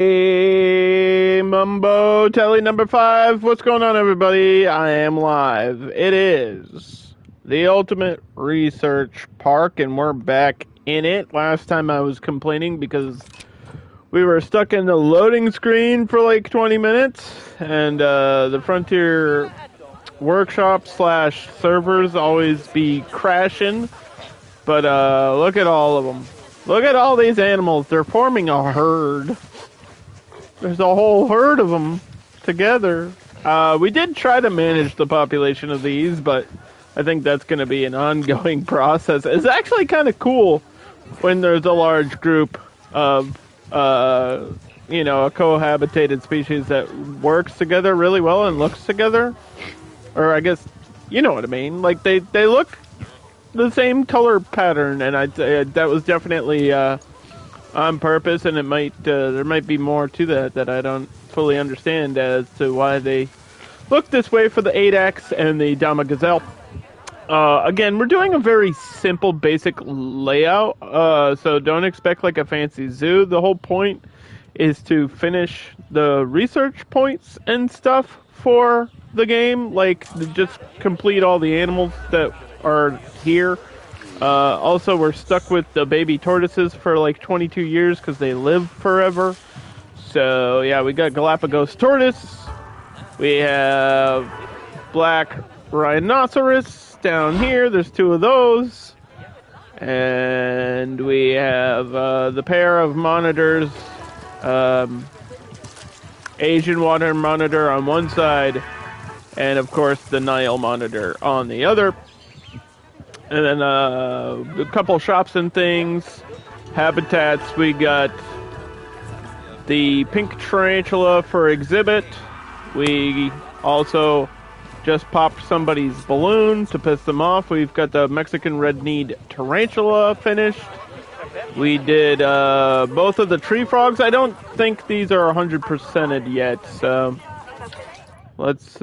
Hey, Mumbo, Telly number 5. What's going on, everybody? I am live. It is the Ultimate Research Park, and we're back in it. Last time I was complaining because we were stuck in the loading screen for like 20 minutes, and the Frontier workshop slash servers always be crashing. But look at all of them. Look at all these animals. They're forming a herd. There's a whole herd of them together. We did try to manage the population of these, but I think that's going to be an ongoing process. It's actually kind of cool when there's a large group of, a cohabitated species that works together really well and looks together. Or I guess, you know what I mean. Like, they look the same color pattern, and I'd say that was definitely on purpose, and it might there might be more to that I don't fully understand as to why they look this way for the 8X and the Dama Gazelle. Again, we're doing a very simple, basic layout, so don't expect like a fancy zoo. The whole point is to finish the research points and stuff for the game, like just complete all the animals that are here. Also, we're stuck with the baby tortoises for like 22 years because they live forever. So, yeah, we got Galapagos tortoise. We have black rhinoceros down here. There's 2 of those. And we have the pair of monitors. Asian water monitor on one side. And, of course, the Nile monitor on the other. And then a couple shops and things. Habitats, we got the pink tarantula for exhibit. We also just popped somebody's balloon to piss them off. We've got the Mexican red-kneed tarantula finished. We did both of the tree frogs. I don't think these are 100%ed yet, so let's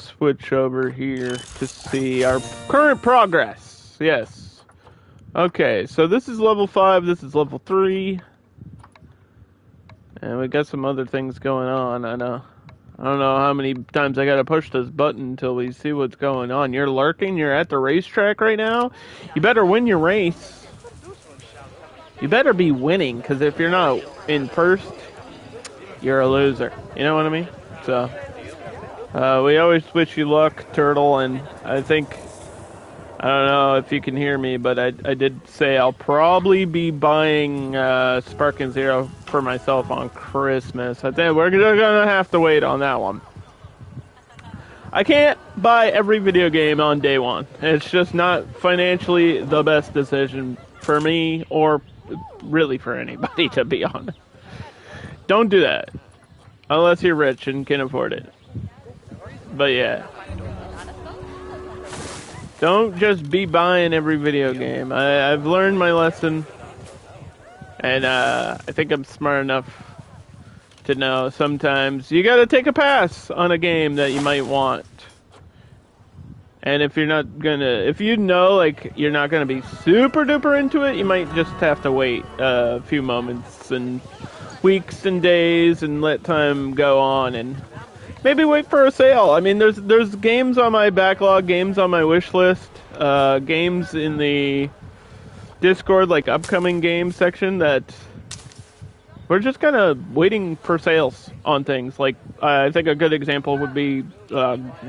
switch over here to see our current progress. Yes. Okay, so this is level 5, this is level 3. And we got some other things going on. I don't know how many times I gotta push this button until we see what's going on. You're lurking, you're at the racetrack right now. You better win your race. You better be winning, because if you're not in first, you're a loser. You know what I mean? So we always wish you luck, Turtle, and I don't know if you can hear me, but I did say I'll probably be buying Sparking Zero for myself on Christmas. I think we're gonna have to wait on that one. I can't buy every video game on day one. It's just not financially the best decision for me, or really for anybody, to be honest. Don't do that. Unless you're rich and can afford it. But yeah. Don't just be buying every video game. I've learned my lesson. And I think I'm smart enough to know sometimes you gotta take a pass on a game that you might want. And if you know like you're not gonna be super duper into it, you might just have to wait a few moments and weeks and days and let time go on and maybe wait for a sale. I mean, there's games on my backlog, games on my wish list, games in the Discord, like upcoming game section that we're just kind of waiting for sales on things. Like, I think a good example would be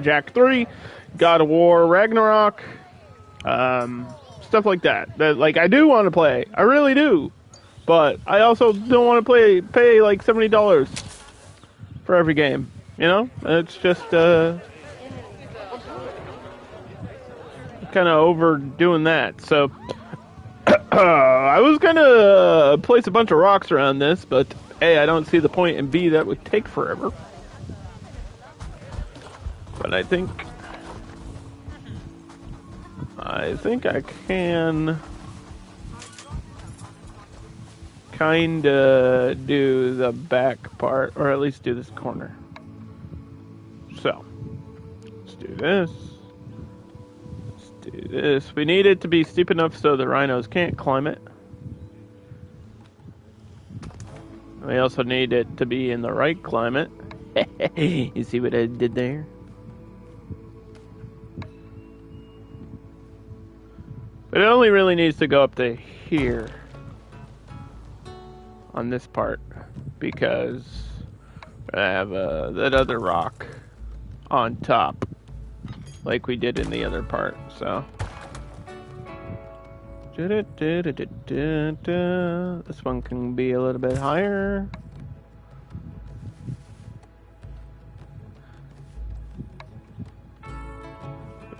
Jak 3, God of War Ragnarok, stuff like that. That, like, I do want to play. I really do. But I also don't want to pay like $70 for every game. You know? It's just kind of overdoing that. So I was gonna place a bunch of rocks around this, but A, I don't see the point, and B, that would take forever. But I think I can kinda do the back part, or at least do this corner. So, let's do this. Do this. We need it to be steep enough so the rhinos can't climb it. We also need it to be in the right climate. You see what I did there? But it only really needs to go up to here on this part because I have that other rock on top like we did in the other part, so this one can be a little bit higher.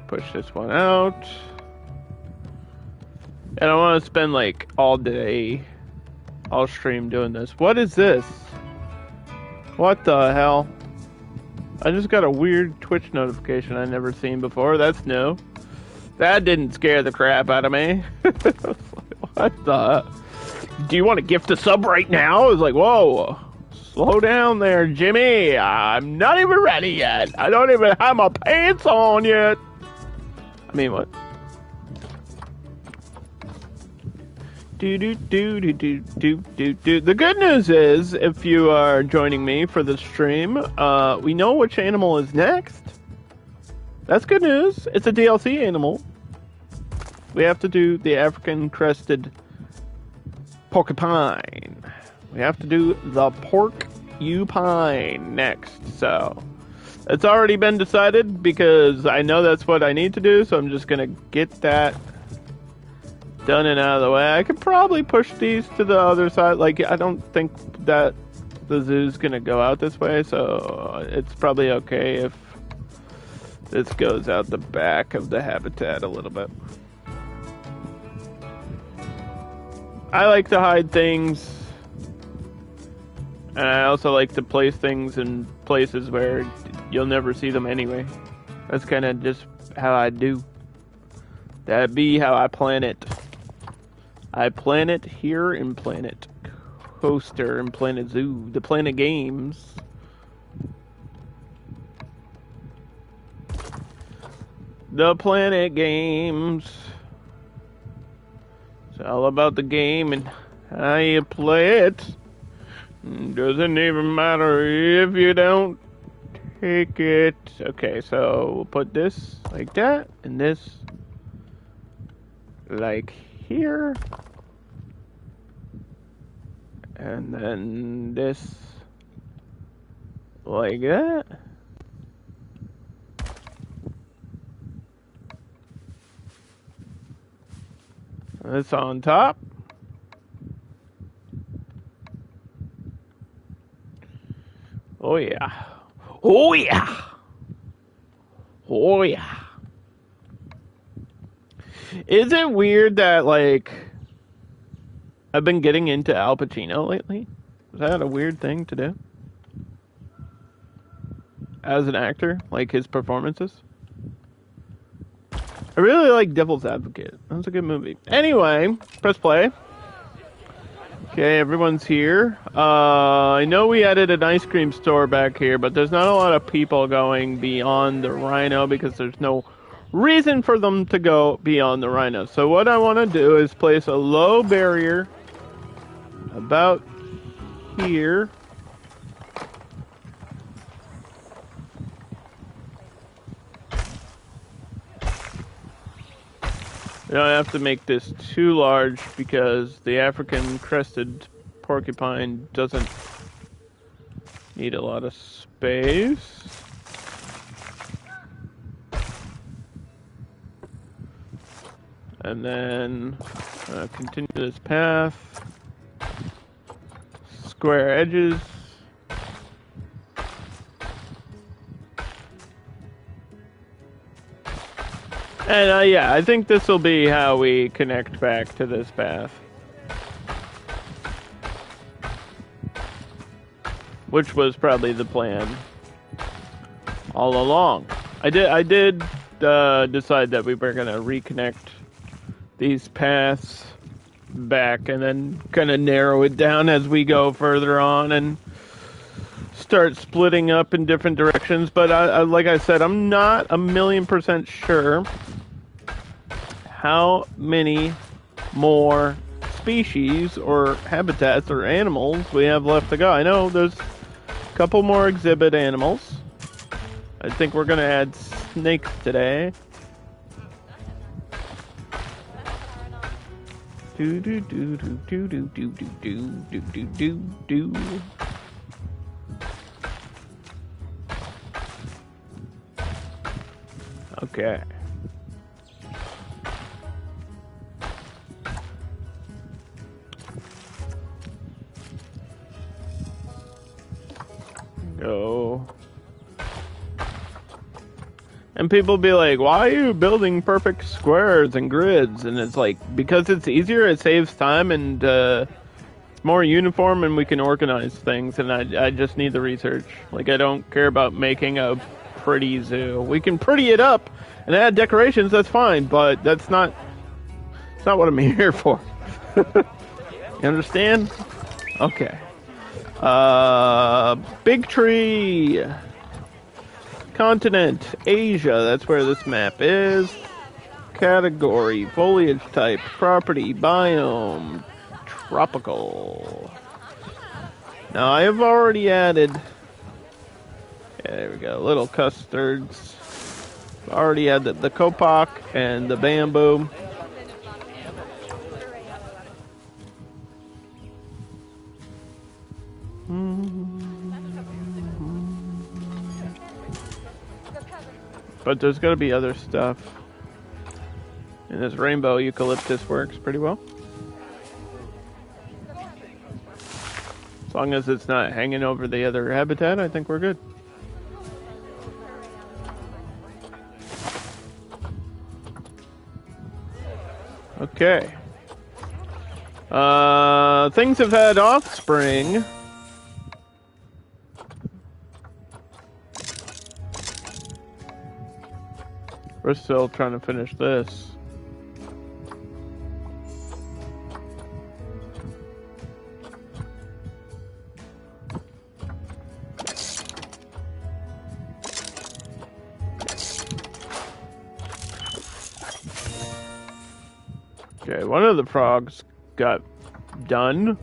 Push this one out. I don't want to spend like all day, all stream doing this. What is this? What the hell? I just got a weird Twitch notification I never seen before. That's new. That didn't scare the crap out of me. What the? Do you want to gift a sub right now? I was like, whoa, slow down there, Jimmy. I'm not even ready yet. I don't even have my pants on yet. I mean, what? The good news is, if you are joining me for the stream, we know which animal is next. That's good news. It's a DLC animal. We have to do the African crested porcupine. We have to do the porcupine next. So it's already been decided because I know that's what I need to do. So I'm just gonna get that done and out of the way. I could probably push these to the other side. Like, I don't think that the zoo's gonna go out this way, so it's probably okay if this goes out the back of the habitat a little bit. I like to hide things, and I also like to place things in places where you'll never see them anyway. That's kind of just how I do. That be how I plan it. I plan it here in Planet Coaster and Planet Zoo, the Planet Games. The Planet Games. It's all about the game and how you play it. Doesn't even matter if you don't take it. Okay, so we'll put this like that and this like here. And then this like that. This on top. Oh yeah. Oh yeah. Oh yeah. Is it weird that, like, I've been getting into Al Pacino lately? Is that a weird thing to do? As an actor? Like, his performances? I really like Devil's Advocate. That was a good movie. Anyway, press play. Okay, everyone's here. I know we added an ice cream store back here, but there's not a lot of people going beyond the Rhino because there's no reason for them to go beyond the Rhino. So what I want to do is place a low barrier about here. We don't have to make this too large because the African crested porcupine doesn't need a lot of space. And then continue this path. Square edges. And yeah, I think this will be how we connect back to this path. Which was probably the plan all along. I did decide that we were going to reconnect these paths back and then kind of narrow it down as we go further on and start splitting up in different directions. But like I said, I'm not 1,000,000% sure how many more species or habitats or animals we have left to go. I know there's a couple more exhibit animals. I think we're gonna add snakes today. Do do do do do do do do do do do do. Okay. Go. And people be like, why are you building perfect squares and grids? And it's like, because it's easier, it saves time, and it's more uniform, and we can organize things, and I just need the research. Like, I don't care about making a pretty zoo. We can pretty it up and add decorations, that's fine, but it's not what I'm here for. You understand? Okay. Big tree. Continent, Asia, that's where this map is. Category, foliage type, property, biome, tropical. Now I have already added, there we go, little custards. Already added the kopok and the bamboo. But there's going to be other stuff. And this rainbow eucalyptus works pretty well. As long as it's not hanging over the other habitat, I think we're good. Okay. Things have had offspring. We're still trying to finish this. Okay, one of the frogs got done.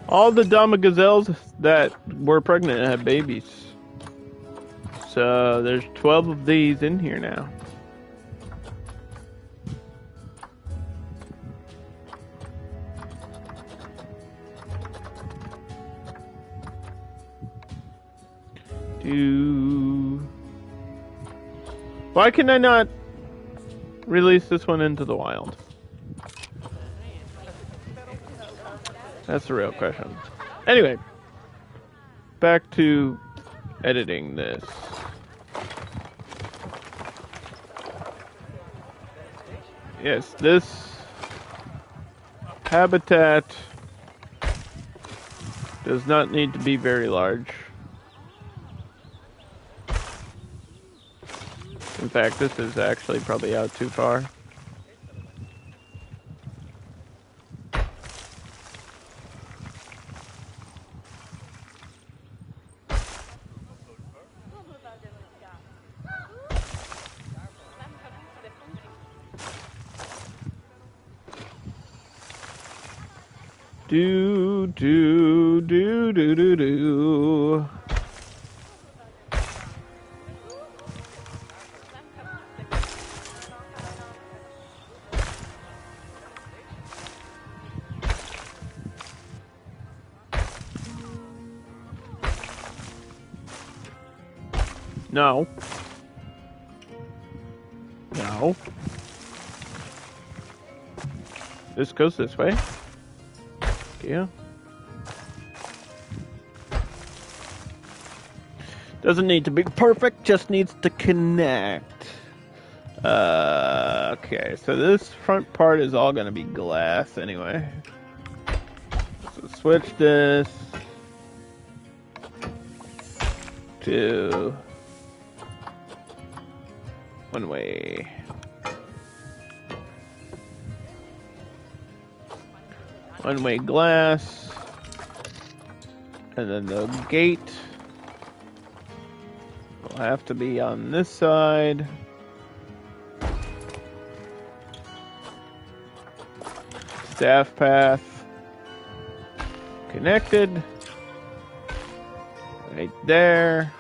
All the Dama gazelles that were pregnant had babies. So there's 12 of these in here now. Why can I not release this one into the wild? That's the real question. Anyway, back to editing this. Yes, this habitat does not need to be very large. In fact, this is actually probably out too far. Do do do do do do. No. No. This goes this way. Yeah. Doesn't need to be perfect, just needs to connect. Okay, so this front part is all gonna be glass anyway. So switch this to one way. One-way glass, and then the gate It'll have to be on this side. Staff path. Connected. Right there.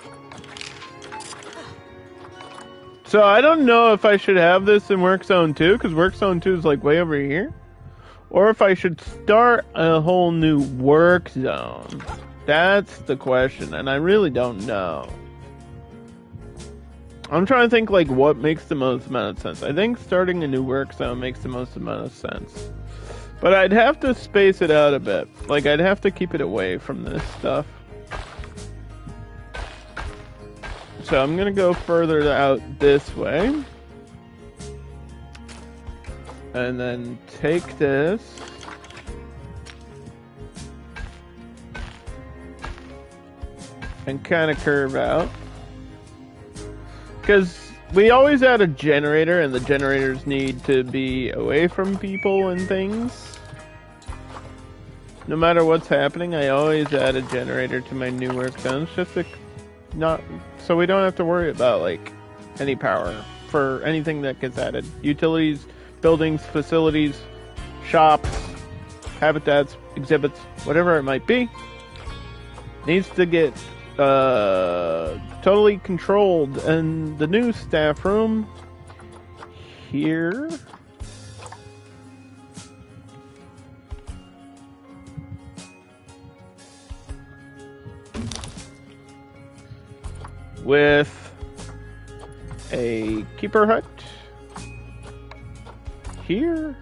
So I don't know if I should have this in Work Zone 2, because Work Zone 2 is like way over here. Or if I should start a whole new work zone. That's the question, and I really don't know. I'm trying to think like what makes the most amount of sense. I think starting a new work zone makes the most amount of sense. But I'd have to space it out a bit. Like I'd have to keep it away from this stuff. So I'm gonna go further out this way. And then take this. And kind of curve out. Because we always add a generator, and the generators need to be away from people and things. No matter what's happening, I always add a generator to my new work zones, just to not, so we don't have to worry about like any power for anything that gets added. Utilities, buildings, facilities, shops, habitats, exhibits, whatever it might be, needs to get totally controlled. And the new staff room here with a keeper hut here.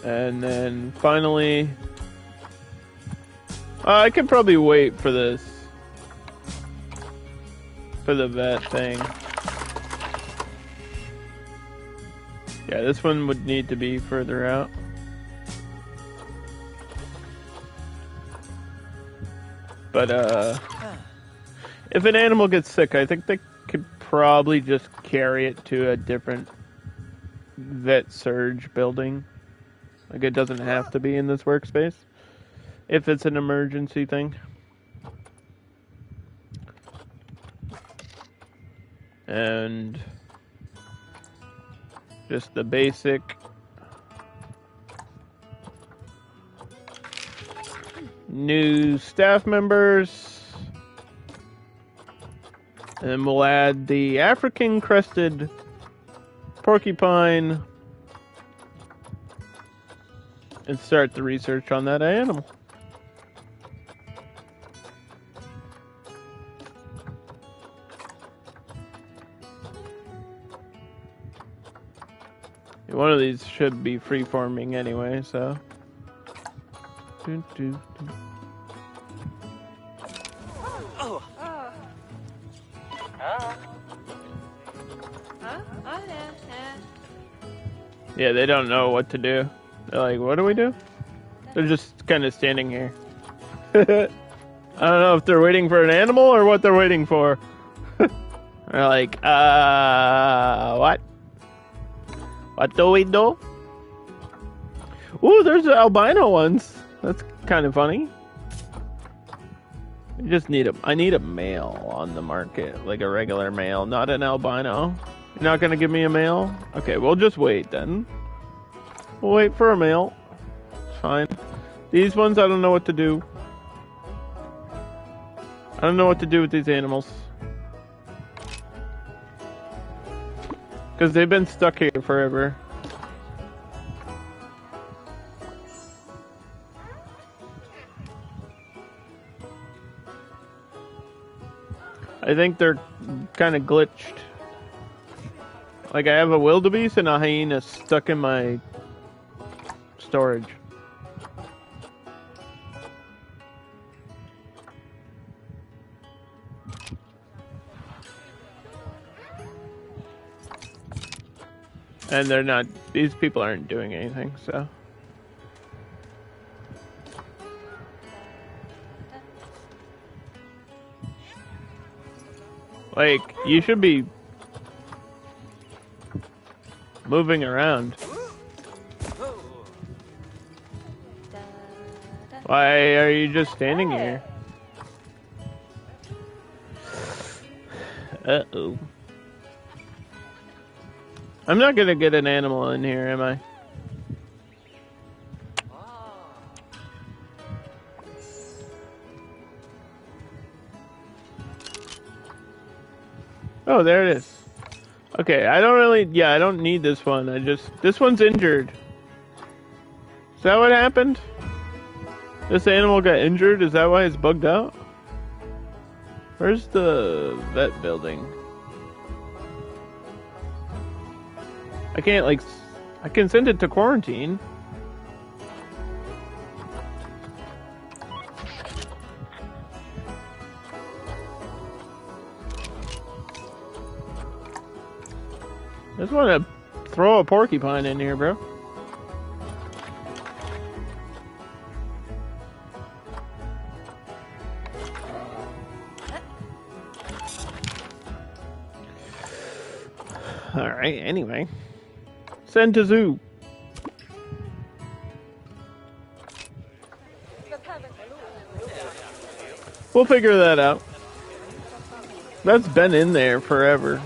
And then finally, I could probably wait for this, for the vet thing. Yeah, this one would need to be further out. But if an animal gets sick, I think they could probably just carry it to a different vet surge building. Like, it doesn't have to be in this workspace if it's an emergency thing. And just the basic new staff members. And then we'll add the African crested porcupine and start the research on that animal. One of these should be free-forming anyway, so. Yeah, they don't know what to do. They're like, what do we do? They're just kind of standing here. I don't know if they're waiting for an animal or what they're waiting for. They're like, what? What do we do? Ooh, there's the albino ones. That's kind of funny. I need a male on the market, like a regular male, not an albino. You're not gonna give me a male? Okay, we'll just wait then. We'll wait for a male. It's fine. These ones, I don't know what to do. I don't know what to do with these animals. Because they've been stuck here forever. I think they're kind of glitched. Like, I have a wildebeest and a hyena stuck in my storage. And they're not, these people aren't doing anything, so. Like, you should be moving around. Why are you just standing here? Uh-oh. I'm not gonna get an animal in here, am I? Oh, there it is. Okay, I don't need this one. This one's injured. Is that what happened? This animal got injured? Is that why it's bugged out? Where's the vet building? I can't, like, I can send it to quarantine. I just want to throw a porcupine in here, bro. Alright, anyway. Send to zoo. We'll figure that out. That's been in there forever.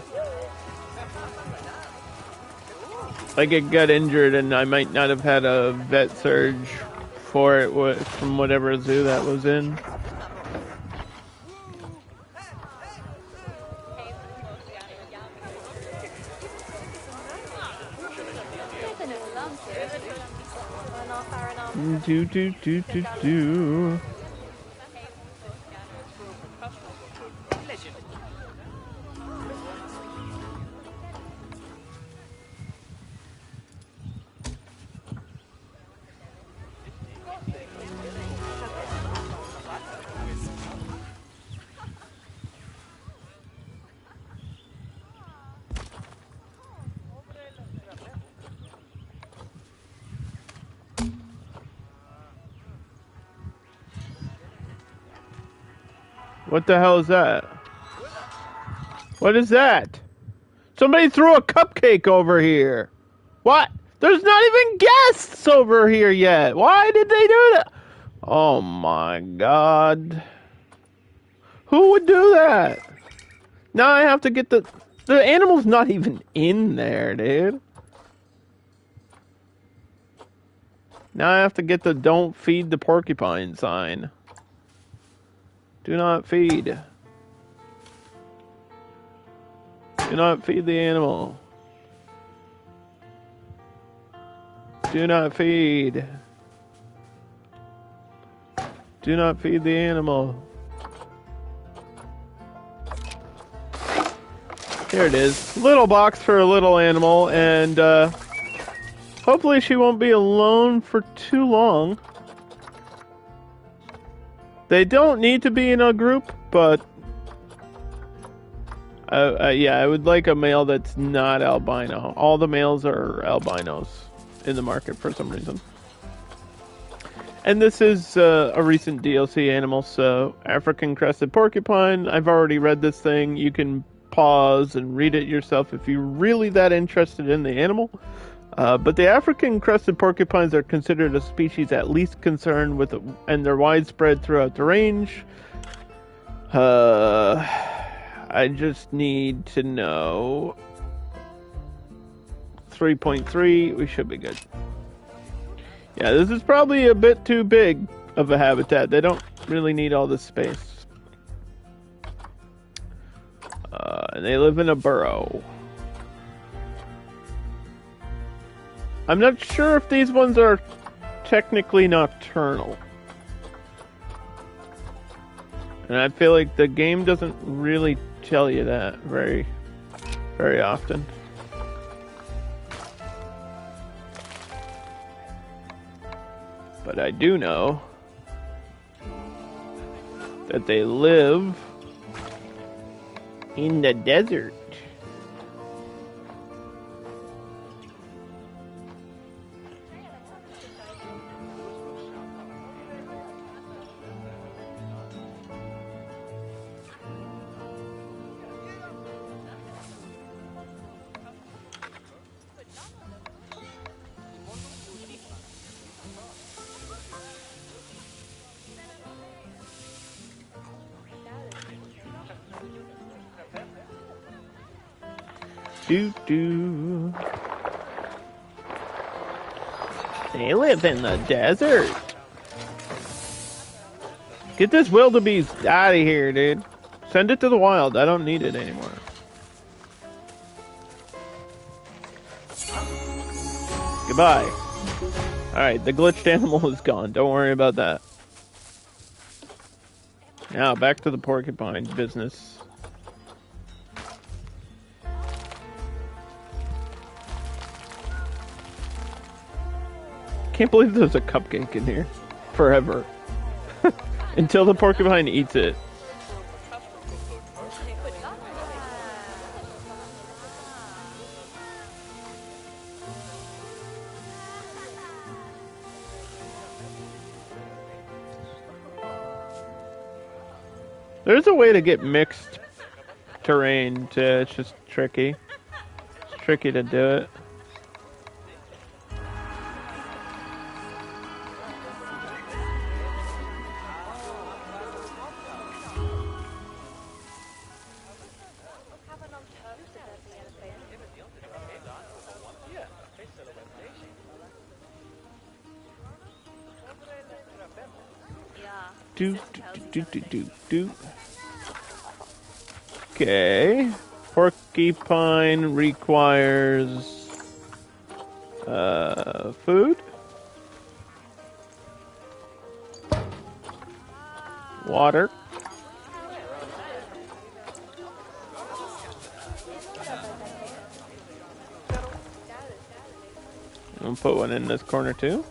Like, it got injured and I might not have had a vet surge for it from whatever zoo that was in. Do. What the hell is that? What is that? Somebody threw a cupcake over here. What? There's not even guests over here yet. Why did they do that? Oh my god. Who would do that? Now I have to get the animal's not even in there, dude. Now I have to get the don't feed the porcupine sign. Do not feed. Do not feed the animal. Do not feed. Do not feed the animal. Here it is. Little box for a little animal, and hopefully she won't be alone for too long. They don't need to be in a group, but yeah, I would like a male that's not albino. All the males are albinos in the market for some reason. And this is a recent DLC animal, so African crested porcupine. I've already read this thing. You can pause and read it yourself if you're really that interested in the animal. But the African crested porcupines are considered a species at least concerned with, and they're widespread throughout the range. I just need to know 3.3. We should be good. Yeah, this is probably a bit too big of a habitat. They don't really need all this space. And they live in a burrow. I'm not sure if these ones are technically nocturnal. And I feel like the game doesn't really tell you that very often. But I do know that they live in the desert. Do. They live in the desert. Get this wildebeest out of here, dude. Send it to the wild. I don't need it anymore. Goodbye. Alright, the glitched animal is gone. Don't worry about that. Now, back to the porcupine business. Can't believe there's a cupcake in here. Forever. Until the porcupine eats it. There's a way to get mixed terrain to, it's just tricky. It's tricky to do it. Do. Okay. Porcupine requires food. Water. I'm gonna put one in this corner too.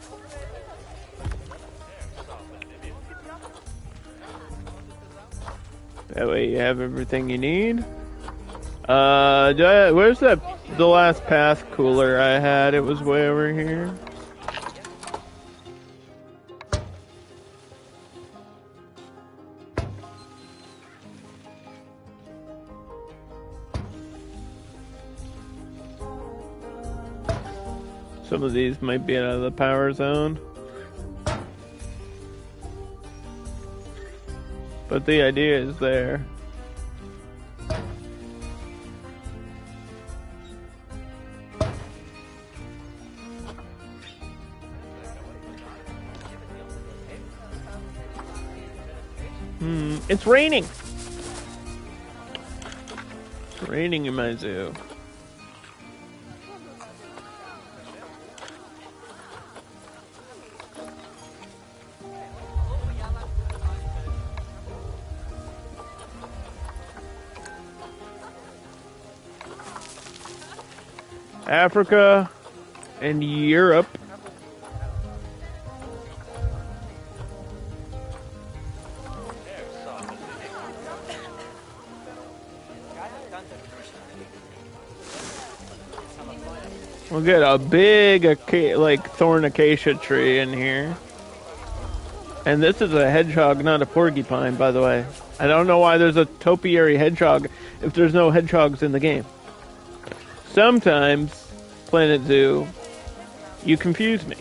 That way you have everything you need. Where's the last path cooler I had? It was way over here. Some of these might be out of the power zone. But the idea is there. It's raining! It's raining in my zoo. Africa and Europe. We'll get a big thorn acacia tree in here. And this is a hedgehog, not a porcupine, by the way. I don't know why there's a topiary hedgehog if there's no hedgehogs in the game. Sometimes, Planet Zoo, you confuse me.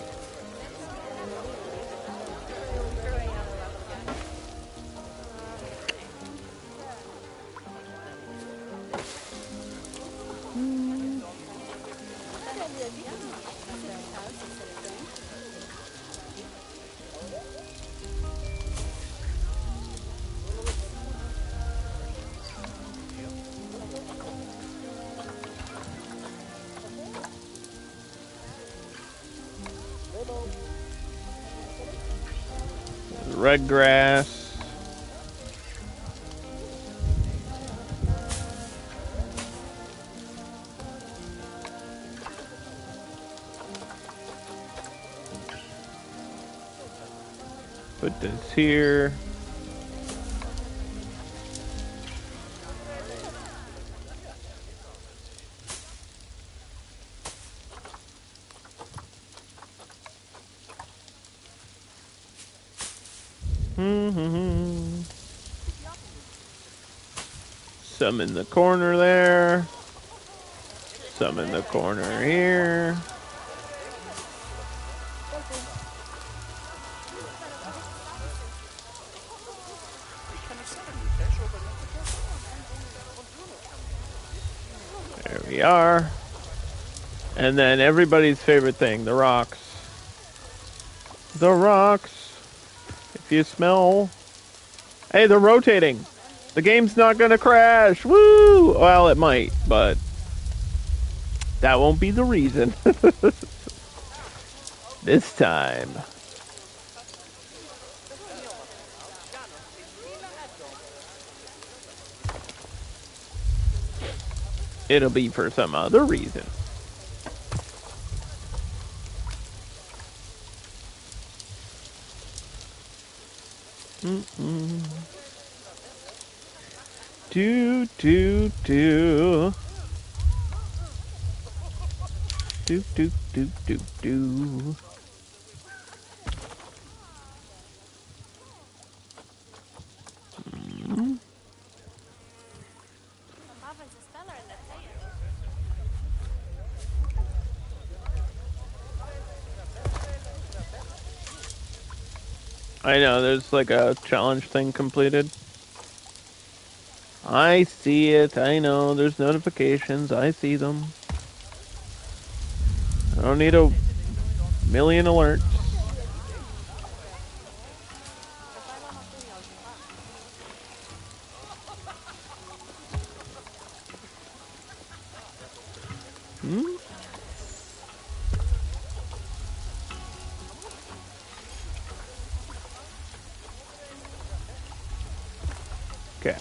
Red grass. Put this here. Some in the corner there. Some in the corner here. There we are. And then everybody's favorite thing, the rocks. The rocks. If you smell... Hey, they're rotating. The game's not gonna crash. Woo! Well, it might, but... that won't be the reason. This time. It'll be for some other reason. Do. Do. I know, there's like a challenge thing completed. I see it, I know, there's notifications, I see them. I don't need a million alerts. Okay.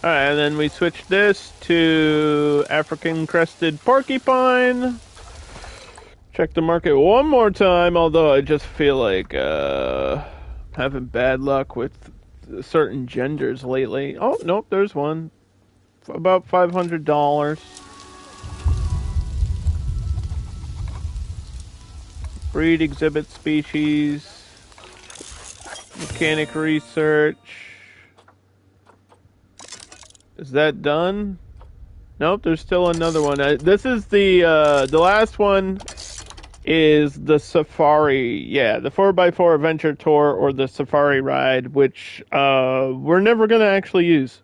Alright, and then we switch this to African crested porcupine. Check the market one more time, although I just feel like having bad luck with certain genders lately. Oh, nope, there's one. About $500. Breed, exhibit species. Mechanic research. Is that done? Nope, there's still another one. This is the last one is the Safari. Yeah, the 4x4 Adventure Tour or the Safari Ride, which we're never going to actually use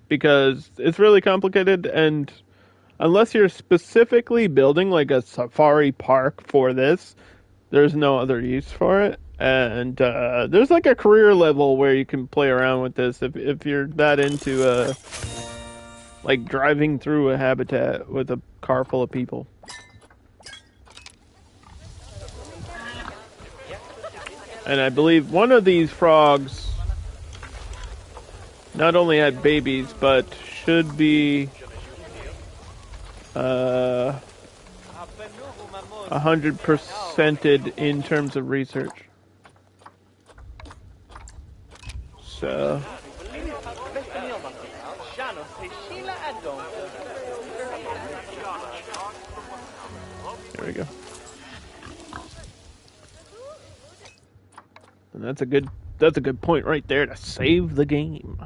because it's really complicated, and unless you're specifically building like a safari park for this, there's no other use for it. And there's like a career level where you can play around with this if you're that into like driving through a habitat with a car full of people. And I believe one of these frogs not only had babies, but should be 100%ed in terms of research. So there we go. And that's a good point right there to save the game.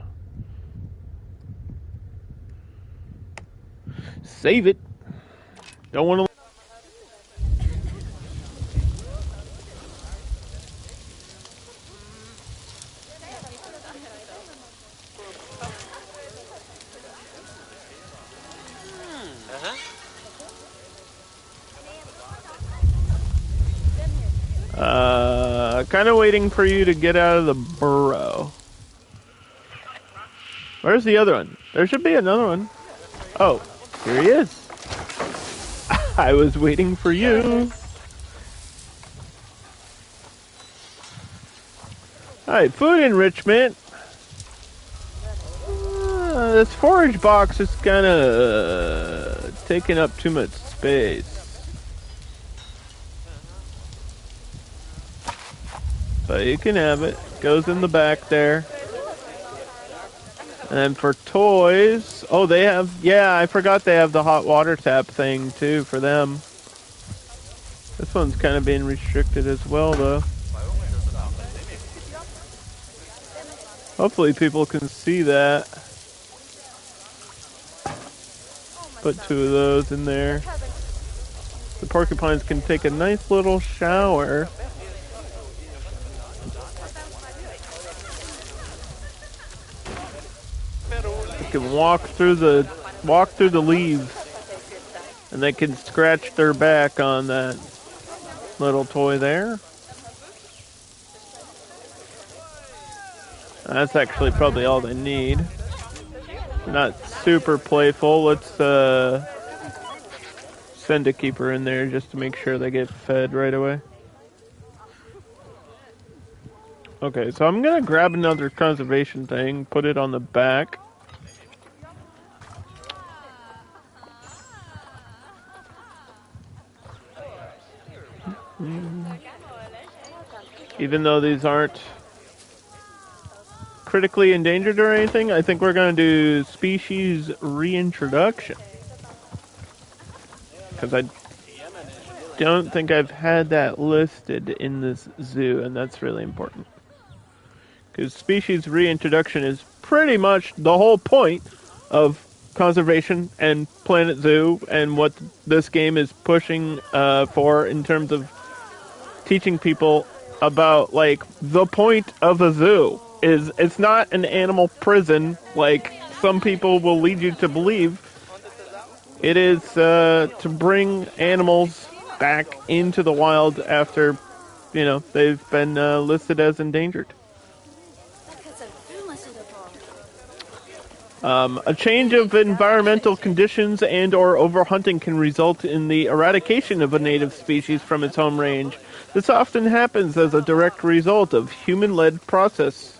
Save it. Don't want to. Kind of waiting for you to get out of the burrow. Where's the other one? There should be another one. Oh, here he is. I was waiting for you. Alright, food enrichment. This forage box is kind of taking up too much space. But you can have it. Goes in the back there. And then for toys, oh, they have, yeah, I forgot they have the hot water tap thing too for them. This one's kind of being restricted as well, though. Hopefully people can see that. Put 2 of those in there. The porcupines can take a nice little shower. You can walk through the walk through the leaves, and they can scratch their back on that little toy there. That's actually probably all they need. They're not super playful. Let's send a keeper in there just to make sure they get fed right away. Okay, so I'm gonna grab another conservation thing, put it on the back. Even though these aren't critically endangered or anything, I think we're gonna do species reintroduction. Because I don't think I've had that listed in this zoo, and that's really important. Because species reintroduction is pretty much the whole point of conservation and Planet Zoo, and what this game is pushing for in terms of teaching people about, like, the point of a zoo is it's not an animal prison like some people will lead you to believe. It is to bring animals back into the wild after, you know, they've been listed as endangered. A change of environmental conditions and or overhunting can result in the eradication of a native species from its home range. This often happens as a direct result of human-led process.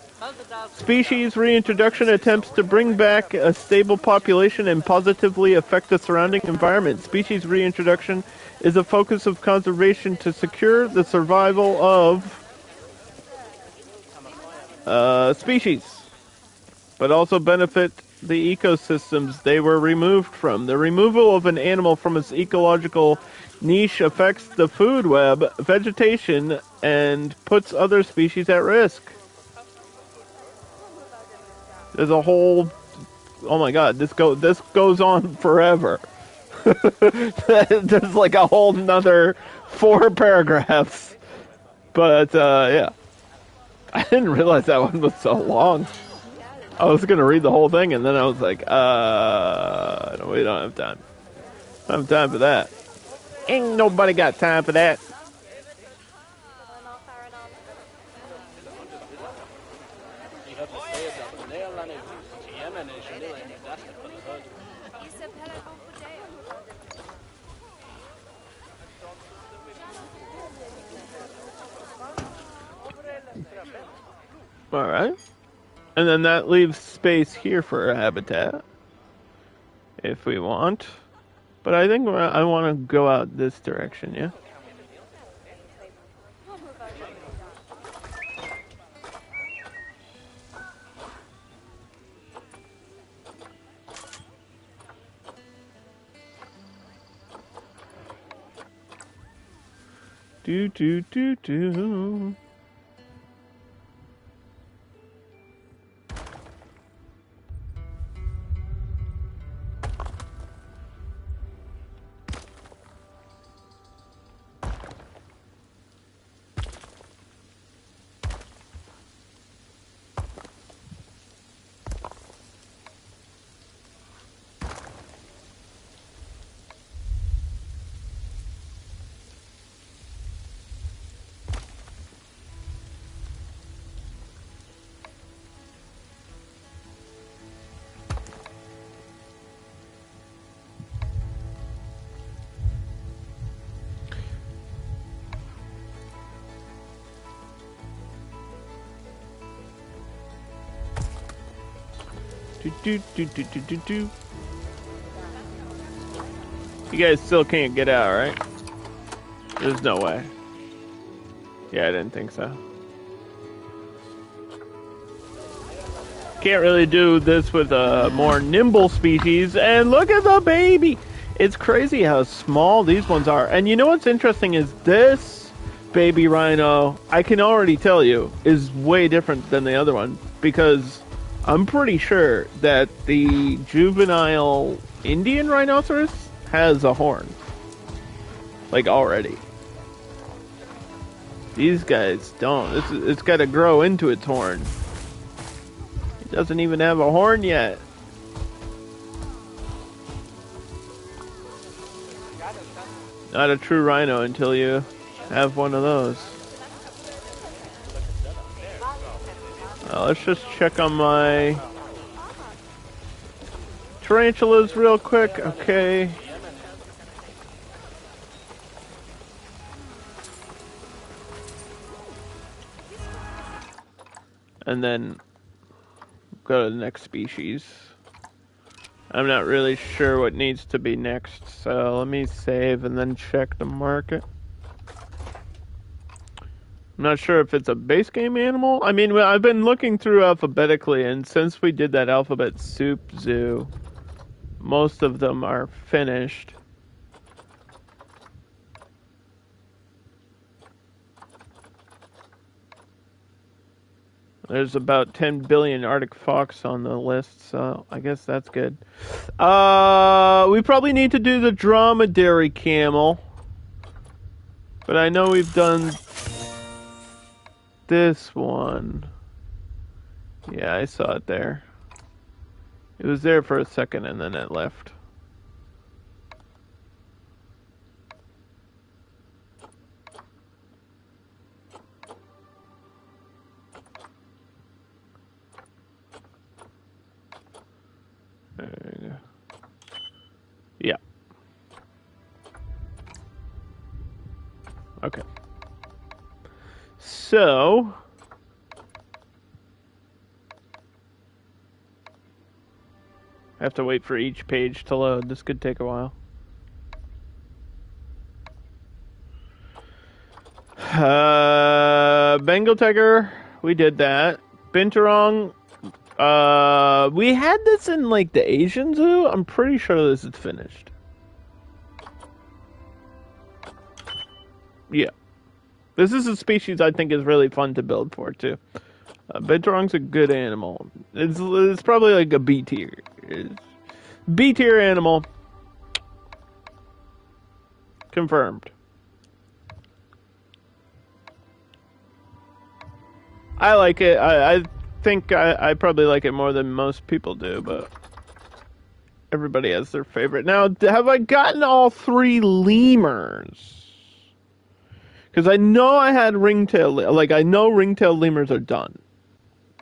Species reintroduction attempts to bring back a stable population and positively affect the surrounding environment. Species reintroduction is a focus of conservation to secure the survival of species, but also benefit the ecosystems they were removed from. The removal of an animal from its ecological niche affects the food web, vegetation, and puts other species at risk. There's a whole... Oh my god, this goes on forever. There's like a whole nother 4 paragraphs. But, yeah. I didn't realize that one was so long. I was going to read the whole thing, and then I was like, no, we don't have time. I don't have time for that. Ain't nobody got time for that. Alright. And then that leaves space here for a habitat, if we want. But I think I want to go out this direction, yeah? Do. Do. You guys still can't get out, right? There's no way. Yeah, I didn't think so. Can't really do this with a more nimble species. And look at the baby! It's crazy how small these ones are. And you know what's interesting is this baby rhino, I can already tell you, is way different than the other one. Because I'm pretty sure that the juvenile Indian rhinoceros has a horn. Like, already. These guys don't. It's got to grow into its horn. It doesn't even have a horn yet. Not a true rhino until you have one of those. Let's just check on my tarantulas real quick. Okay. And then go to the next species. I'm not really sure what needs to be next, so let me save and then check the market. I'm not sure if it's a base game animal. I mean, I've been looking through alphabetically, and since we did that alphabet soup zoo, most of them are finished. There's about 10 billion Arctic fox on the list, so I guess that's good. We probably need to do the dromedary camel. But I know we've done this one. Yeah, I saw it there. It was there for a second and then it left. There you go. Yeah. Okay. So I have to wait for each page to load. This could take a while. Bengal tiger, we did that. Binturong, we had this in like the Asian zoo. I'm pretty sure this is finished. Yeah. This is a species I think is really fun to build for, too. Binturong's a good animal. It's probably like a B tier. B tier animal. Confirmed. I like it. I think I probably like it more than most people do, but everybody has their favorite. Now, have I gotten all 3 lemurs? Because I know I had ringtail, like I know ringtail lemurs are done.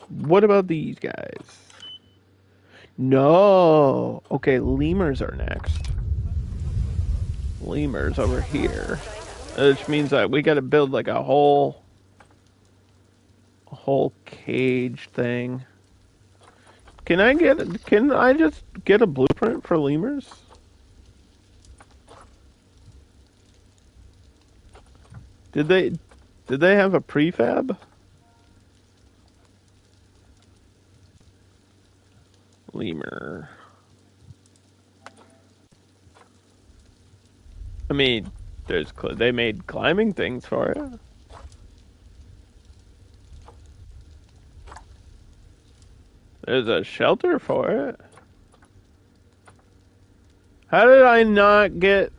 What about these guys? No. Okay, lemurs are next. Lemurs over here. Which means that we gotta build like a whole cage thing. Can I just get a blueprint for lemurs? Did they have a prefab? Lemur. I mean, they made climbing things for it. There's a shelter for it. How did I not get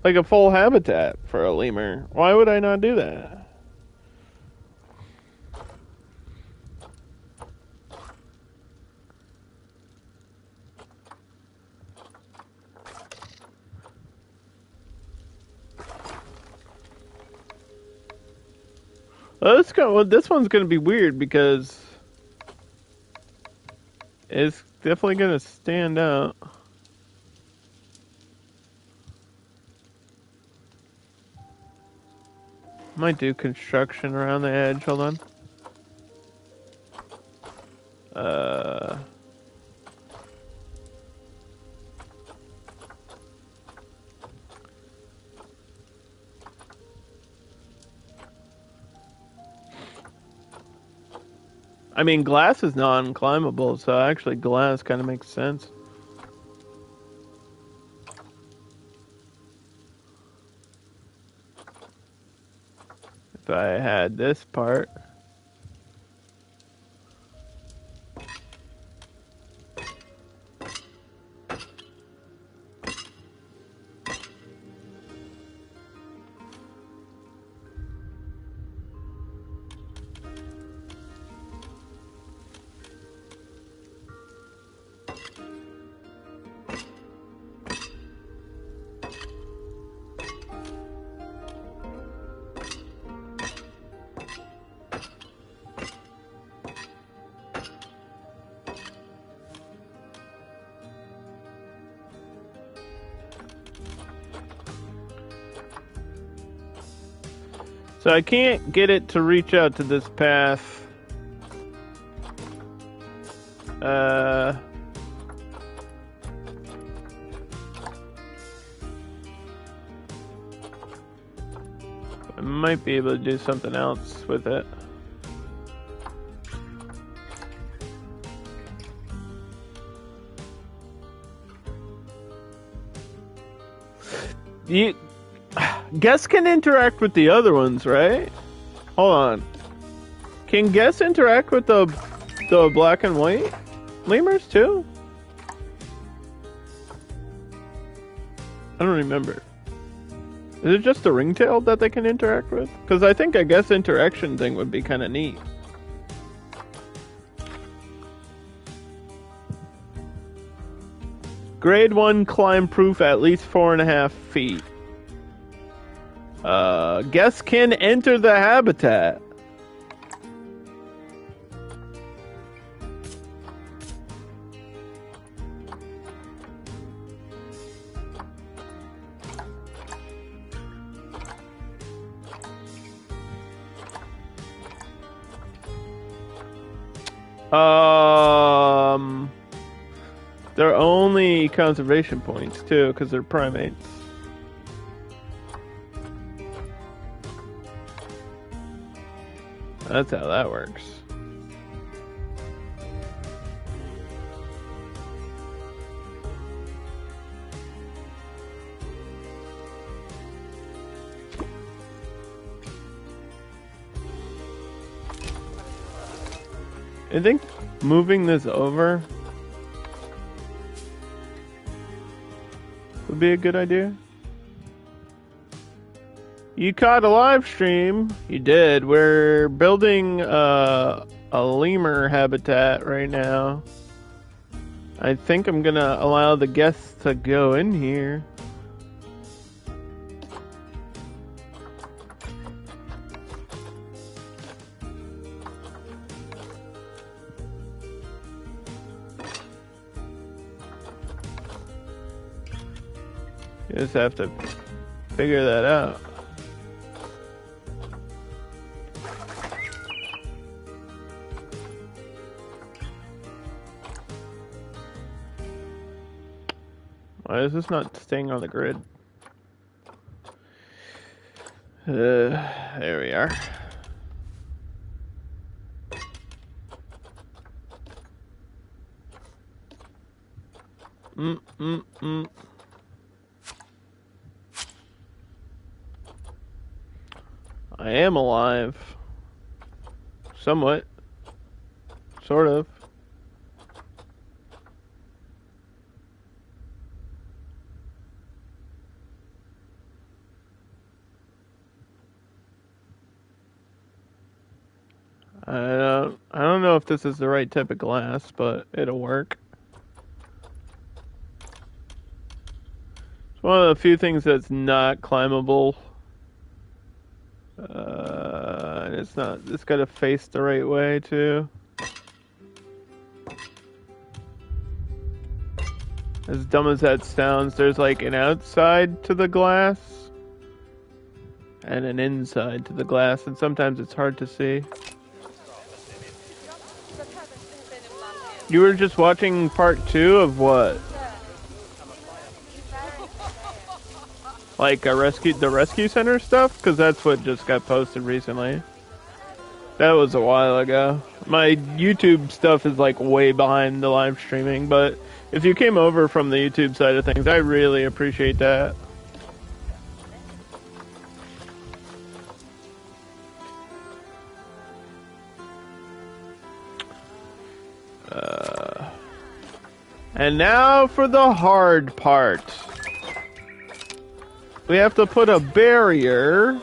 like a full habitat for a lemur? Why would I not do that? Well, this one's gonna be weird because it's definitely gonna stand out. Might do construction around the edge. Hold on. I mean, glass is non-climbable, so actually glass kind of makes sense. If I had this part. So I can't get it to reach out to this path. I might be able to do something else with it. Guess can interact with the other ones, right? Hold on. Can Guess interact with the black and white lemurs too? I don't remember. Is it just the ringtail that they can interact with? Because I think a Guess interaction thing would be kind of neat. Grade 1 climb proof at least 4.5 feet. Guess can enter the habitat. They're only conservation points too, because they're primates. That's how that works. I think moving this over would be a good idea. You caught a live stream. You did. We're building a lemur habitat right now. I think I'm gonna allow the guests to go in here. You just have to figure that out. Why is this not staying on the grid? There we are. I am alive. Somewhat. Sort of. I don't know if this is the right type of glass, but it'll work. It's one of the few things that's not climbable. And it's got to face the right way too. As dumb as that sounds, there's like an outside to the glass and an inside to the glass, and sometimes it's hard to see. You were just watching part 2 of what? Like the rescue center stuff? Because that's what just got posted recently. That was a while ago. My YouTube stuff is like way behind the live streaming, but if you came over from the YouTube side of things, I really appreciate that. And now for the hard part. We have to put a barrier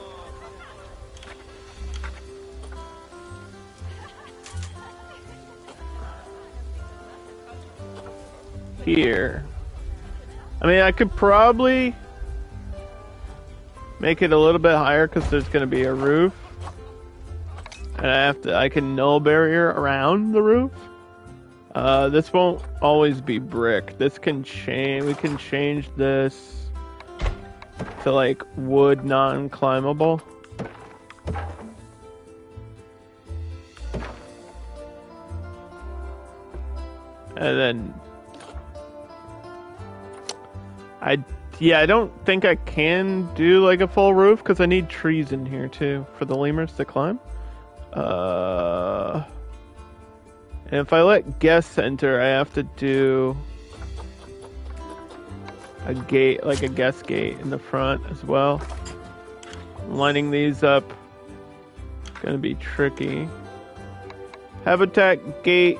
here. I mean, I could probably make it a little bit higher because there's going to be a roof. And I can null barrier around the roof. This won't always be brick. This can change. We can change this to like wood non-climbable. And then I don't think I can do like a full roof because I need trees in here too for the lemurs to climb. And if I let guests enter, I have to do a gate, like a guest gate in the front as well. Lining these up gonna be tricky. Habitat gate,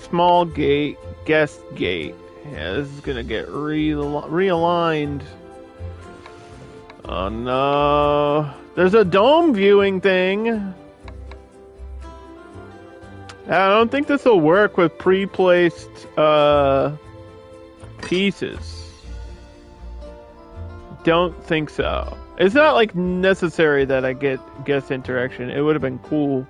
small gate, guest gate. Yeah, this is gonna get realigned. Oh no. There's a dome viewing thing. I don't think this will work with pre-placed pieces. Don't think so. It's not like necessary that I get guest interaction. It would have been cool.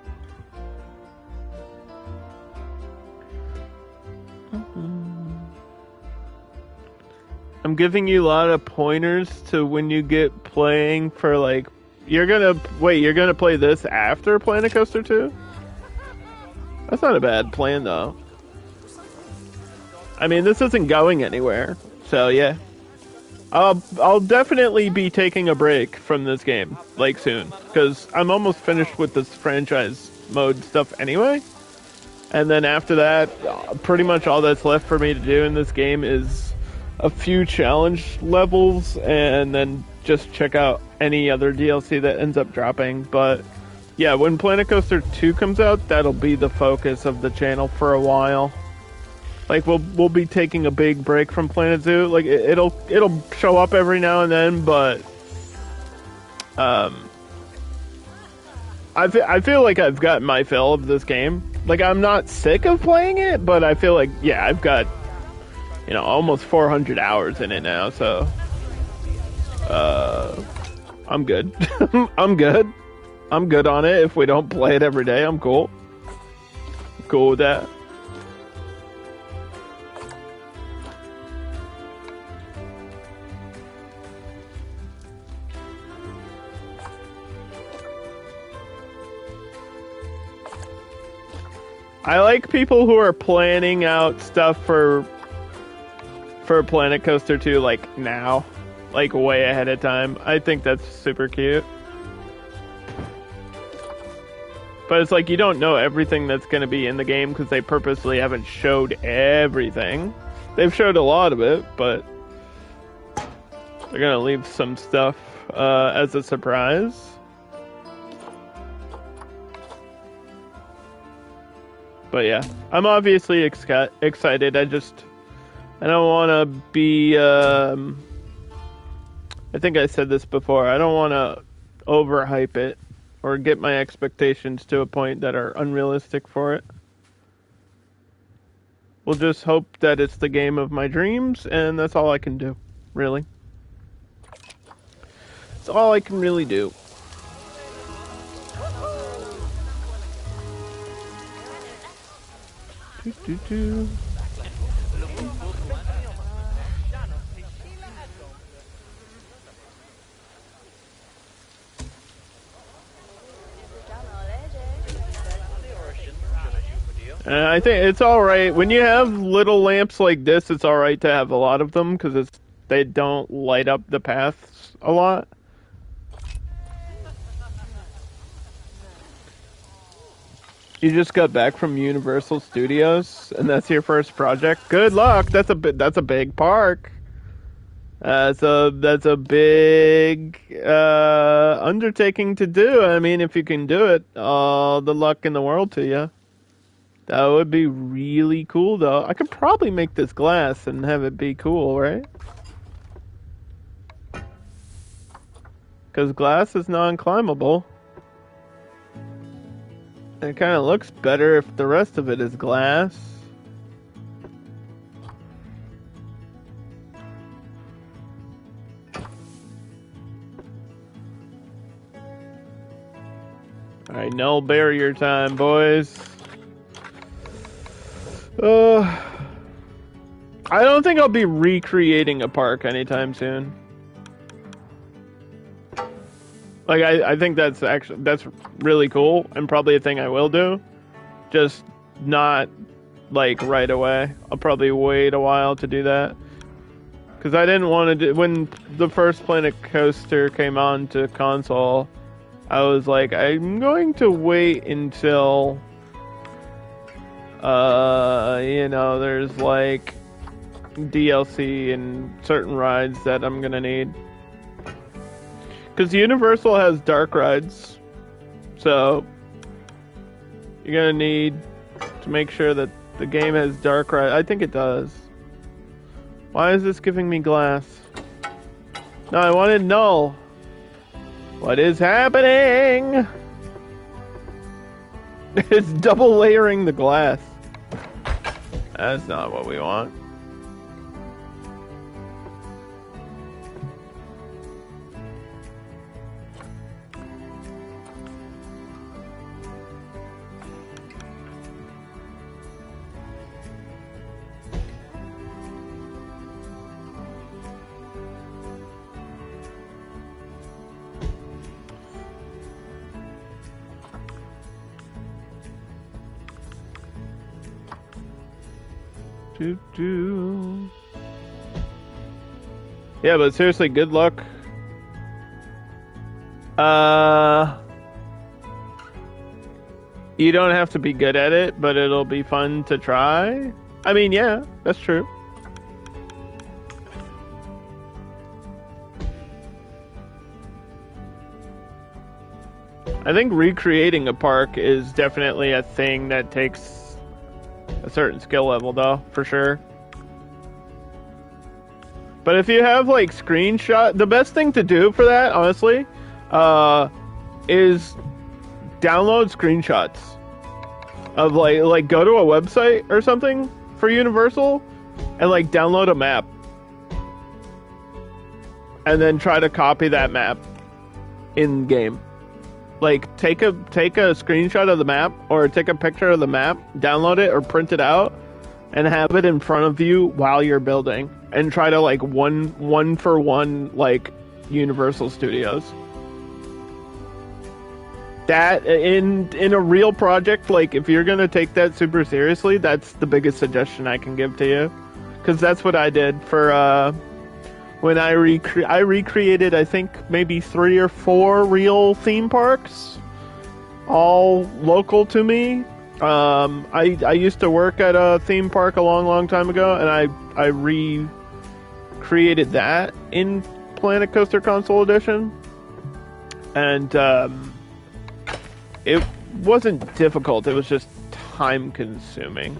I'm giving you a lot of pointers to when you get playing for like... You're gonna play this after Planet Coaster 2? That's not a bad plan though. I mean, this isn't going anywhere, so yeah. I'll definitely be taking a break from this game, like soon, because I'm almost finished with this franchise mode stuff anyway. And then after that, pretty much all that's left for me to do in this game is a few challenge levels and then just check out any other DLC that ends up dropping. But yeah, when Planet Coaster 2 comes out, that'll be the focus of the channel for a while. Like we'll be taking a big break from Planet Zoo. Like it'll show up every now and then, but I feel like I've got my fill of this game. Like I'm not sick of playing it, but I feel like yeah, I've got almost 400 hours in it now, so I'm good. I'm good. I'm good on it. If we don't play it every day, I'm cool. Cool with that. I like people who are planning out stuff for Planet Coaster 2 like now, like way ahead of time. I think that's super cute. But it's like you don't know everything that's going to be in the game because they purposely haven't showed everything. They've showed a lot of it, but they're going to leave some stuff as a surprise. But yeah, I'm obviously excited. I don't want to be, I think I said this before, I don't want to overhype it or get my expectations to a point that are unrealistic for it. We'll just hope that it's the game of my dreams, and that's all I can do, really. That's all I can really do. I think it's alright. When you have little lamps like this, it's alright to have a lot of them, because they don't light up the paths a lot. You just got back from Universal Studios, and that's your first project. Good luck. That's a big park. That's a big undertaking to do. I mean, if you can do it, all the luck in the world to you. That would be really cool, though. I could probably make this glass and have it be cool, right? Because glass is non-climbable. It kind of looks better if the rest of it is glass. Alright, no barrier time, boys. I don't think I'll be recreating a park anytime soon. Like, I think that's really cool and probably a thing I will do. Just not like right away. I'll probably wait a while to do that. Because I didn't want to do... When the first Planet Coaster came on to console, I was like, I'm going to wait until... you know, there's like DLC and certain rides that I'm gonna need. Because Universal has dark rides, so you're gonna need to make sure that the game has dark rides. I think it does. Why is this giving me glass? No, I wanted null. What is happening? It's double layering the glass. That's not what we want. Yeah, but seriously, good luck. You don't have to be good at it, but it'll be fun to try. I mean, yeah, that's true. I think recreating a park is definitely a thing that takes a certain skill level, though, for sure. But if you have, like, screenshot... The best thing to do for that, honestly, is download screenshots of, like go to a website or something for Universal and, like, download a map. And then try to copy that map in-game. Like, take a screenshot of the map, or take a picture of the map, download it or print it out, and have it in front of you while you're building. And try to, like, one for one, like, Universal Studios. That, in a real project, like, if you're gonna take that super seriously, that's the biggest suggestion I can give to you. Because that's what I did for, when I recreated, I think, maybe 3 or 4 real theme parks, all local to me. I used to work at a theme park a long time ago, and I recreated that in Planet Coaster Console Edition. And, it wasn't difficult, it was just time-consuming.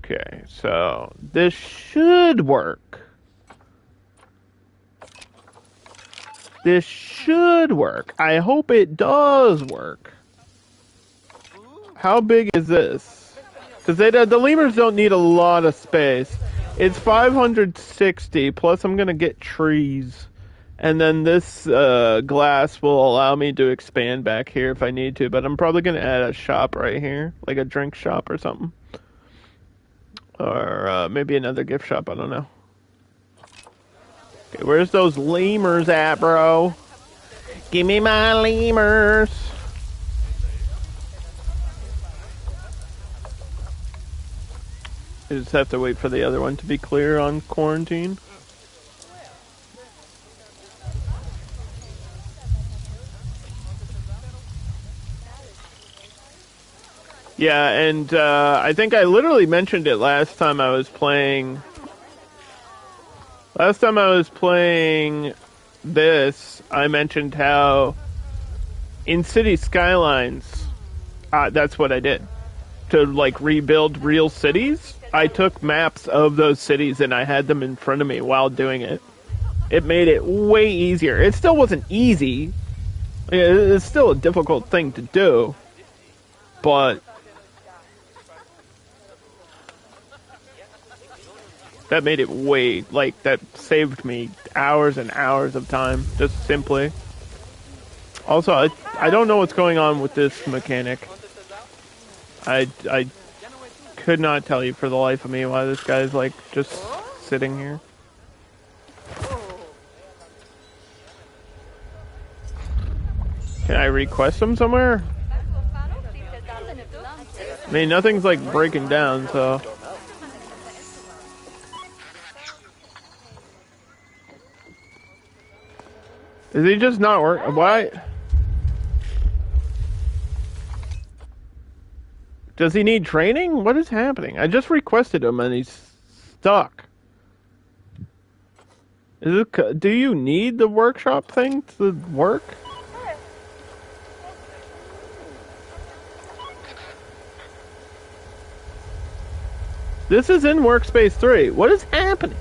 Okay, so this should work. This should work. I hope it does work. How big is this? Because the lemurs don't need a lot of space. It's 560, plus I'm going to get trees. And then this glass will allow me to expand back here if I need to. But I'm probably going to add a shop right here. Like a drink shop or something. Or maybe another gift shop, I don't know. Okay, where's those lemurs at, bro? Give me my lemurs. I just have to wait for the other one to be clear on quarantine. Yeah, and I think I literally mentioned it last time I was playing. Last time I was playing this, I mentioned how in City Skylines, that's what I did. To, like, rebuild real cities, I took maps of those cities and I had them in front of me while doing it. It made it way easier. It still wasn't easy. It's still a difficult thing to do. But that made it way, like, that saved me hours and hours of time, just simply. Also, I don't know what's going on with this mechanic. I could not tell you for the life of me why this guy's, like, just sitting here. Can I request him somewhere? mean, nothing's like breaking down, so. Is he just not working? Why? Does he need training? What is happening? I just requested him and he's stuck. Do you need the workshop thing to work? This is in Workspace 3. What is happening?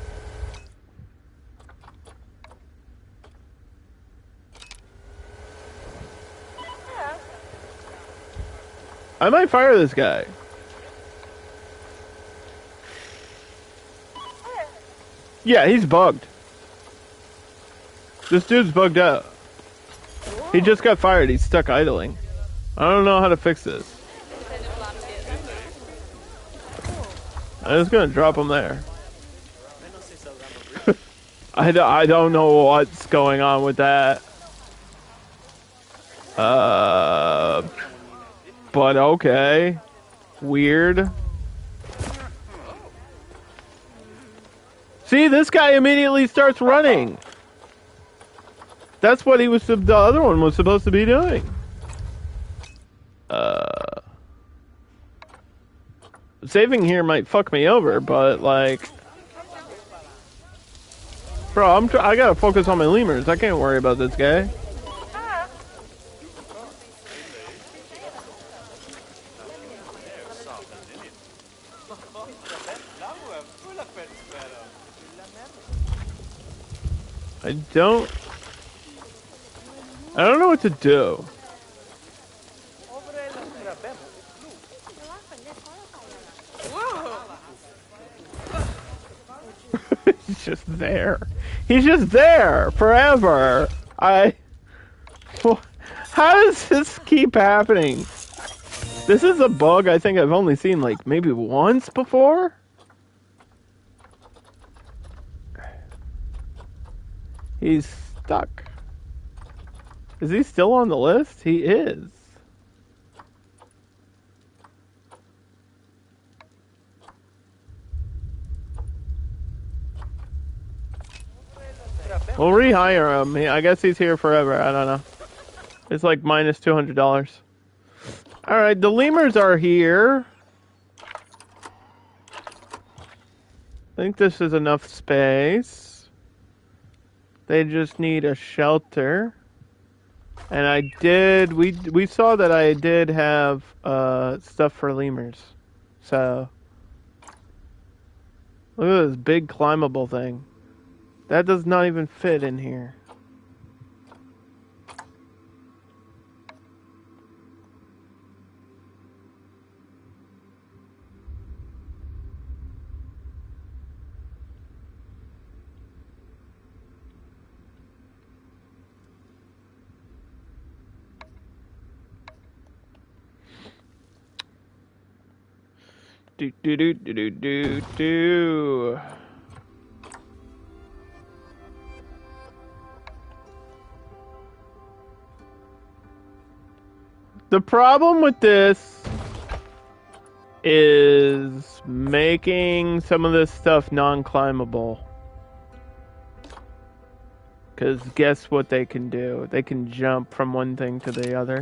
I might fire this guy. Yeah, he's bugged. This dude's bugged out. He just got fired. He's stuck idling. I don't know how to fix this. I'm just gonna drop him there. I don't know what's going on with that. But okay. Weird. See, this guy immediately starts running. That's what he was. The other one was supposed to be doing. Saving here might fuck me over, but like, bro, I gotta focus on my lemurs. I can't worry about this guy. I don't know what to do. He's just there. He's just there forever. How does this keep happening? This is a bug I think I've only seen like maybe once before. He's stuck. Is he still on the list? He is. We'll rehire him. I guess he's here forever. I don't know. It's like minus $200. Alright, the lemurs are here. I think this is enough space. They just need a shelter. And we saw that I did have stuff for lemurs. So, look at this big climbable thing. That does not even fit in here. Do. The problem with this is making some of this stuff non-climbable. Because guess what they can do? They can jump from one thing to the other.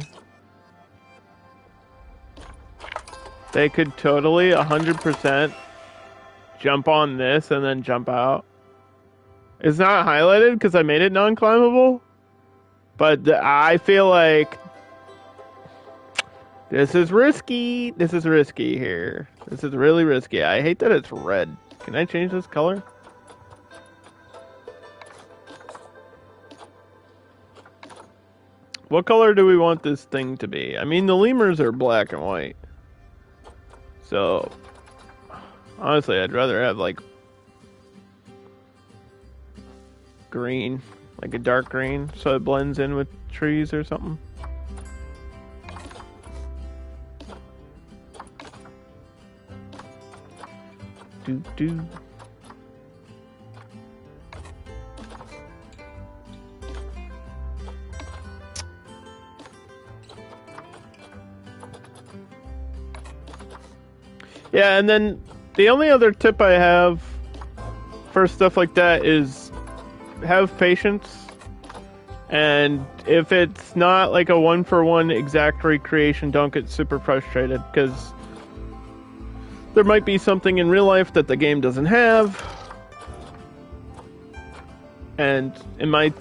They could totally 100% jump on this and then jump out. It's not highlighted because I made it non-climbable. But I feel like this is risky. This is risky here. This is really risky. I hate that it's red. Can I change this color? What color do we want this thing to be? I mean, the lemurs are black and white. So, honestly, I'd rather have, like, green. Like a dark green, so it blends in with trees or something. Do. Yeah, and then the only other tip I have for stuff like that is have patience. And if it's not like a one-for-one exact recreation, don't get super frustrated, because there might be something in real life that the game doesn't have. And in my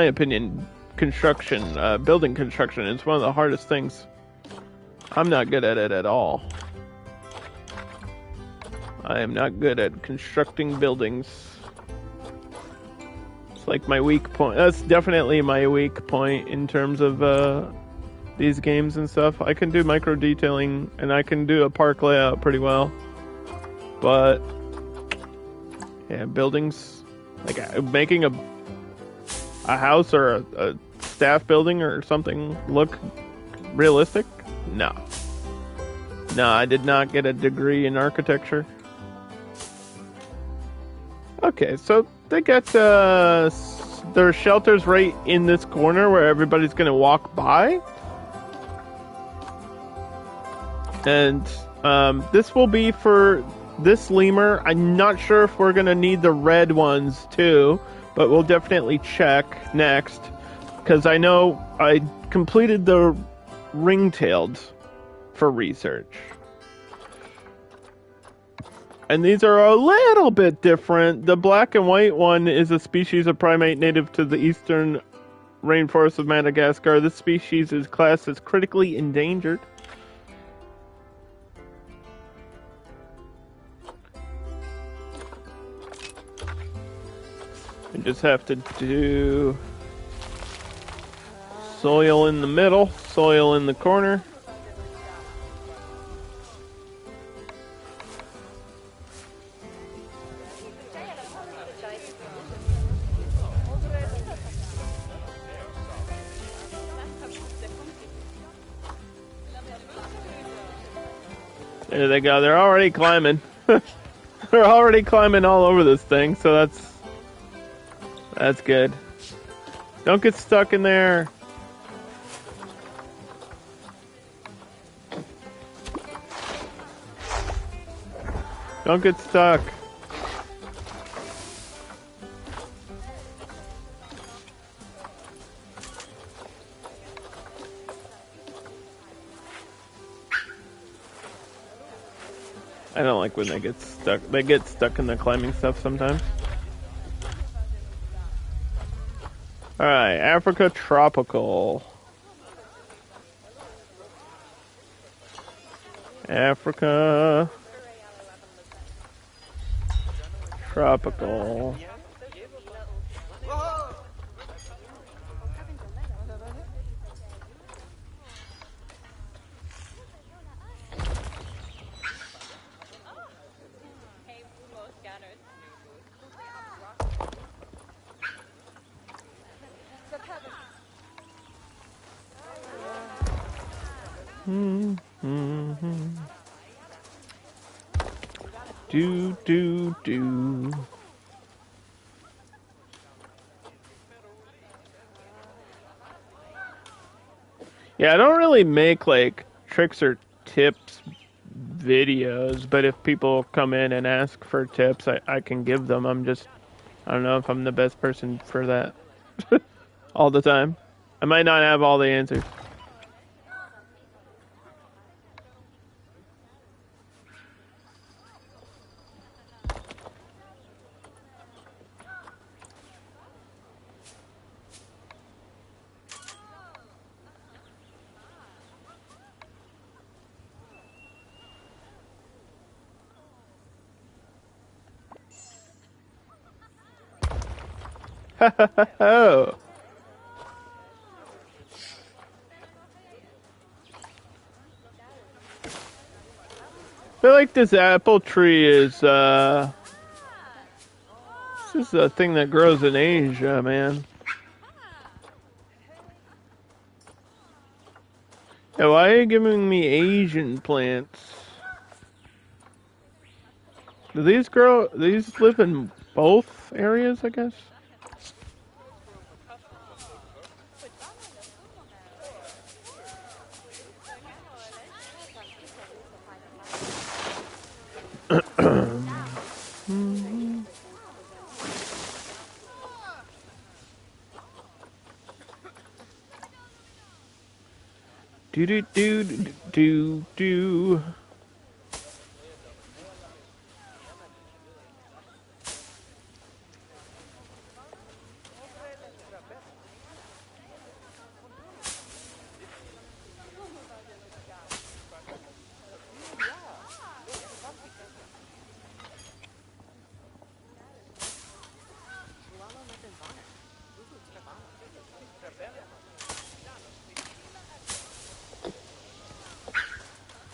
opinion, building construction is one of the hardest things. I'm not good at it at all. I am not good at constructing buildings. It's like my weak point. That's definitely my weak point in terms of these games and stuff. I can do micro detailing and I can do a park layout pretty well. But yeah, buildings, like making a house or a staff building or something look realistic? No. No, I did not get a degree in architecture. Okay, so they got their shelters right in this corner where everybody's gonna walk by. And this will be for this lemur. I'm not sure if we're gonna need the red ones too, but we'll definitely check next, because I know I completed the ring-tailed for research. And these are a little bit different. The black and white one is a species of primate native to the eastern rainforest of Madagascar. This species is classed as critically endangered. You just have to do soil in the middle, soil in the corner. There they go. They're already climbing. They're already climbing all over this thing, so that's good. Don't get stuck in there. Don't get stuck. I don't like when they get stuck. They get stuck in the climbing stuff sometimes. Alright, Africa tropical. Africa tropical. Do. Yeah, I don't really make like tricks or tips videos, but if people come in and ask for tips, I can give them. I don't know if I'm the best person for that all the time. I might not have all the answers. Oh. I feel like this apple tree is this is a thing that grows in Asia, man. Yeah, why are you giving me Asian plants? Do these grow? These live in both areas, I guess. Do do do do do do.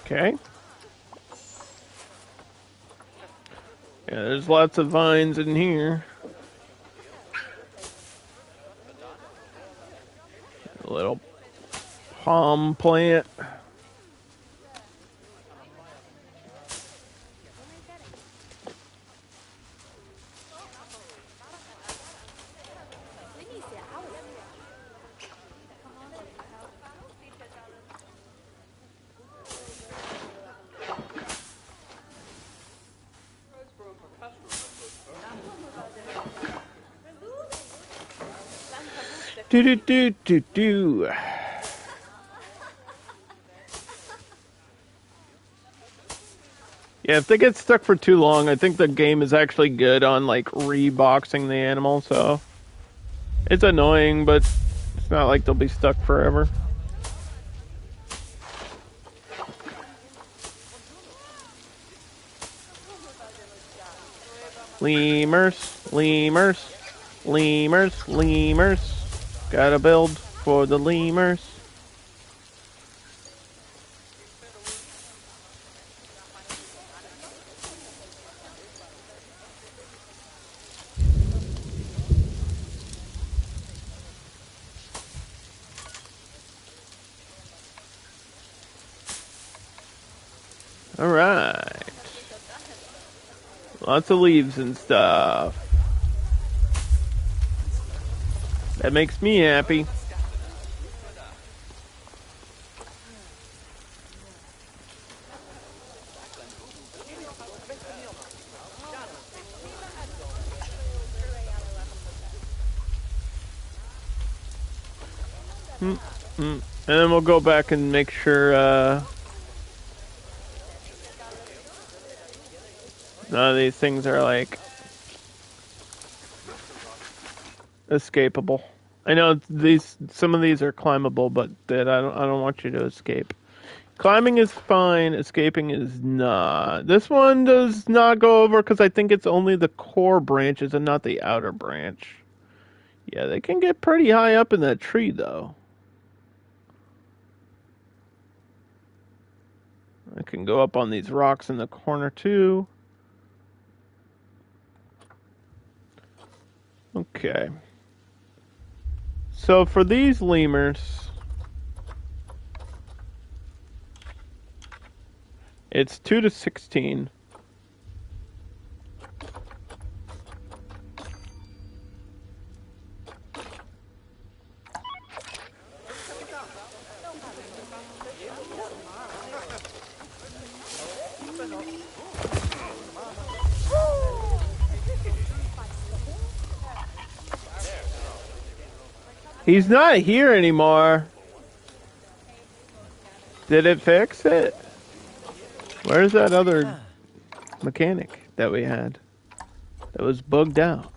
Okay. Yeah, there's lots of vines in here. A little palm plant. Do do do do do. Yeah, if they get stuck for too long, I think the game is actually good on like reboxing the animal, so it's annoying, but it's not like they'll be stuck forever. Lemurs, lemurs, lemurs, lemurs. Gotta build for the lemurs. Alright. Lots of leaves and stuff. That makes me happy. And then we'll go back and make sure none of these things are like escapable. I know some of these are climbable, but that I don't want you to escape. Climbing is fine, escaping is not. This one does not go over because I think it's only the core branches and not the outer branch. Yeah, they can get pretty high up in that tree though. I can go up on these rocks in the corner too. Okay. So for these lemurs, it's 2 to 16. He's not here anymore. Did it fix it? Where's that other mechanic that we had that was bugged out?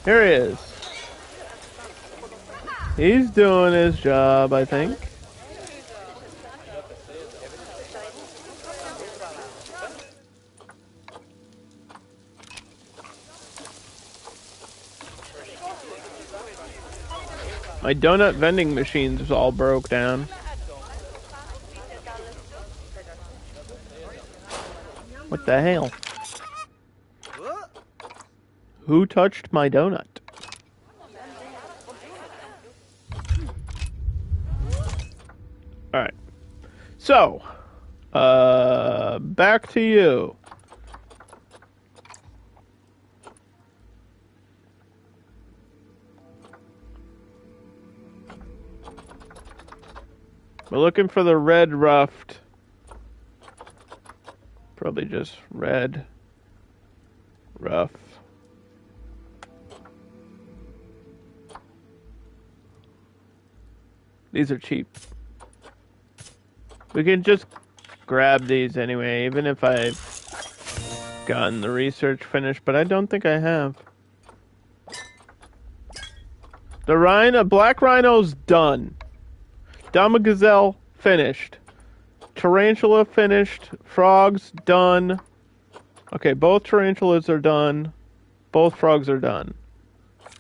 Here he is. He's doing his job, I think. My donut vending machines all broke down. What the hell? Who touched my donut? Alright. So, back to you. We're looking for the red ruffed. Probably just red ruff. These are cheap. We can just grab these anyway, even if I've gotten the research finished, but I don't think I have. The black rhino's done. Dama gazelle finished. Tarantula finished. Frogs done. Okay, both tarantulas are done. Both frogs are done.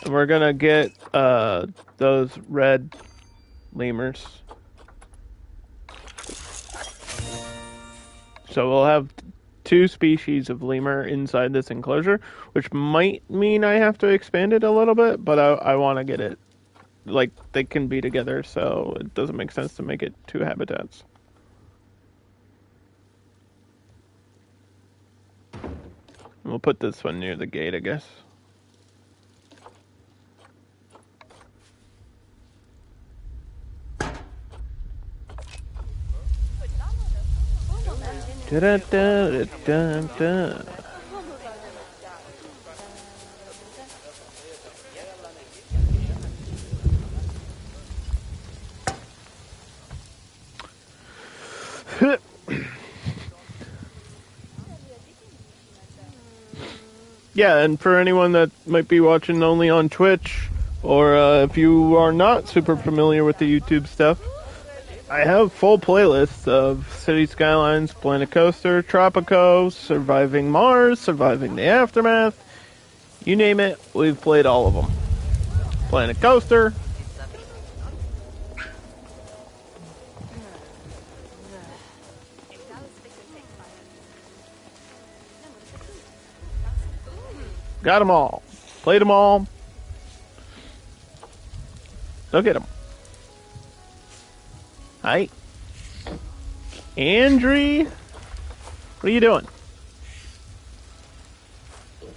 And we're gonna get those red lemurs. So we'll have 2 species of lemur inside this enclosure, which might mean I have to expand it a little bit, but I want to get it, like, they can be together, so it doesn't make sense to make it 2 habitats. We'll put this one near the gate, I guess. Da-da-da-da-da-da. Yeah, and for anyone that might be watching only on Twitch, or if you are not super familiar with the YouTube stuff, I have full playlists of City Skylines, Planet Coaster, Tropico, Surviving Mars, Surviving the Aftermath. You name it, we've played all of them. Planet Coaster. Got them all. Played them all. Look at them. Hi. Andrew. What are you doing?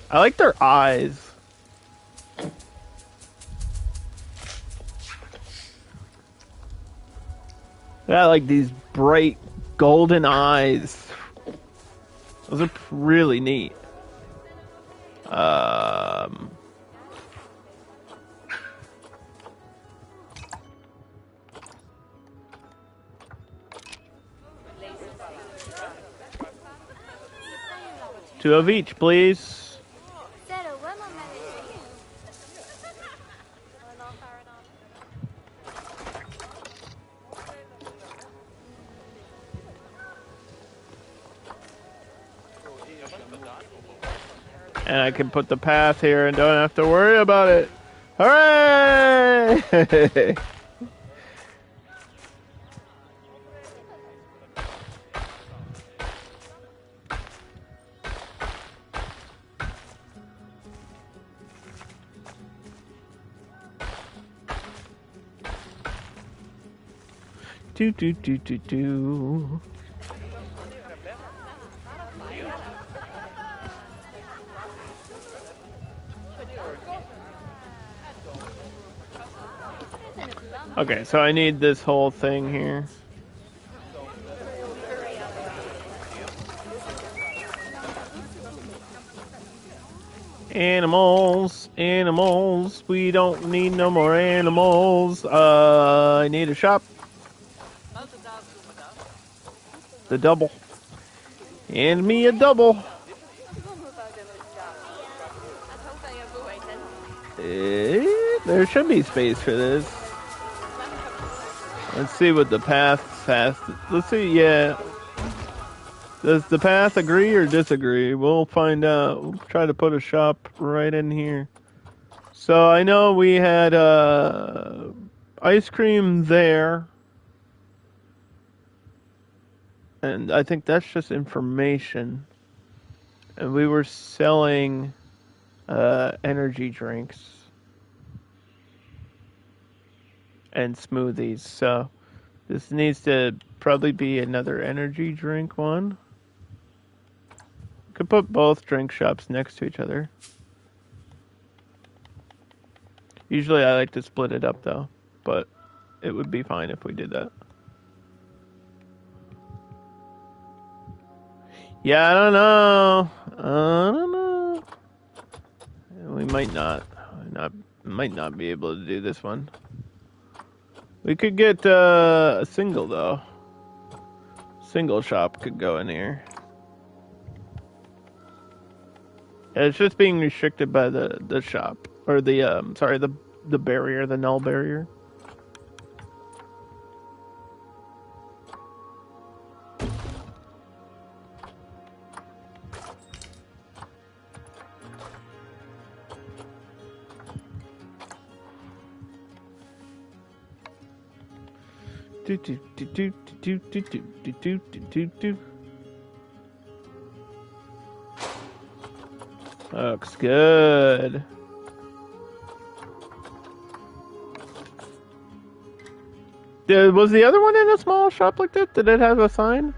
I like their eyes. They got like these bright golden eyes. Those are really neat. Two of each, please. And I can put the path here and don't have to worry about it. Hooray! Do do do do do. Okay, so I need this whole thing here. Animals, animals, we don't need no more animals. I need a shop. The double. Hand me a double. There should be space for this. Let's see what the path has. Let's see, yeah. Does the path agree or disagree? We'll find out. We'll try to put a shop right in here. So I know we had ice cream there. And I think that's just information. And we were selling energy drinks and smoothies. So this needs to probably be another energy drink one. Could put both drink shops next to each other. Usually I like to split it up though, but it would be fine if we did that. Yeah, I don't know. I don't know. We might not. Might not be able to do this one. We could get a single though. Single shop could go in here. Yeah, it's just being restricted by the shop or the sorry the barrier, the null barrier. Do do do do do do do do do do do. Looks good. Was the other one in a small shop like that? Did it have a sign?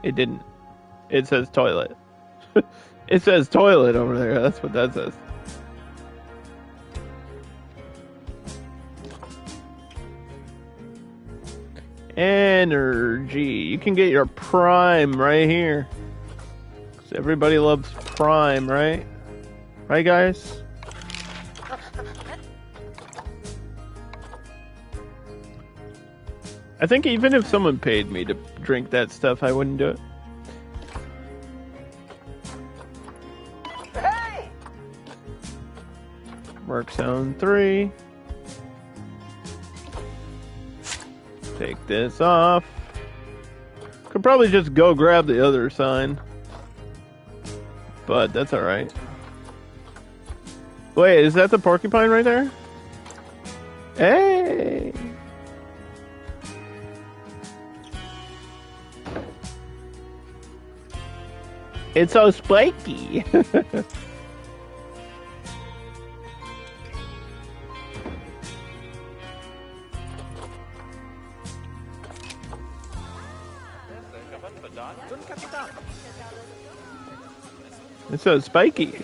It didn't. It says toilet. It says toilet over there. That's what that says. Energy. You can get your prime right here. 'Cause everybody loves prime, right? Right, guys? I think even if someone paid me to drink that stuff, I wouldn't do it. Hey! Work zone 3. Take this off. Could probably just go grab the other sign. But that's alright. Wait, is that the porcupine right there? Hey! It's so spiky. It's so spiky.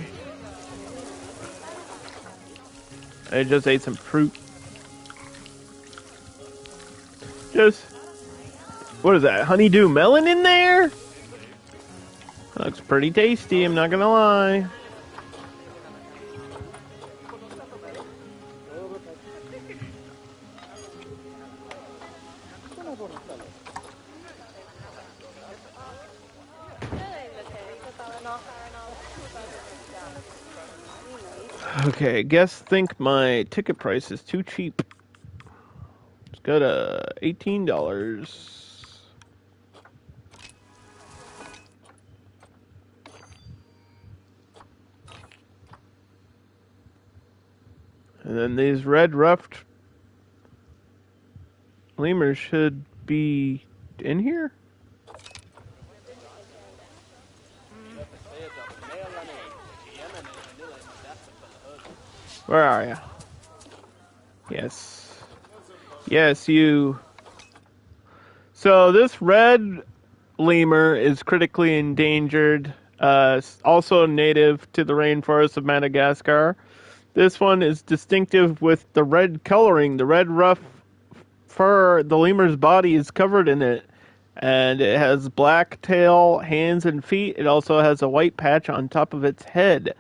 I just ate some fruit. What is that? Honeydew melon in there? Looks pretty tasty, I'm not gonna lie. Okay, guests think my ticket price is too cheap. It's got $18. And then these red ruffed lemurs should be in here? Where are you? Yes. Yes, you. So this red lemur is critically endangered, also native to the rainforest of Madagascar. This one is distinctive with the red coloring. The red rough fur, the lemur's body is covered in it. And it has black tail, hands, and feet. It also has a white patch on top of its head.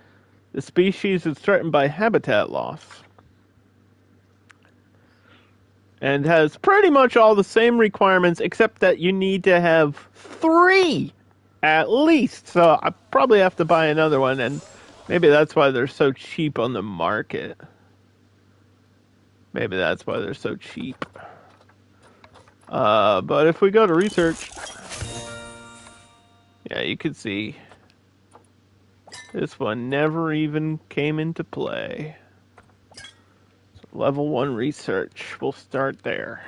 The species is threatened by habitat loss. And has pretty much all the same requirements, except that you need to have 3 at least. So I probably have to buy another one, and maybe that's why they're so cheap on the market. Maybe that's why they're so cheap. But if we go to research, yeah, you can see this one never even came into play. So level 1 research, we'll start there.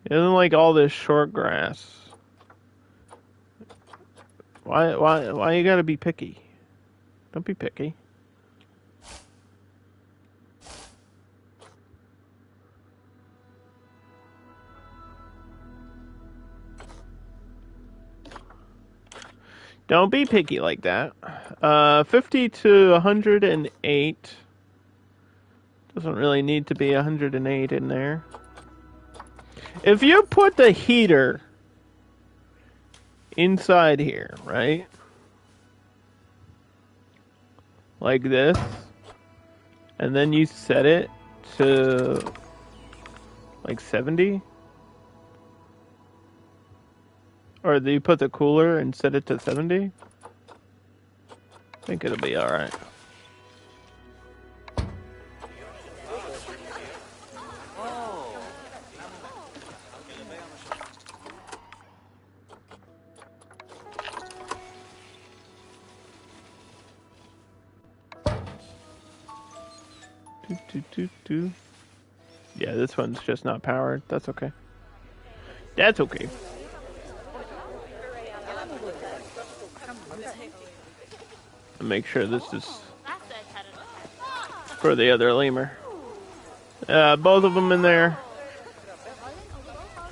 It doesn't like all this short grass. Why you gotta be picky? Don't be picky. Don't be picky like that. 50 to 108. Doesn't really need to be 108 in there. If you put the heater inside here, right? Like this. And then you set it to like 70? Or do you put the cooler and set it to 70? I think it'll be alright. Yeah, this one's just not powered. That's okay. That's okay. Make sure this is for the other lemur. Both of them in there.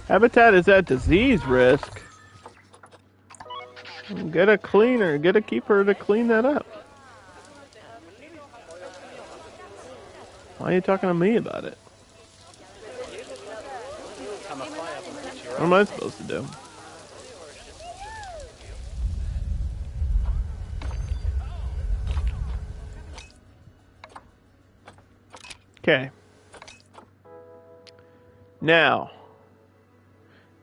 Habitat is at disease risk. Get a cleaner. Get a keeper to clean that up. Why are you talking to me about it? What am I supposed to do? Okay. Now,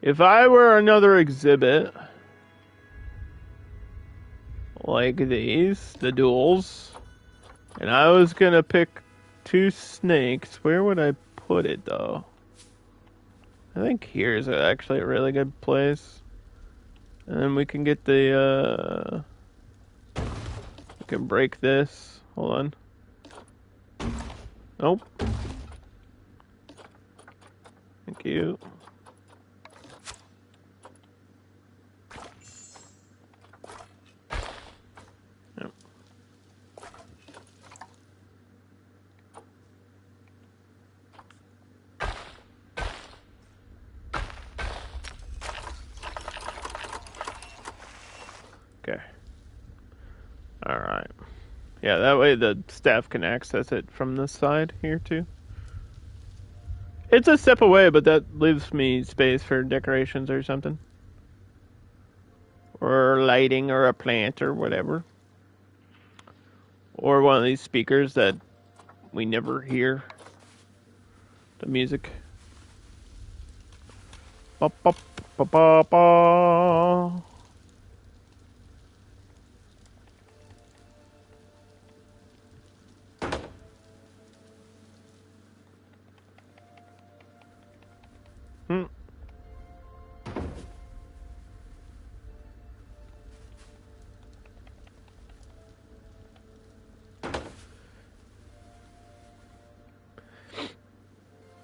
if I were another exhibit, like these, the duels, and I was gonna pick 2 snakes, where would I put it though? I think here's actually a really good place. And then we can get the, we can break this. Hold on. Nope. Thank you. Yep. Okay. Alright. Yeah, that way the staff can access it from this side here too. It's a step away, but that leaves me space for decorations or something. Or lighting or a plant or whatever. Or one of these speakers that we never hear the music. Ba, ba, ba, ba, ba.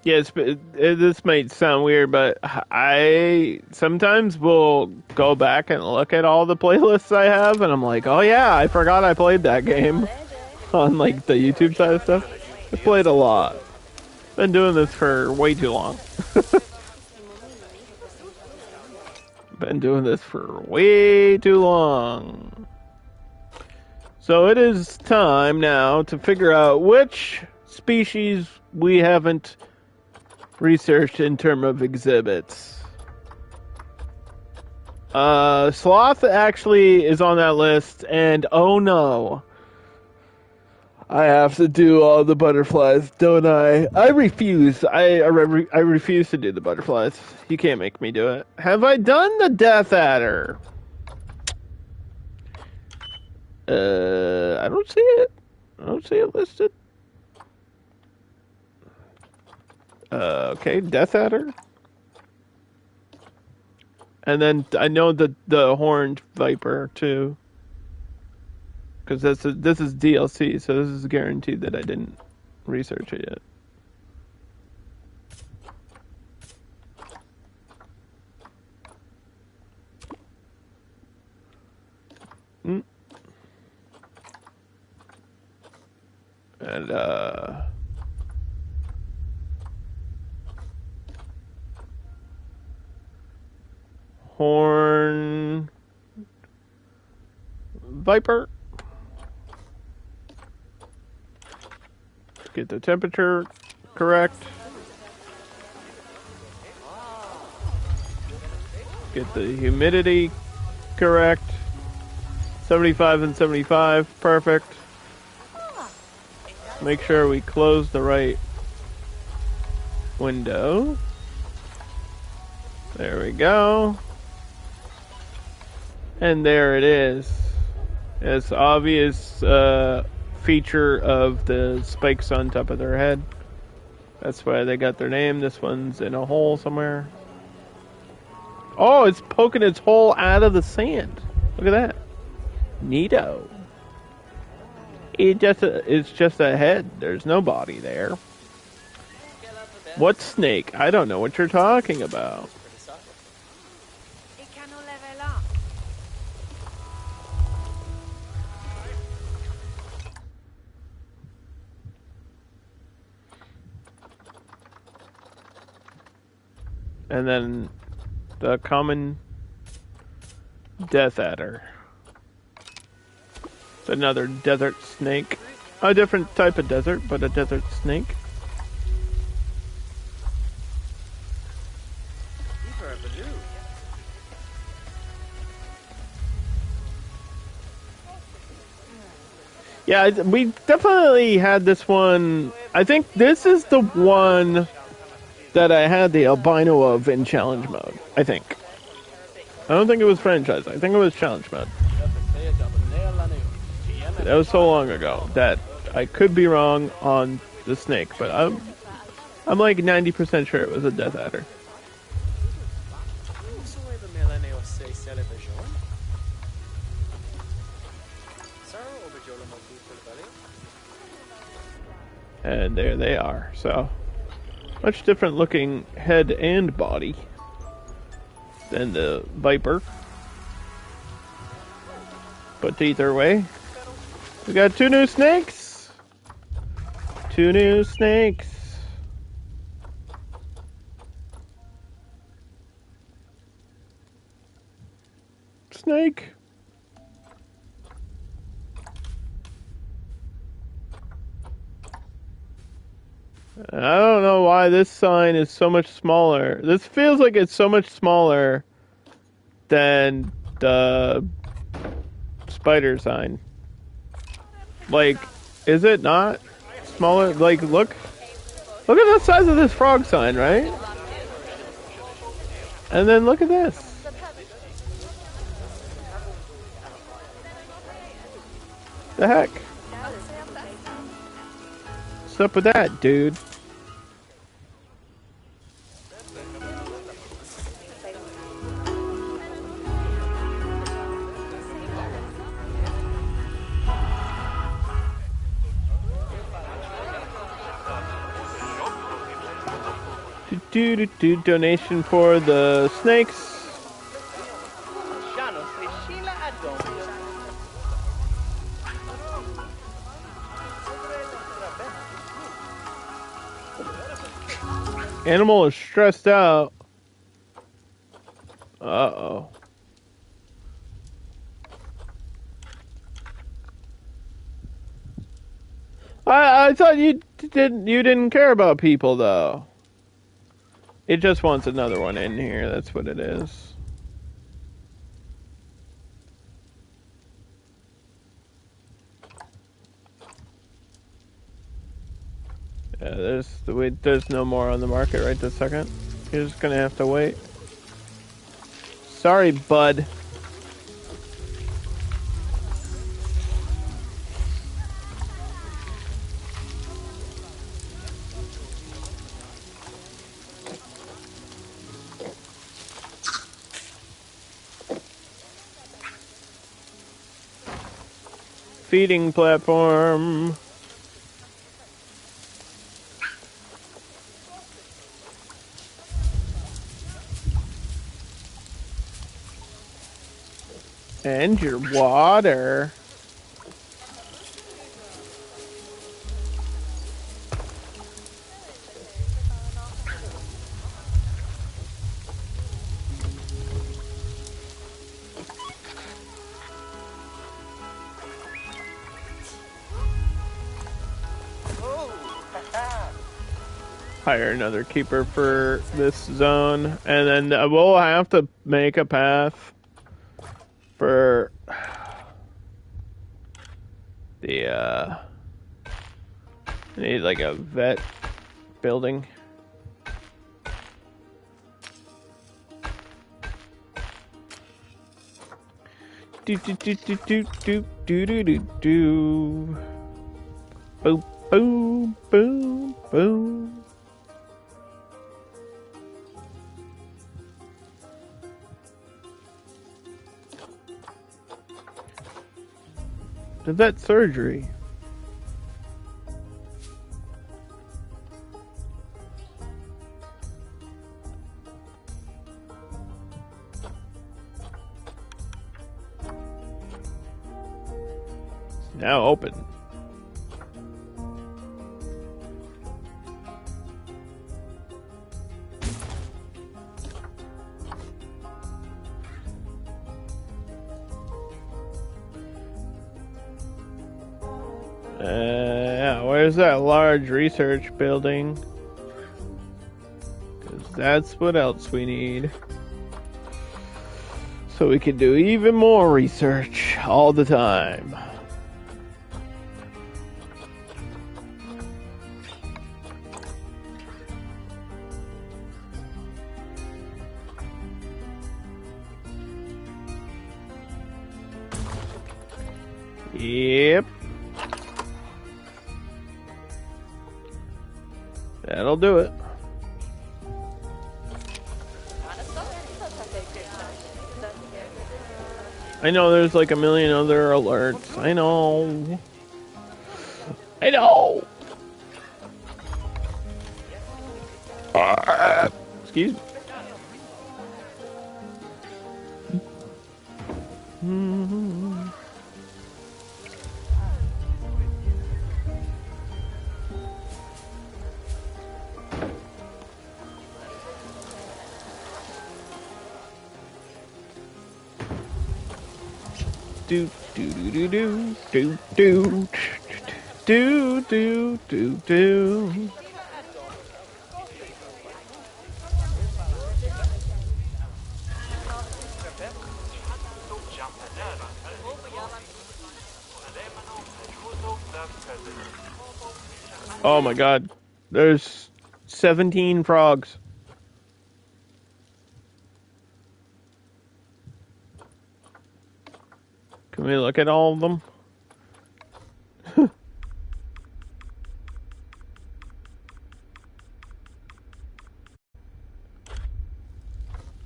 Yes, but this might sound weird, but I sometimes will go back and look at all the playlists I have, and I'm like, oh yeah, I forgot I played that game on like the YouTube side of stuff. I played a lot. Been doing this for way too long. Been doing this for way too long. So it is time now to figure out which species we haven't researched in terms of exhibits. Sloth actually is on that list, and oh no, I have to do all the butterflies, don't I? I refuse. I refuse to do the butterflies. You can't make me do it. Have I done the Death Adder? I don't see it. I don't see it listed. Okay, Death Adder. And then I know the Horned Viper too. Because this is DLC, so this is guaranteed that I didn't research it yet. And Horn Viper. Get the temperature correct. Get the humidity correct. 75 and 75, perfect. Make sure we close the right window. There we go. And there it is. It's obvious feature of the spikes on top of their head. That's why they got their name. This one's in a hole somewhere. Oh, it's poking its hole out of the sand. Look at that. Neato. It's just a head. There's no body there. What snake? I don't know what you're talking about. And then the common death adder. It's another desert snake. A different type of desert, but a desert snake. Yeah, we definitely had this one. I think this is the one that I had the albino of in challenge mode. I think. I don't think it was franchise. I think it was challenge mode. That was so long ago that I could be wrong on the snake, but I'm like 90% sure it was a death adder. And there they are. So, much different looking head and body than the Viper. But either way, we got two new snakes. Two new snakes. Snake. I don't know why this sign is so much smaller. This feels like it's so much smaller than the spider sign. Like, is it not smaller? Like, look at the size of this frog sign, right? And then look at this. The heck? What's up with that, dude? Donation for the snakes. Animal is stressed out. Uh-oh. I thought you didn't care about people though. It just wants another one in here, that's what it is. Yeah, there's no more on the market right this second. You're just gonna have to wait. Sorry, bud. Feeding platform. And your water. hire another keeper for this zone, and then we'll have to make a path for the I need like a vet building. Do do do do do do do do do do. Boom boom boom boom. The vet surgery. Now open. Where's that large research building? 'Cause that's what else we need. So we can do even more research all the time. Yep. That'll do it. I know there's like a million other alerts. I know. I know. Excuse me. Do do do do do do do do do do. Oh my god, there's 17 frogs. Can we look at all of them?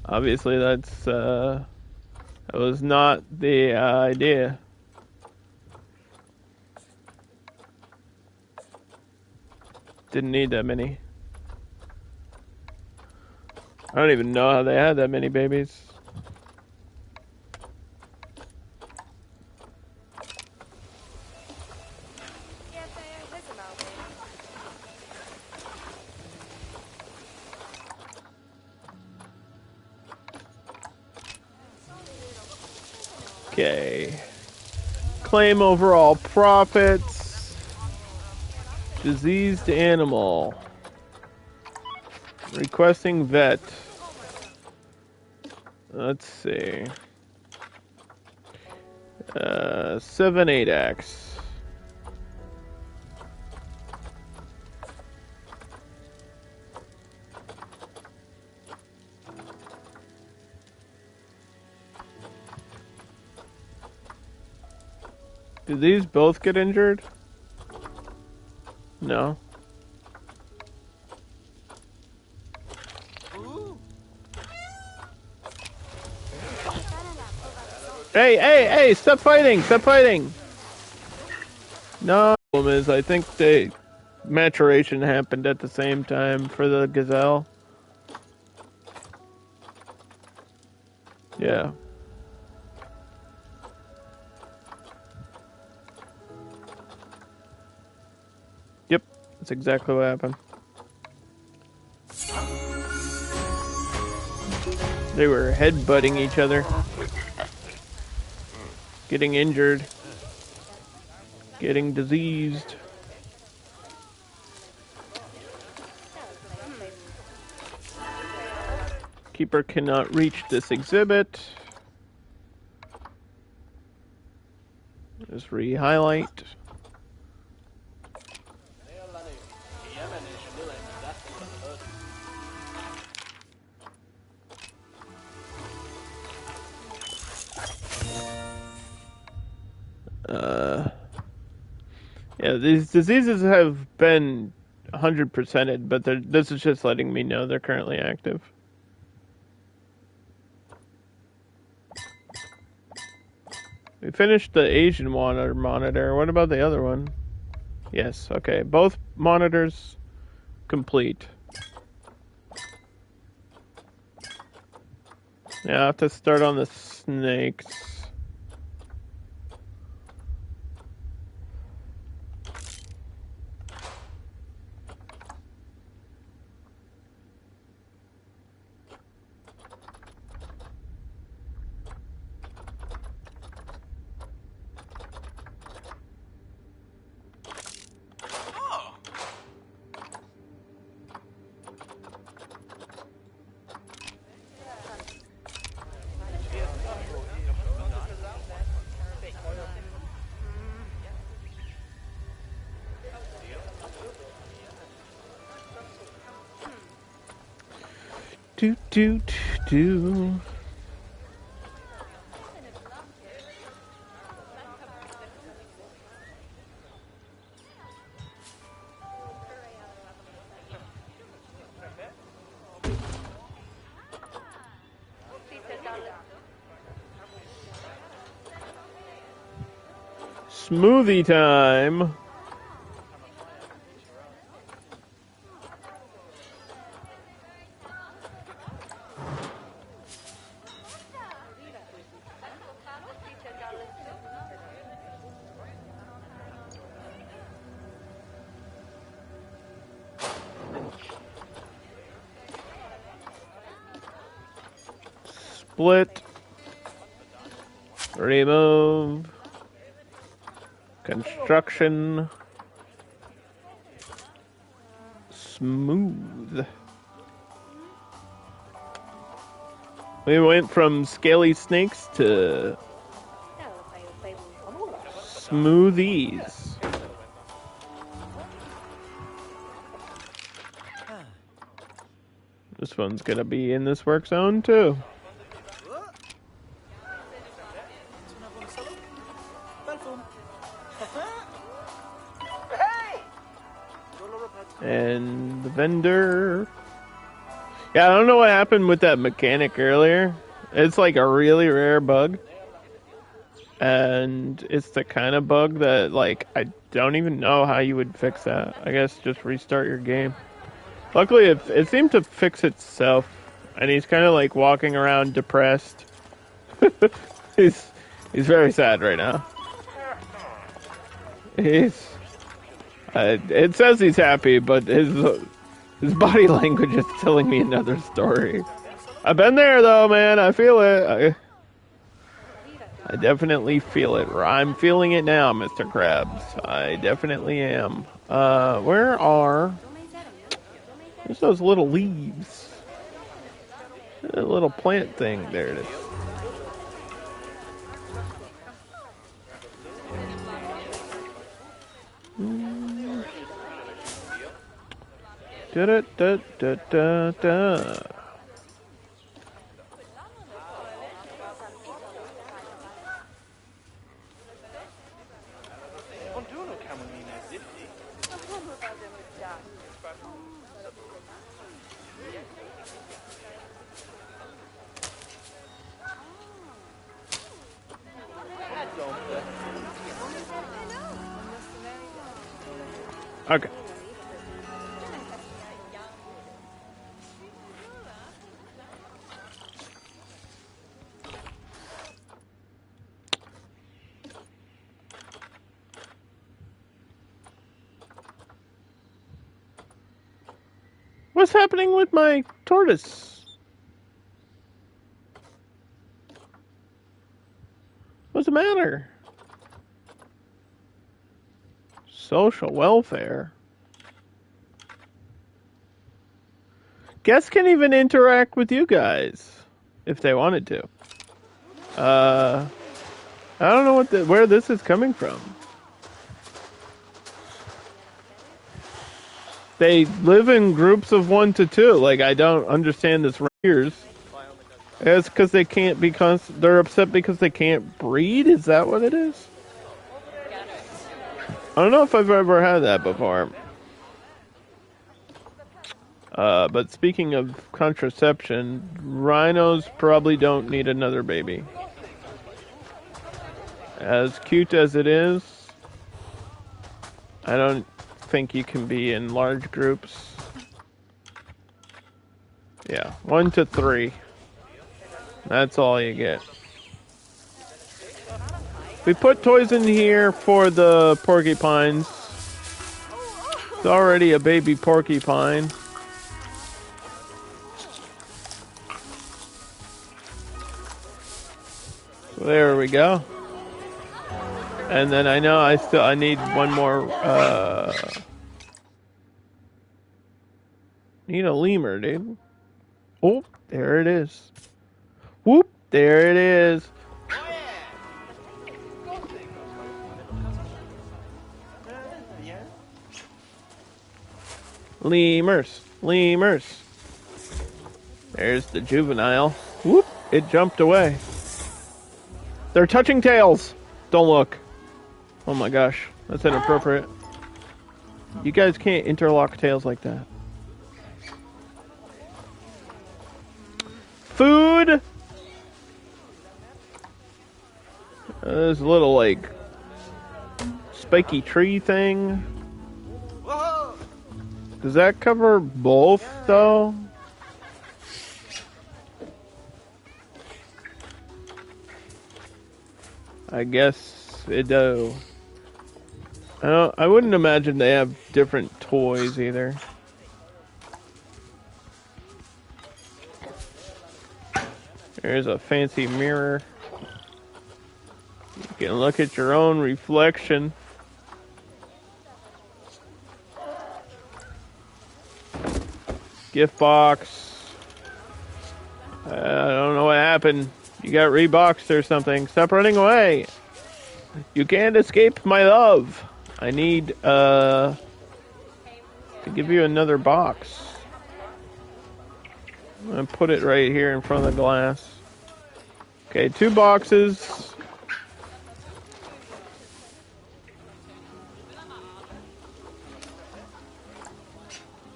Obviously that was not the idea. Didn't need that many. I don't even know how they had that many babies. Okay. Claim overall profits. Diseased animal. Requesting vet. Let's see. 7-8X. Did these both get injured? No. Hey, stop fighting, stop fighting! No, problem is I think the maturation happened at the same time for the gazelle. Yeah. Yep, that's exactly what happened. They were headbutting each other. Getting injured. Getting diseased. Keeper cannot reach this exhibit. Just re-highlight. Yeah, these diseases have been 100%ed, but this is just letting me know they're currently active. We finished the Asian water monitor. What about the other one? Yes, okay. Both monitors complete. Yeah, I have to start on the snakes. Do do do do. Smoothie time. Split. Remove. Construction. Smooth. We went from scaly snakes to smoothies. This one's gonna be in this work zone too. And the vendor. Yeah, I don't know what happened with that mechanic earlier. It's like a really rare bug. And it's the kind of bug that, like, I don't even know how you would fix that. I guess just restart your game. Luckily, it seemed to fix itself. And he's kind of like walking around depressed. He's very sad right now. It says he's happy, but his body language is telling me another story. I've been there though, man. I feel it. I definitely feel it. I'm feeling it now, Mr. Krabs. I definitely am. Where's those little leaves? That little plant thing. There it is. Da da da da da da. Okay. What's happening with my tortoise? What's the matter? Social welfare. Guests can even interact with you guys if they wanted to. I don't know where this is coming from. They live in groups of 1 to 2. Like, I don't understand this years. It's because they can't be they're upset because they can't breed? Is that what it is? I don't know if I've ever had that before. But speaking of contraception, rhinos probably don't need another baby. As cute as it is, I don't think you can be in large groups. Yeah, 1 to 3. That's all you get. We put toys in here for the porcupines. It's already a baby porcupine. So there we go. And then I know I need one more, need a lemur, dude. Oh, there it is. Whoop, there it is. Lemurs, lemurs. There's the juvenile. Whoop, it jumped away. They're touching tails. Don't look. Oh my gosh, that's inappropriate. You guys can't interlock tails like that. Food. There's a little, like, spiky tree thing. Does that cover both, though? I guess it do. I wouldn't imagine they have different toys either. There's a fancy mirror. You can look at your own reflection. Gift box. I don't know what happened. You got reboxed or something. Stop running away. You can't escape my love. I need to give you another box. I'm gonna put it right here in front of the glass. Okay, 2 boxes.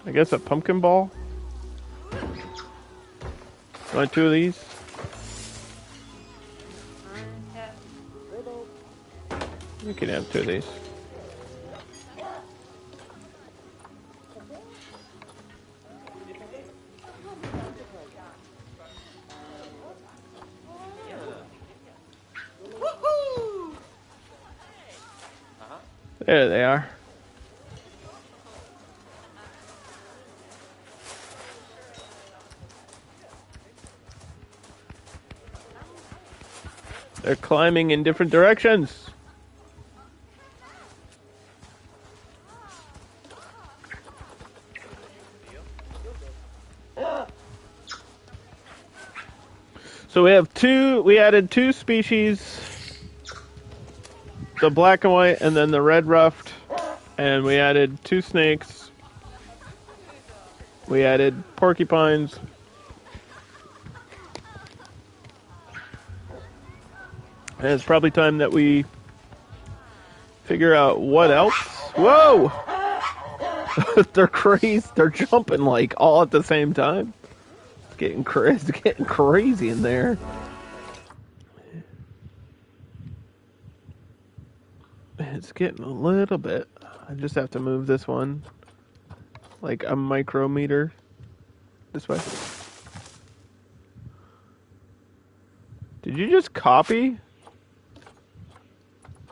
I guess a pumpkin ball. Want 2 of these? You can have 2 of these. There they are. They're climbing in different directions. So we added 2 species, the black and white and then the red ruffed, and we added 2 snakes. We added porcupines. And it's probably time that we figure out what else. Whoa! They're crazy. They're jumping like all at the same time. It's getting crazy in there. It's getting a little bit. I just have to move this one like a micrometer this way. Did you just copy?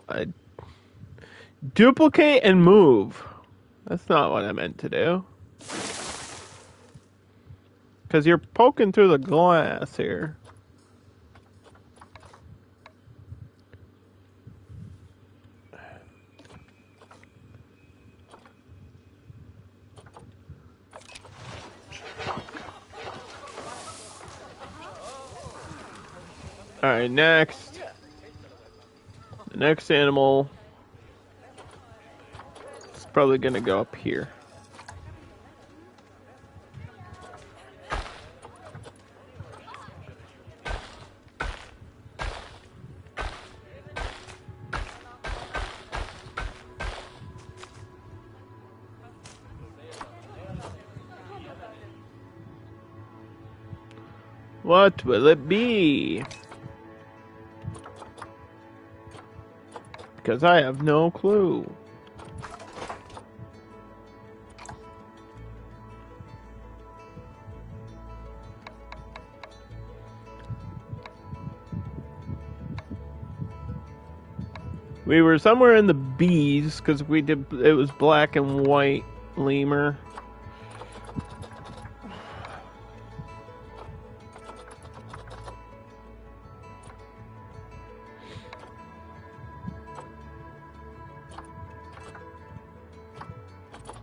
I duplicate and move. That's not what I meant to do. Because you're poking through the glass here. Alright, next. The next animal is probably gonna go up here. What will it be? Because I have no clue. We were somewhere in the B's because it was black and white lemur.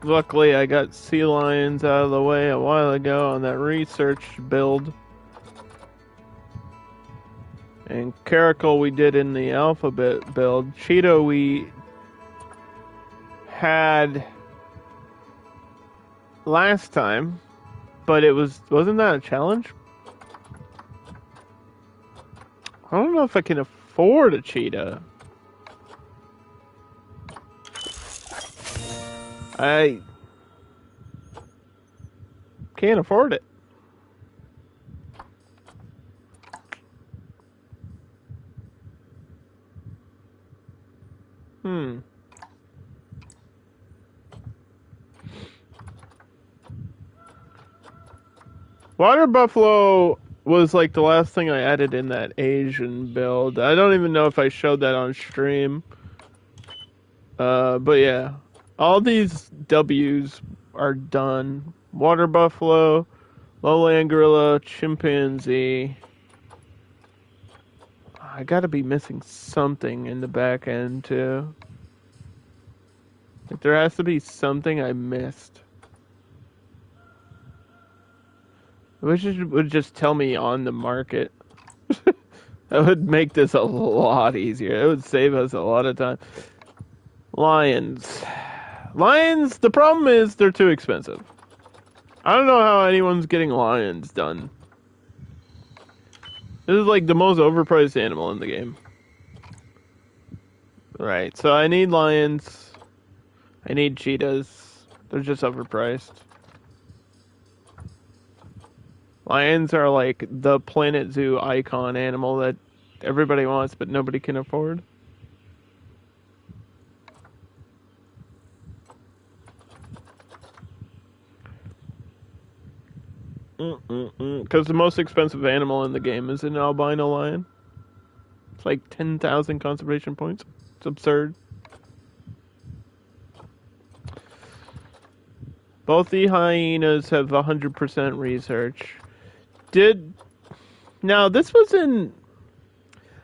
Luckily, I got sea lions out of the way a while ago on that research build. And Caracal we did in the alphabet build. Cheetah we had last time, but wasn't that a challenge? I don't know if I can afford a cheetah. I can't afford it. Water buffalo was like the last thing I added in that Asian build. I don't even know if I showed that on stream. But yeah. All these W's are done. Water buffalo, lowland gorilla, chimpanzee. I gotta be missing something in the back end too. Like there has to be something I missed. Which would just tell me on the market. That would make this a lot easier. It would save us a lot of time. Lions. Lions, the problem is they're too expensive. I don't know how anyone's getting lions done. This is like the most overpriced animal in the game. Right, so I need lions. I need cheetahs. They're just overpriced. Lions are like the Planet Zoo icon animal that everybody wants but nobody can afford. Because the most expensive animal in the game is an albino lion. It's like 10,000 conservation points. It's absurd. Both the hyenas have 100% research. Now, this was in...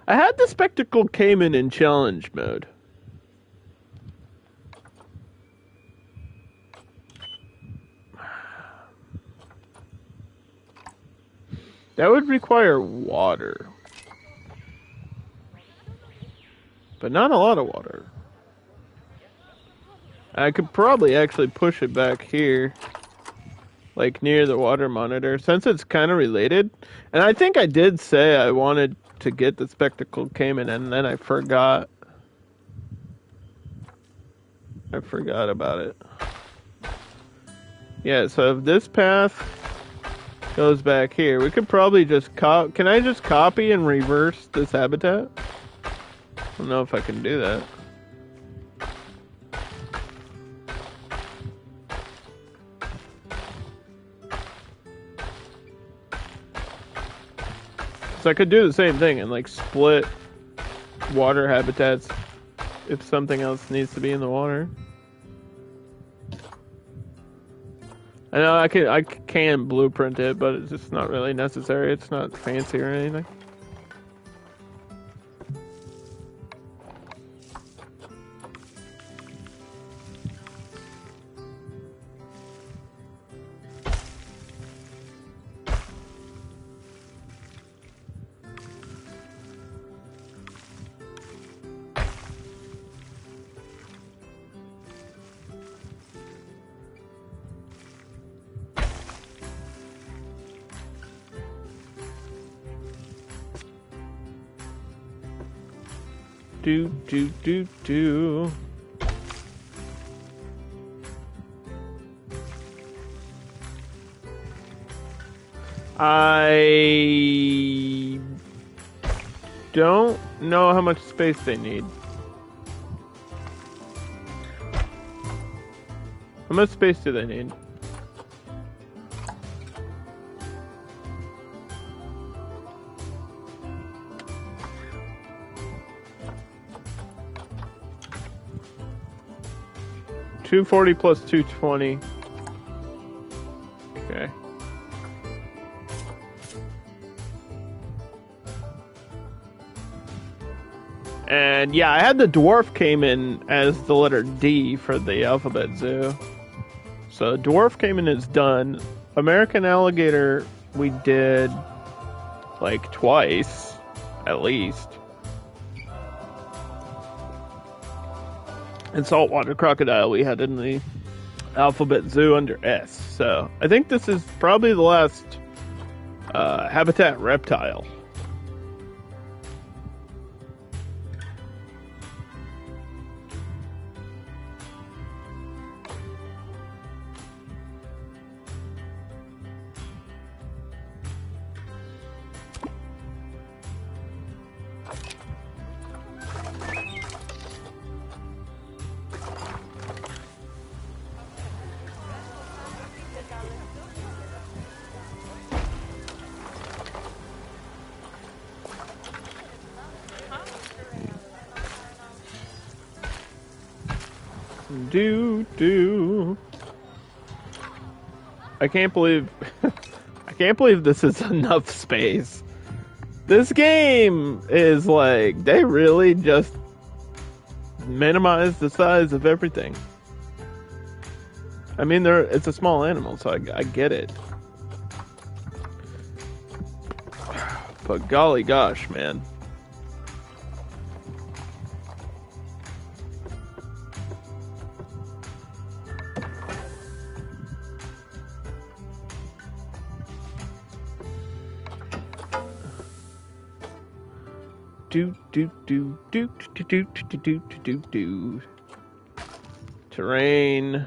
I had the Spectacle Cayman in challenge mode. That would require water. But not a lot of water. I could probably actually push it back here. Like near the water monitor, since it's kind of related. And I think I did say I wanted to get the Spectacle Cayman, and then I forgot. I forgot about it. Yeah, so if this path goes back here, we could probably just can I just copy and reverse this habitat? I don't know if I can do that. So I could do the same thing and like split water habitats if something else needs to be in the water. I know I can blueprint it, but it's just not really necessary. It's not fancy or anything. Do. I don't know how much space they need. How much space do they need? $240 plus $220. Okay. And yeah, I had the dwarf came in as the letter D for the alphabet zoo. So dwarf came in as done. American alligator we did like twice, at least. And saltwater crocodile we had in the alphabet zoo under S. So I think this is probably the last habitat reptile. I can't believe this is enough space. This game is like, they really just minimize the size of everything. I mean, it's a small animal, so I get it. But golly gosh, man. Do. Terrain.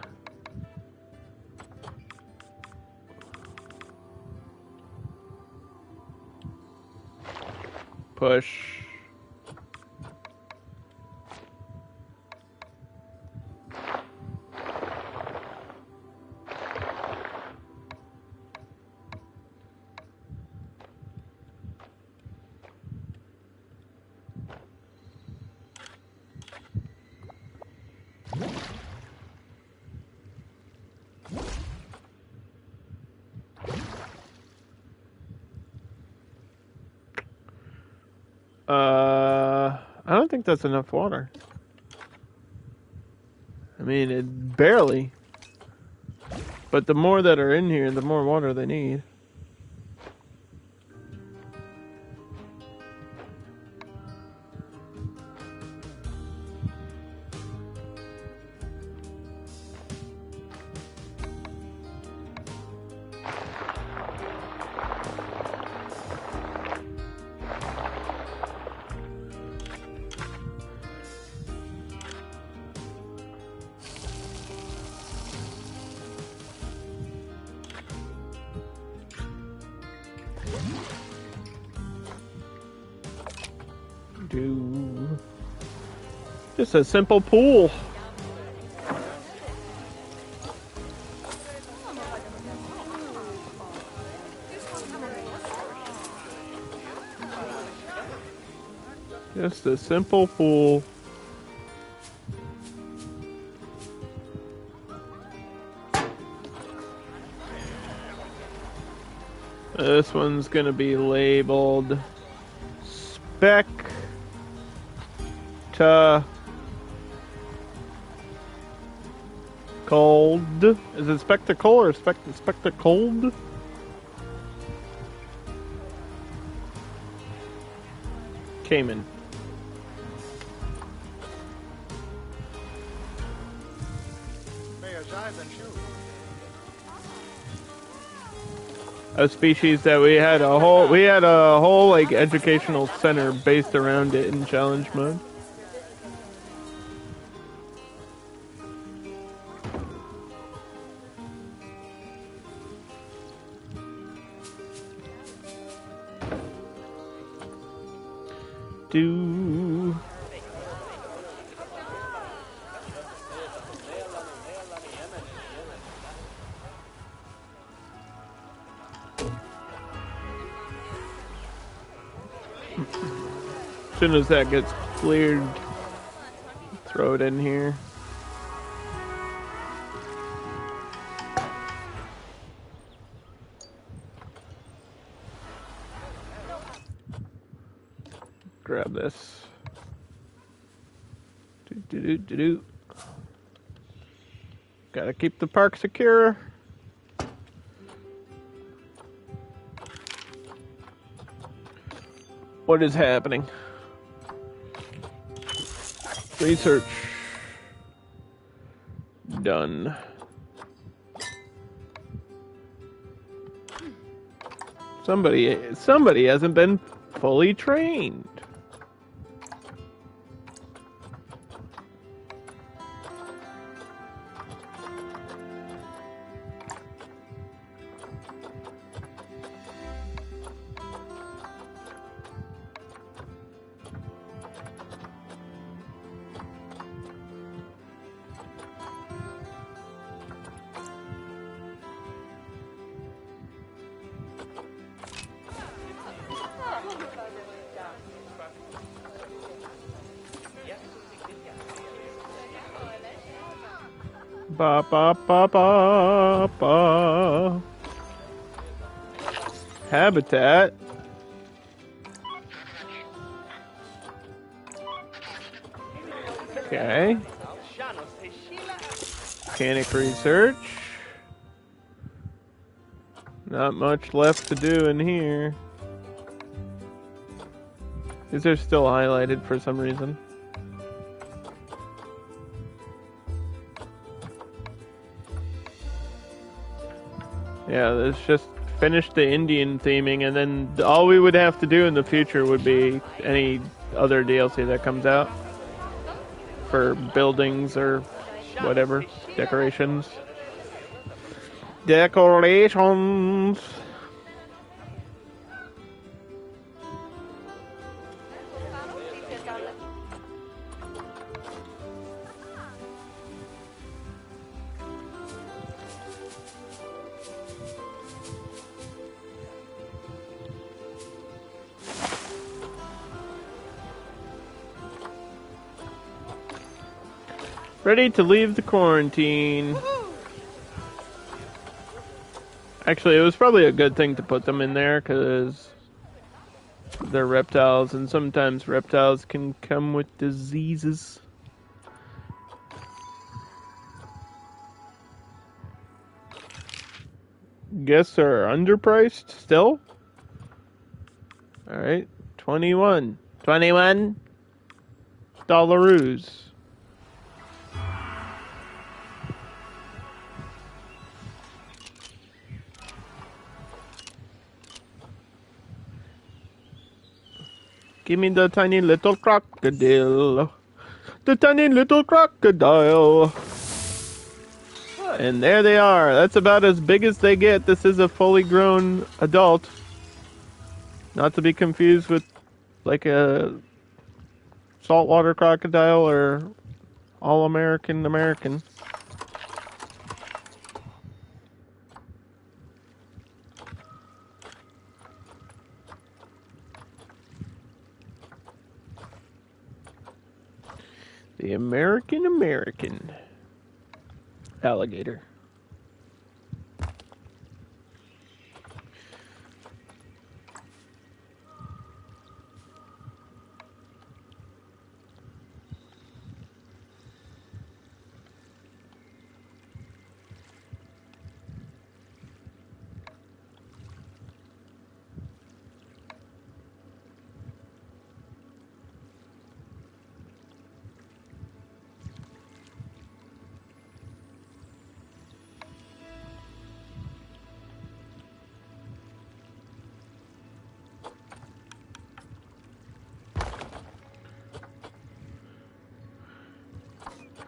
Push. I don't think that's enough water. I mean, it barely. But the more that are in here, the more water they need. Just a simple pool. Just a simple pool. This one's gonna be labeled Spectacled. Is it spectacle or spectacled? Cayman. A species that we had a whole like educational center based around it in challenge mode. do. As soon as that gets cleared, throw it in here. Grab this. Do. Gotta keep the park secure. What is happening? Research done. Somebody hasn't been fully trained. Ba ba ba ba ba. Habitat. Okay. Mechanic research. Not much left to do in here. These are still highlighted for some reason. Yeah, let's just finish the Indian theming, and then all we would have to do in the future would be any other DLC that comes out for buildings or whatever, decorations. Decorations! Ready to leave the quarantine. Actually, it was probably a good thing to put them in there, because they're reptiles, and sometimes reptiles can come with diseases. Guess they're underpriced still? Alright, 21. 21 dollaroos. Give me the tiny little crocodile. The tiny little crocodile. And there they are. That's about as big as they get. This is a fully grown adult. Not to be confused with like a saltwater crocodile or all-American American. The American alligator.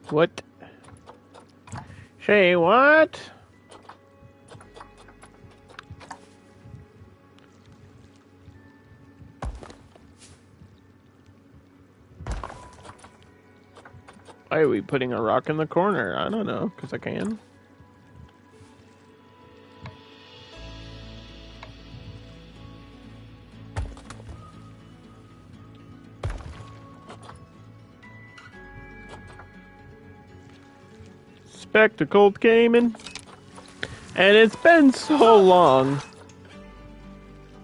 What? Say what? Why are we putting a rock in the corner? I don't know, because I can. Spectacled Cayman. And it's been so long.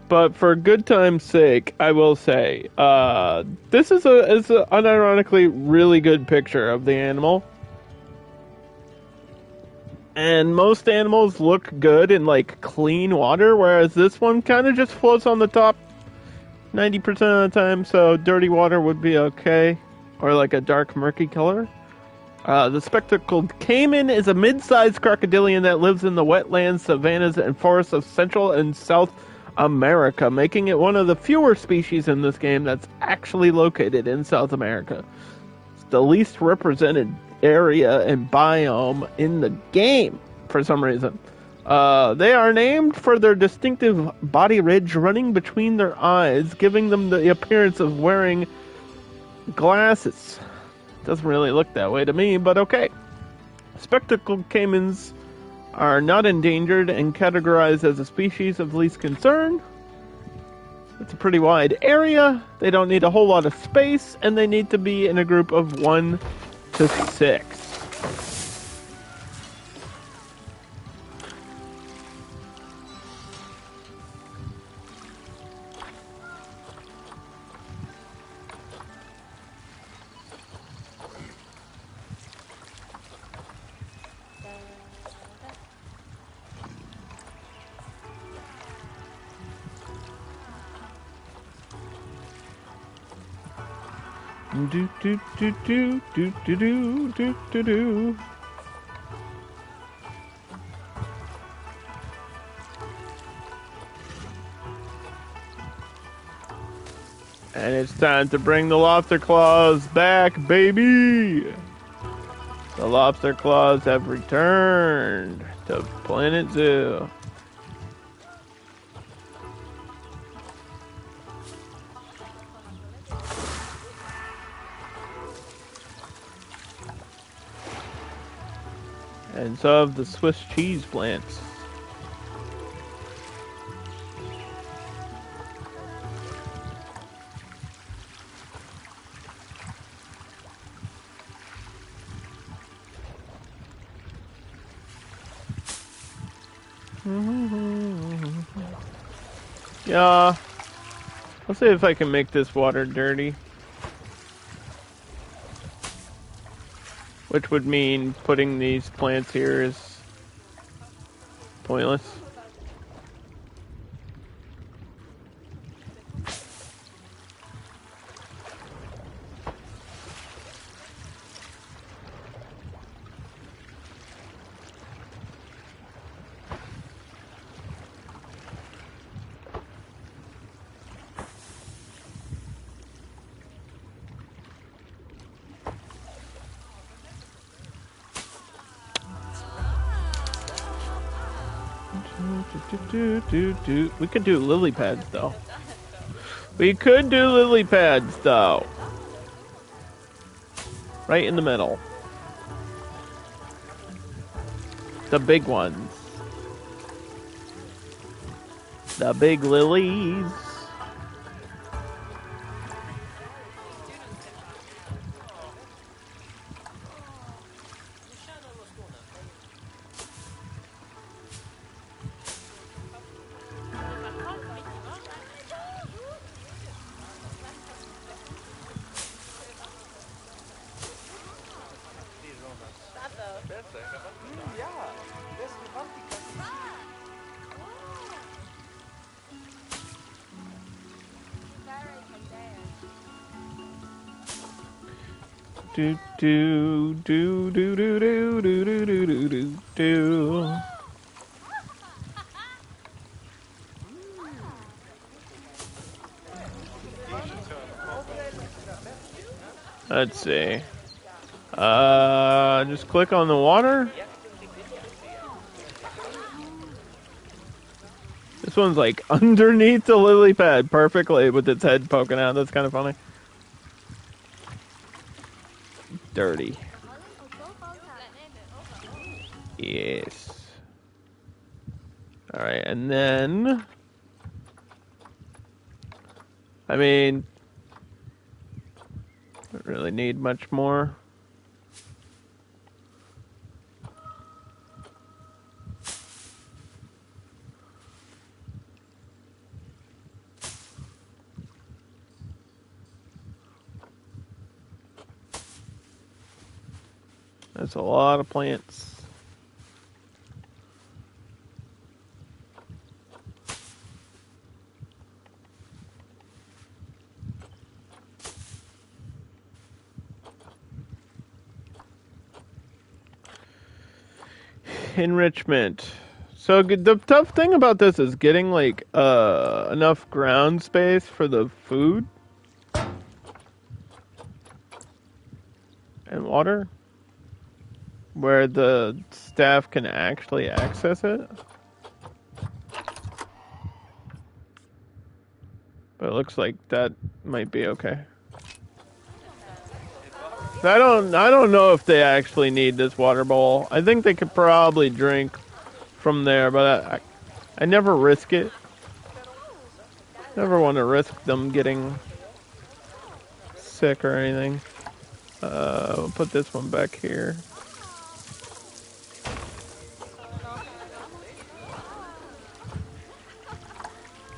But for good time's sake, I will say, this is a unironically really good picture of the animal. And most animals look good in like clean water, whereas this one kind of just floats on the top 90% of the time, so dirty water would be okay. Or like a dark murky color. The spectacled caiman is a mid-sized crocodilian that lives in the wetlands, savannas, and forests of Central and South America, making it one of the fewer species in this game that's actually located in South America. It's the least represented area and biome in the game, for some reason. They are named for their distinctive body ridge running between their eyes, giving them the appearance of wearing glasses. Doesn't really look that way to me, but okay. Spectacled caimans are not endangered and categorized as a species of least concern. It's a pretty wide area. They don't need a whole lot of space, and they need to be in a group of 1 to 6. Do do do do do do do do do do. And it's time to bring the lobster claws back, baby! The lobster claws have returned to Planet Zoo. And so have the Swiss cheese plants. Yeah. Let's see if I can make this water dirty. Which would mean putting these plants here is pointless. We could do lily pads though. We could do lily pads though. Right in the middle. The big ones. The big lilies. Do do do do do do do do do do do. Let's see. Just click on the water. This one's like underneath the lily pad perfectly with its head poking out. That's kind of funny. Dirty. Yes. Alright, and then... I mean... don't really need much more. That's a lot of plants. Enrichment. So the tough thing about this is getting like enough ground space for the food and water where the staff can actually access it. But it looks like that might be okay. I don't know if they actually need this water bowl. I think they could probably drink from there, but I never risk it. Never want to risk them getting sick or anything. We'll put this one back here.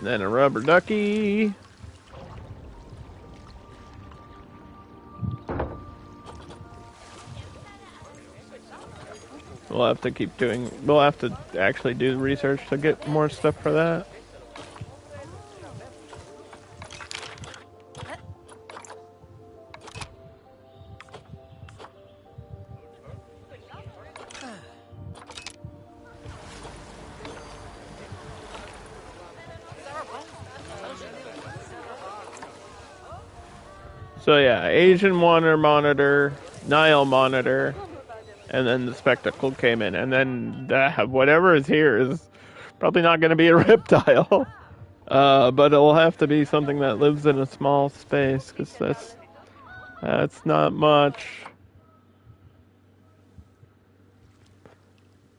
Then a rubber ducky. We'll have to keep doing, we'll have to actually do research to get more stuff for that. So yeah, Asian water monitor, Nile monitor, and then the spectacle came in, and then whatever is here is probably not going to be a reptile, but it'll have to be something that lives in a small space, because that's not much.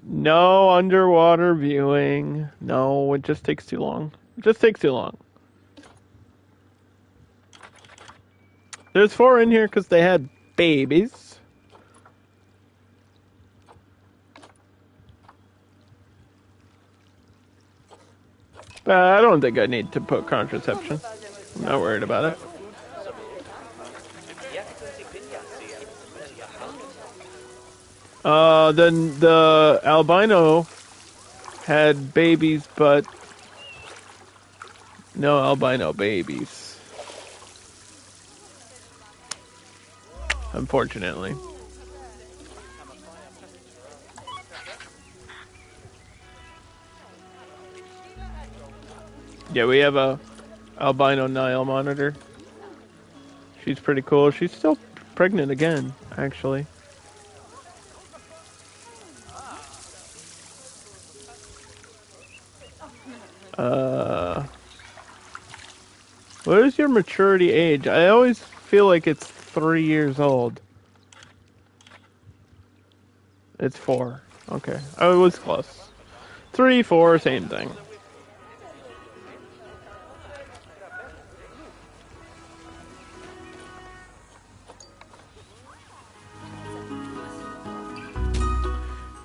No underwater viewing. No, it just takes too long. It just takes too long. There's 4 in here because they had babies. But I don't think I need to put contraception. I'm not worried about it. Then the albino had babies, but no albino babies. Unfortunately. Yeah, we have a albino Nile monitor. She's pretty cool. She's still pregnant again, actually. What is your maturity age? I always feel like it's 3 years old. It's 4. Okay. Oh, it was close. 3, 4, same thing.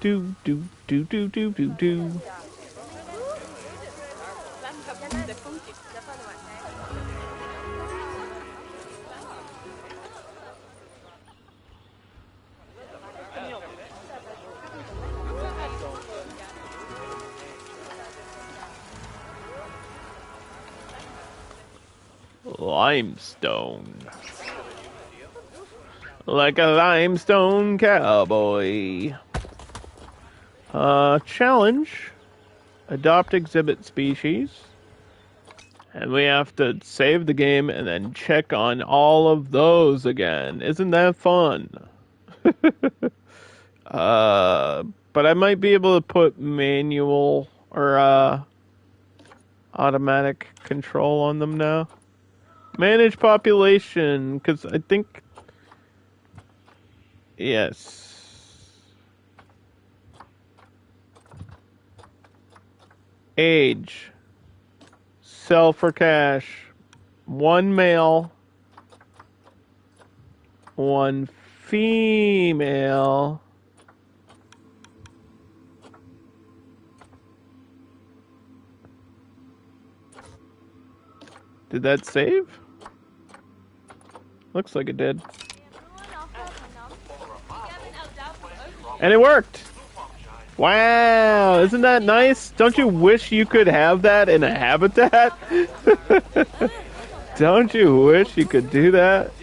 Do, do, do, do, do, do, do. Limestone. Like a limestone cowboy. Challenge. Adopt exhibit species. And we have to save the game and then check on all of those again. Isn't that fun? But I might be able to put manual or automatic control on them now. Manage population, because I think... Yes. Age. Sell for cash. 1 male. 1 female. Did that save? Looks like it did. And it worked! Wow, isn't that nice? Don't you wish you could have that in a habitat? Don't you wish you could do that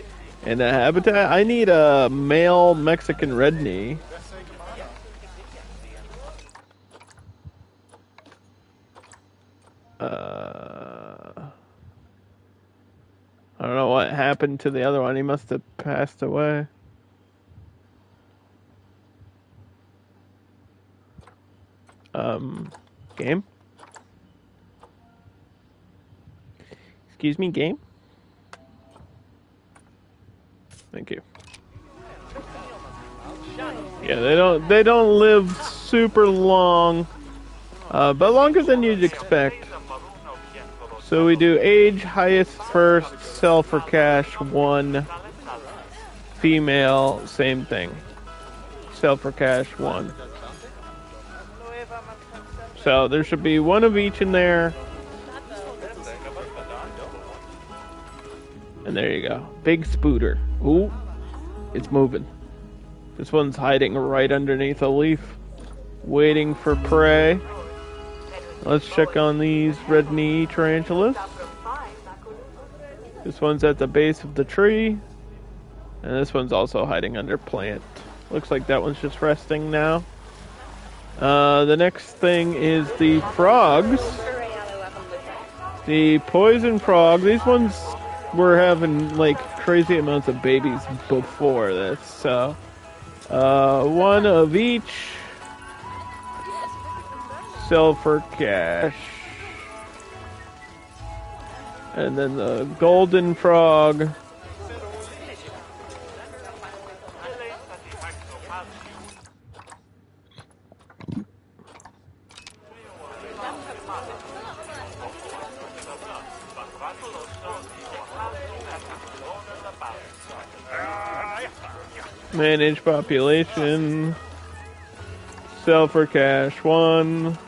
in a habitat? I need a male Mexican red knee. I don't know what happened to the other one. He must have passed away. Game? Excuse me, game? Thank you. Yeah, they don't live super long, but longer than you'd expect. So we do age, highest first, sell for cash, 1. Female, same thing. Sell for cash, 1. So there should be 1 of each in there. And there you go. Big spooter. Ooh, it's moving. This one's hiding right underneath a leaf, waiting for prey. Let's check on these red knee tarantulas. This one's at the base of the tree. And this one's also hiding under plant. Looks like that one's just resting now. The next thing is the frogs. The poison frog. These ones were having like crazy amounts of babies before this. So, 1 of each. Sell for cash. And then the golden frog. Manage population. Sell for cash, 1.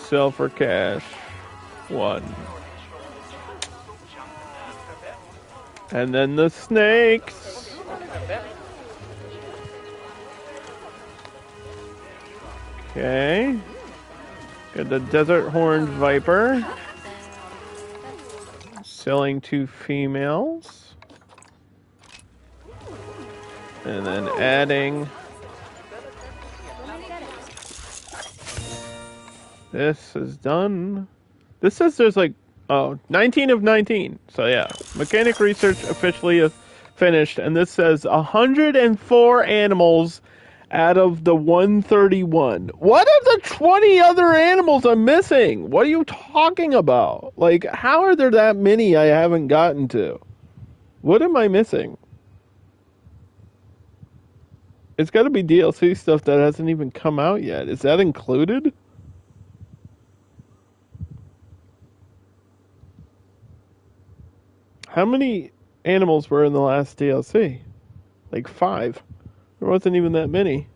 Sell for cash, 1. And then the snakes. Okay. Got the desert horned viper. Selling 2 females. And then adding this is done. This says there's like 19 of 19. So yeah, mechanic research officially finished, and this says 104 animals out of the 131. What are the 20 other animals I'm missing? What are you talking about? Like, how are there that many I haven't gotten to? What am I missing? It's got to be DLC stuff that hasn't even come out yet. Is that included? How many animals were in the last DLC? Like 5. There wasn't even that many.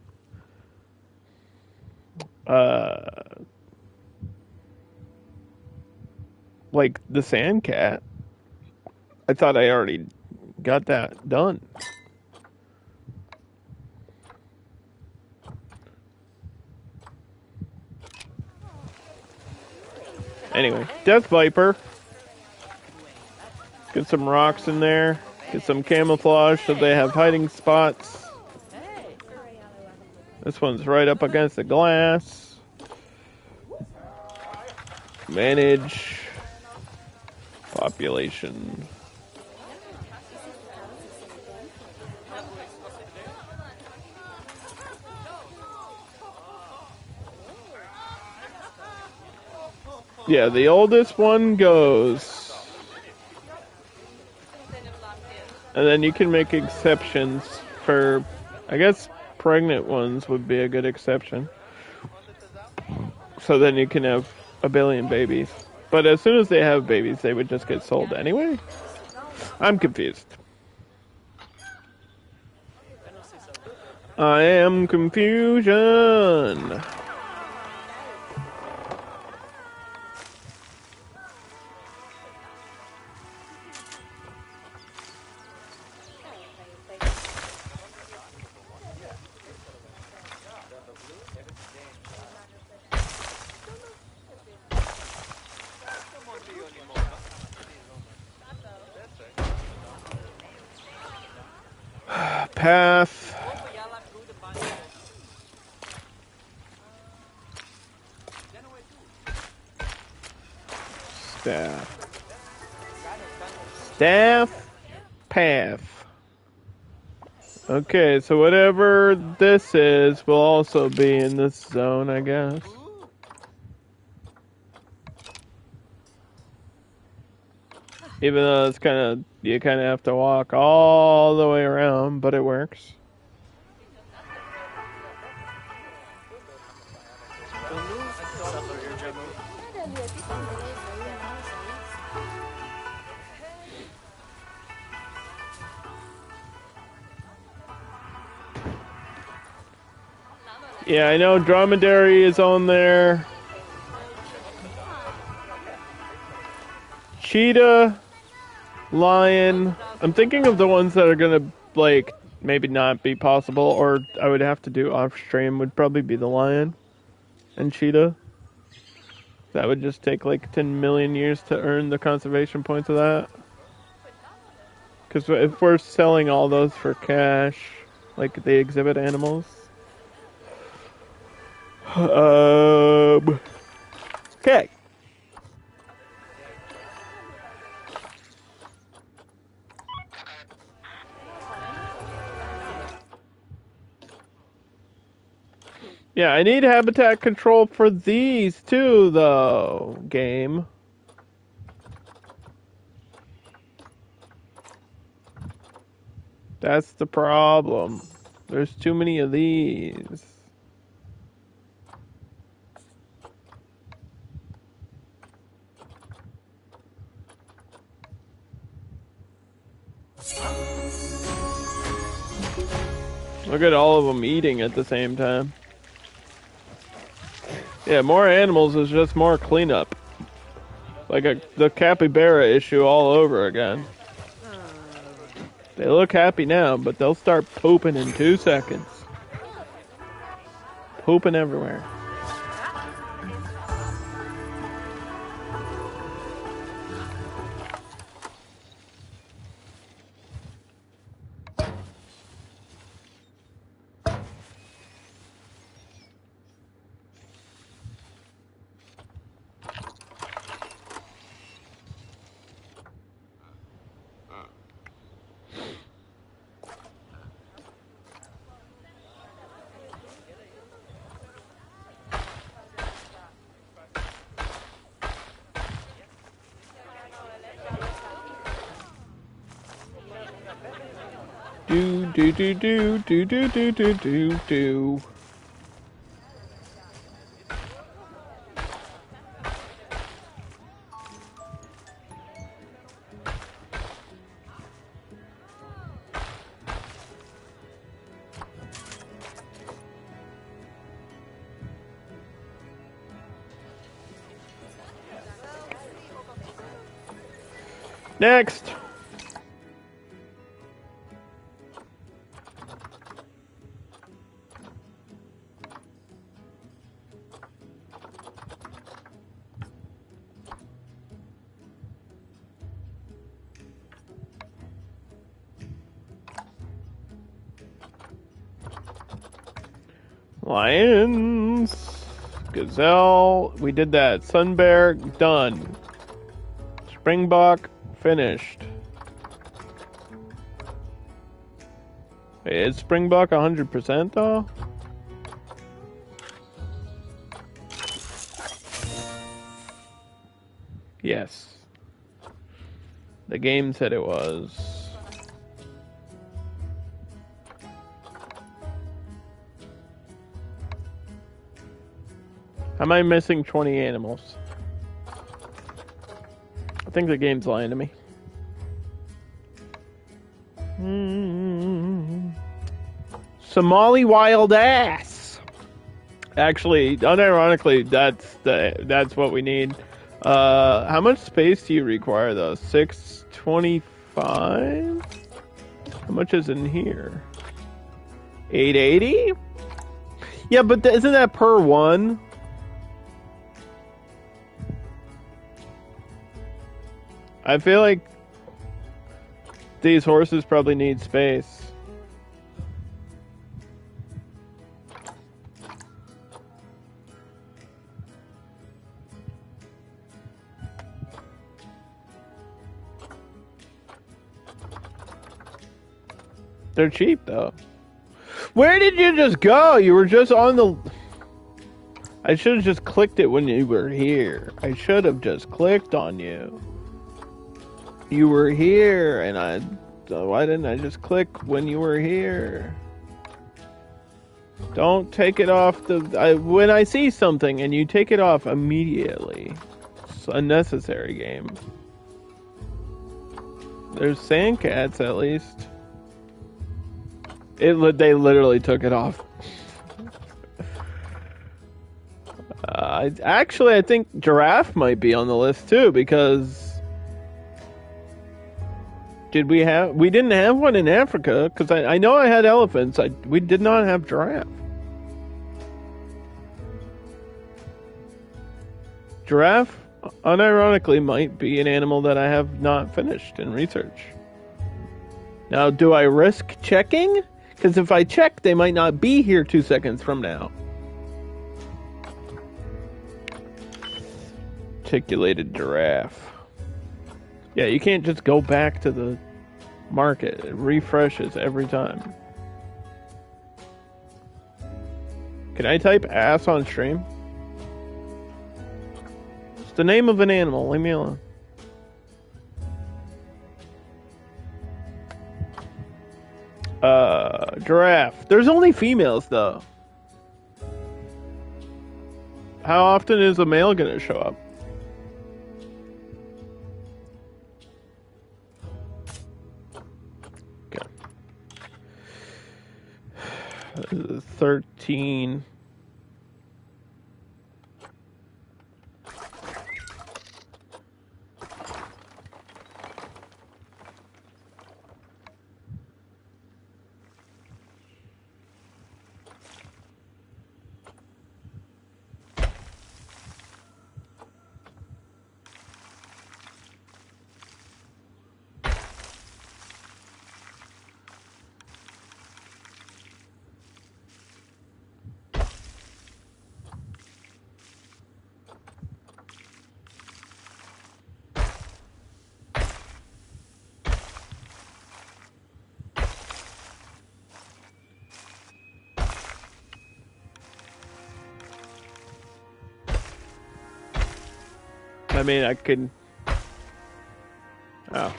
Like the sand cat. I thought I already got that done. Anyway, Death Viper. Get some rocks in there. Get some camouflage so they have hiding spots. This one's right up against the glass. Manage population. Yeah, the oldest one goes. And then you can make exceptions for, I guess, pregnant ones would be a good exception. So then you can have a billion babies. But as soon as they have babies, they would just get sold anyway? I'm confused. I am confusion. Path. Staff. Path. Okay, so whatever this is will also be in this zone, I guess. Even though it's you kind of have to walk all the way around, but it works. Yeah, I know dromedary is on there. Cheetah, lion. I'm thinking of the ones that are gonna, like, maybe not be possible, or I would have to do off stream, would probably be the lion and cheetah. That would just take like 10 million years to earn the conservation points of that. Because if we're selling all those for cash, like the exhibit animals. Okay. Yeah, I need habitat control for these too, though, game. That's the problem. There's too many of these. Look at all of them eating at the same time. Yeah, more animals is just more cleanup. Like the capybara issue all over again. They look happy now, but they'll start pooping in 2 seconds. Pooping everywhere. Do. Next. Lions, gazelle, we did that. Sun bear, done. Springbok, finished. Is Springbok 100% though? Yes. The game said it was. Am I missing 20 animals? I think the game's lying to me. Somali wild ass. Actually, unironically, that's what we need. How much space do you require though? 625? How much is in here? 880? Yeah, but isn't that per one? I feel like these horses probably need space. They're cheap, though. Where did you just go? You were just on the... I should have just clicked it when you were here. I should have just clicked on you. You were here, and why didn't I just click when you were here? Don't take it off when I see something and you take it off immediately. It's unnecessary, game. There's sand cats, at least. They literally took it off. Actually, I think giraffe might be on the list too, because we didn't have one in Africa, because I know I had elephants. We did not have giraffe. Giraffe, unironically, might be an animal that I have not finished in research. Now, do I risk checking? Because if I check, they might not be here 2 seconds from now. Articulated giraffe. Yeah, you can't just go back to the market. It refreshes every time. Can I type ass on stream? It's the name of an animal. Leave me alone. Giraffe. There's only females, though. How often is a male gonna show up? Okay. 13. I mean, I could... Oh.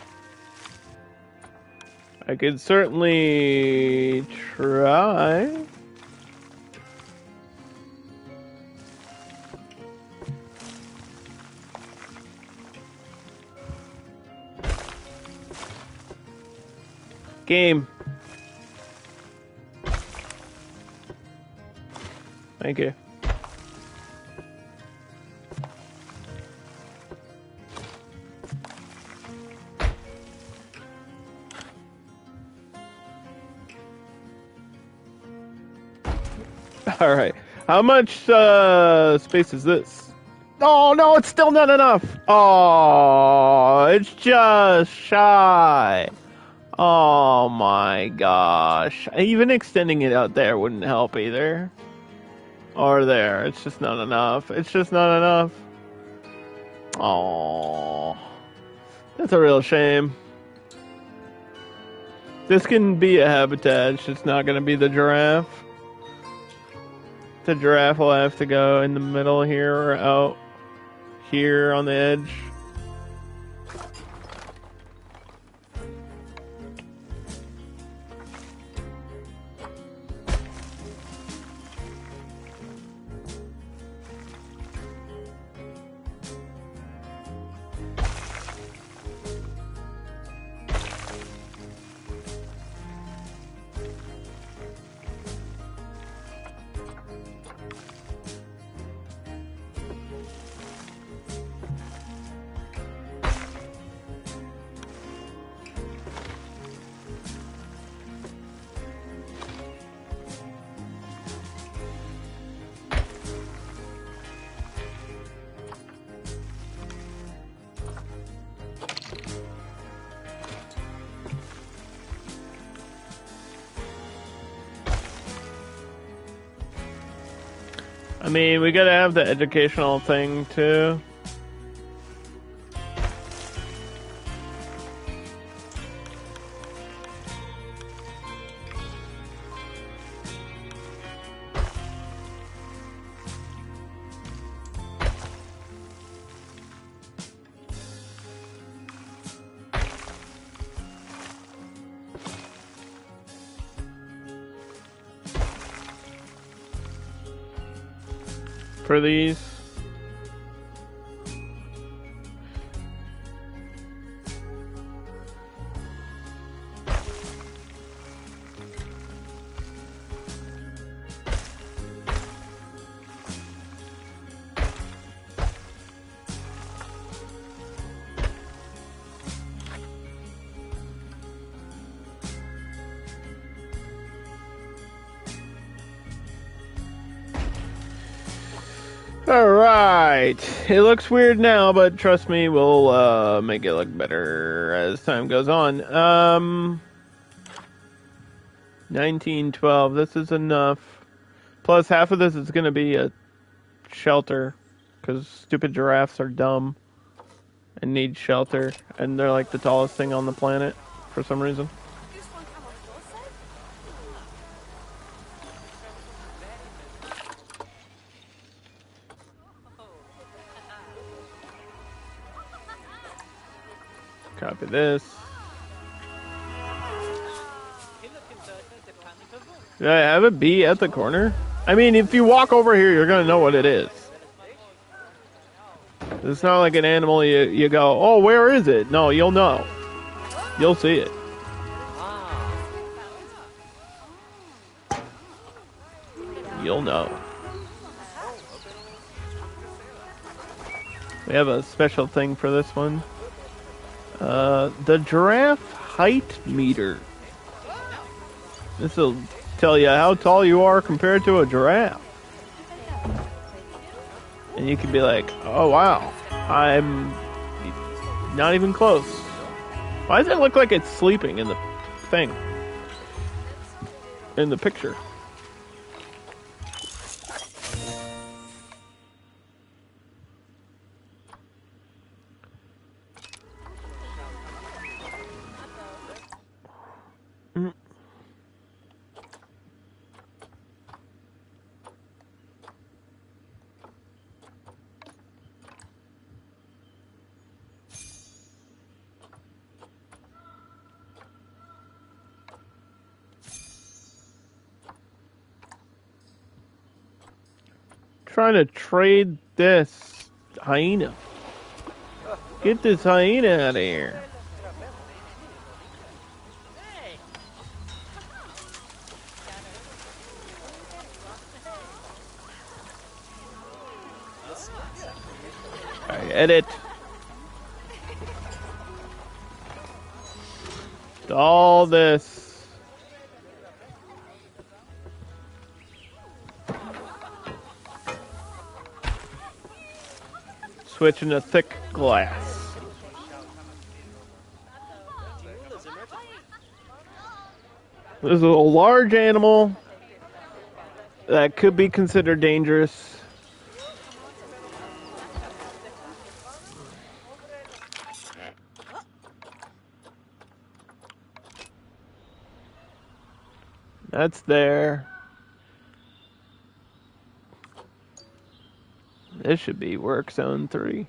I could certainly try. Game. Thank you. All right. How much space is this? Oh, no, it's still not enough. Oh, it's just shy. Oh, my gosh. Even extending it out there wouldn't help either. Or there. It's just not enough. It's just not enough. Oh, that's a real shame. This can be a habitat. It's just not going to be the giraffe. The giraffe will have to go in the middle here or out here on the edge. I mean, we gotta have the educational thing too. For these. Alright, it looks weird now, but trust me, we'll make it look better as time goes on. 1912, this is enough. Plus, half of this is going to be a shelter, because stupid giraffes are dumb and need shelter, and they're like the tallest thing on the planet for some reason. Copy this. Do I have a bee at the corner? I mean, if you walk over here, you're going to know what it is. It's not like an animal you go, oh, where is it? No, you'll know. You'll see it. You'll know. We have a special thing for this one. The giraffe height meter. This will tell you how tall you are compared to a giraffe. And you can be like, oh wow, I'm not even close. Why does it look like it's sleeping in the thing? In the picture. Trying to trade this hyena. Get this hyena out of here. Alright, edit. All this. Switching to thick glass. This is a large animal that could be considered dangerous. That's there. This should be work zone 3.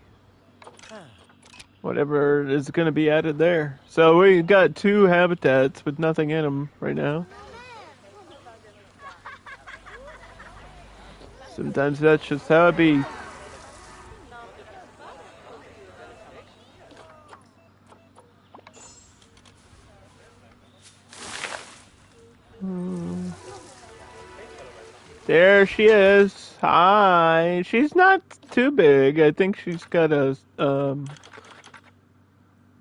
Whatever is going to be added there. So we got 2 habitats with nothing in them right now. Sometimes that's just how it be. There she is. Hi. She's not too big. I think she's got a,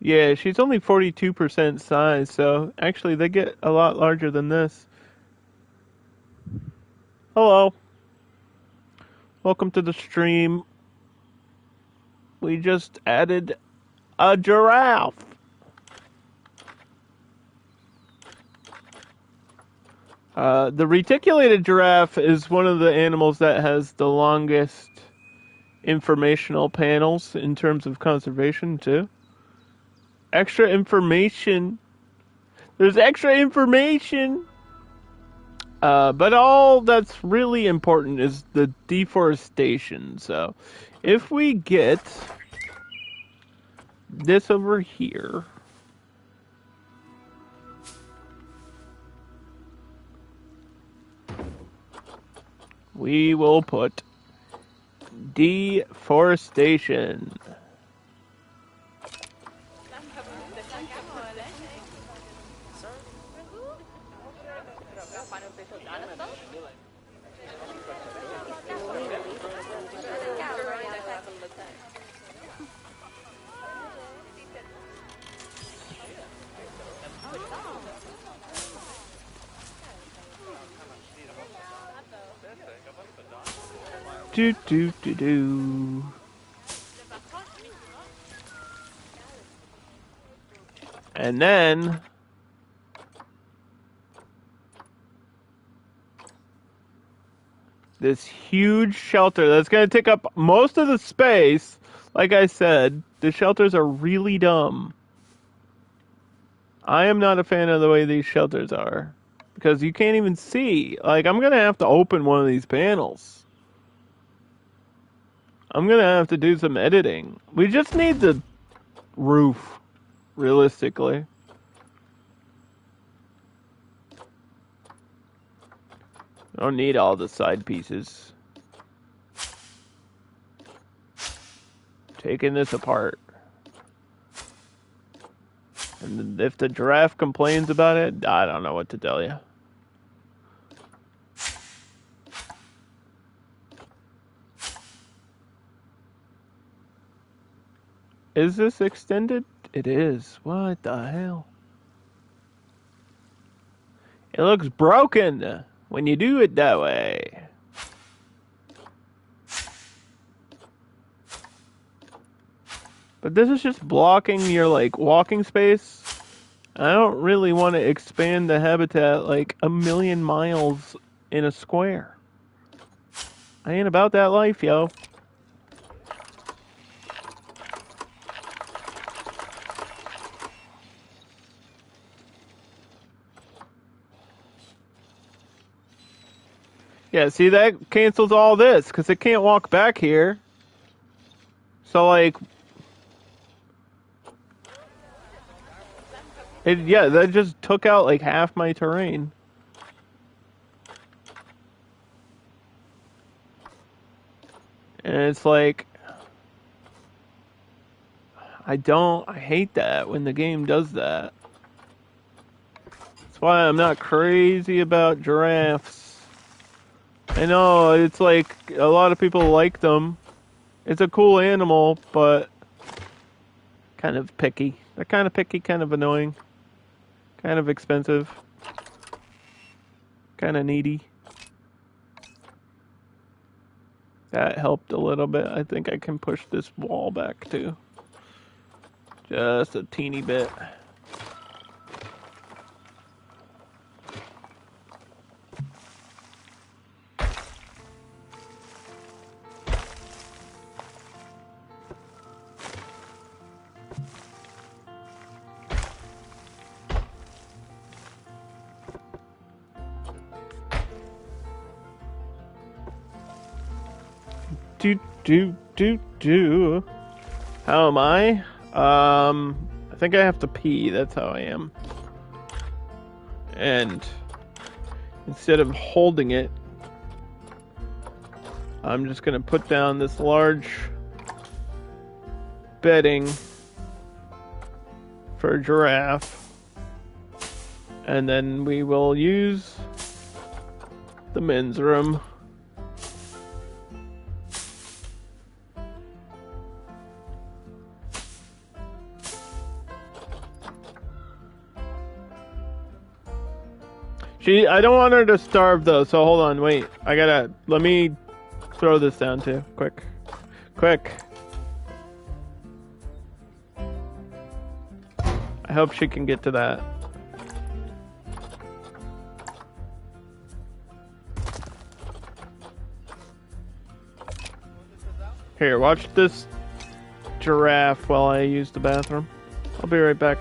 yeah, she's only 42% size, so actually they get a lot larger than this. Hello. Welcome to the stream. We just added a giraffe. The reticulated giraffe is one of the animals that has the longest informational panels in terms of conservation, too. Extra information. There's extra information. But all that's really important is the deforestation. So, if we get this over here, we will put deforestation. Do do do do. And then this huge shelter that's going to take up most of the space. Like I said, the shelters are really dumb. I am not a fan of the way these shelters are because you can't even see. Like, I'm going to have to open one of these panels. I'm going to have to do some editing. We just need the roof, realistically. I don't need all the side pieces. Taking this apart. And if the giraffe complains about it, I don't know what to tell you. Is this extended? It is. What the hell? It looks broken when you do it that way. But this is just blocking your, like, walking space. I don't really want to expand the habitat like 1,000,000 miles in a square. I ain't about that life, yo. Yeah, see, that cancels all this, because it can't walk back here. So, like... yeah, that just took out, like, half my terrain. And it's like... I hate that when the game does that. That's why I'm not crazy about giraffes. I know, it's like, a lot of people like them. It's a cool animal, but kind of picky. They're kind of picky, kind of annoying. Kind of expensive. Kind of needy. That helped a little bit. I think I can push this wall back too. Just a teeny bit. How am I? I think I have to pee. That's how I am. And instead of holding it, I'm just gonna put down this large bedding for a giraffe. And then we will use the men's room. I don't want her to starve though, so hold on, wait. Let me throw this down too. Quick. I hope she can get to that. Here, watch this giraffe while I use the bathroom. I'll be right back.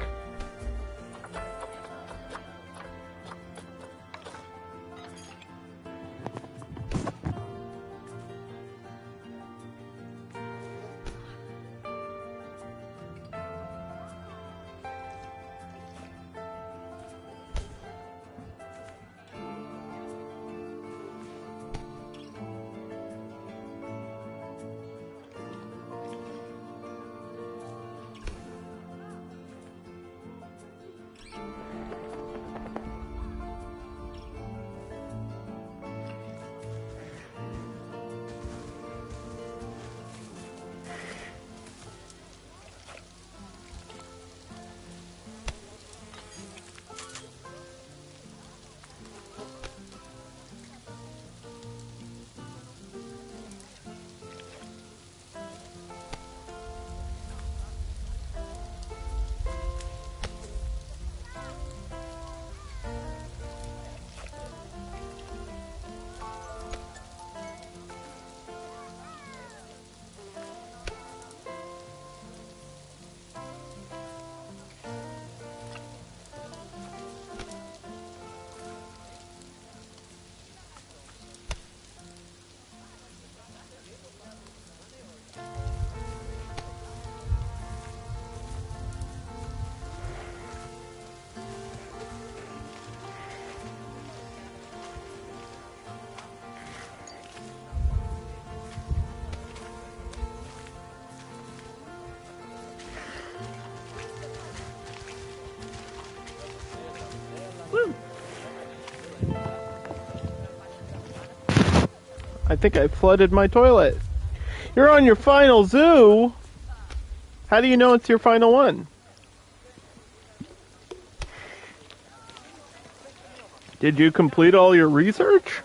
I think I flooded my toilet. You're on your final zoo? How do you know it's your final one? Did you complete all your research?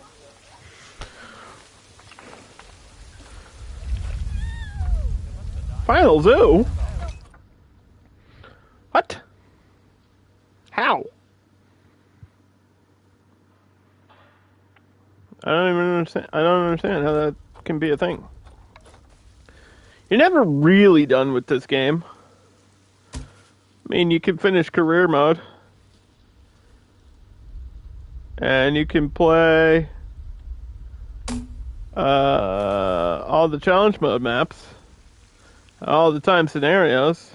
Final zoo? What? How? I don't even understand. I don't understand how that can be a thing. You're never really done with this game. I mean, you can finish career mode. And you can play all the challenge mode maps. All the time scenarios.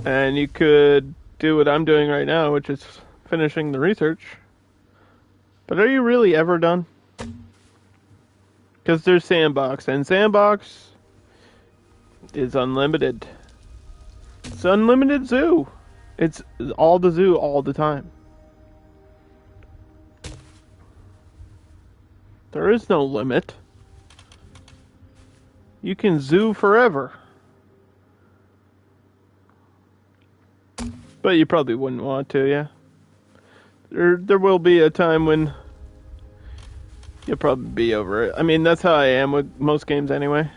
And you could do what I'm doing right now, which is finishing the research. But are you really ever done? Because there's Sandbox, and Sandbox is unlimited. It's unlimited zoo. It's all the zoo all the time. There is no limit. You can zoo forever. But you probably wouldn't want to, yeah. There will be a time when you'll probably be over it. I mean, that's how I am with most games anyway.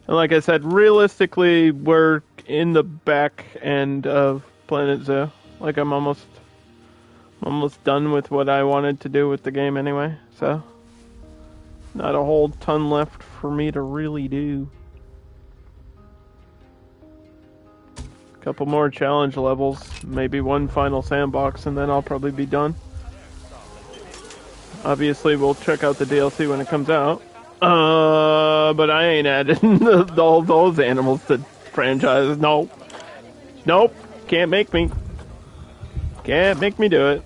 And like I said, realistically, we're in the back end of Planet Zoo. Like I'm almost done with what I wanted to do with the game anyway. So, not a whole ton left for me to really do. Couple more challenge levels, maybe one final sandbox, and then I'll probably be done. Obviously, we'll check out the DLC when it comes out. But I ain't adding all those animals to franchises. No. Nope. Can't make me. Can't make me do it.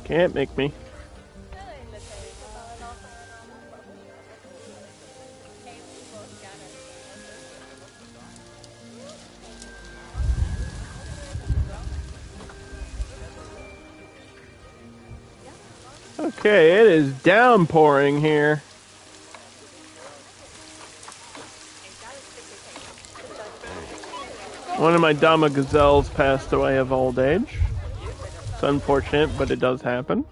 Can't make me. Okay, it is downpouring here. One of my Dama gazelles passed away of old age. It's unfortunate, but it does happen.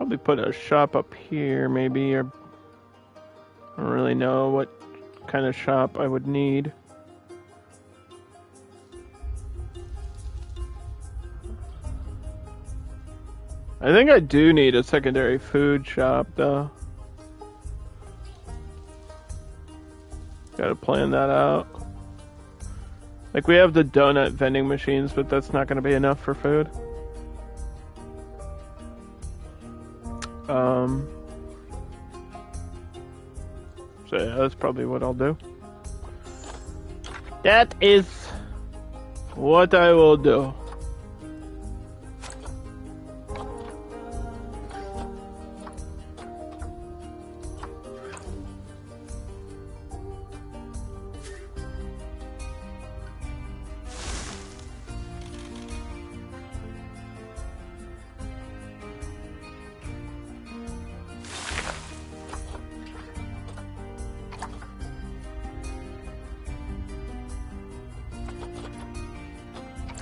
Probably put a shop up here, maybe, or I don't really know what kind of shop I would need. I think I do need a secondary food shop, though. Gotta plan that out. Like, we have the donut vending machines, but that's not gonna be enough for food. So yeah, that's probably what I'll do. That is what I will do.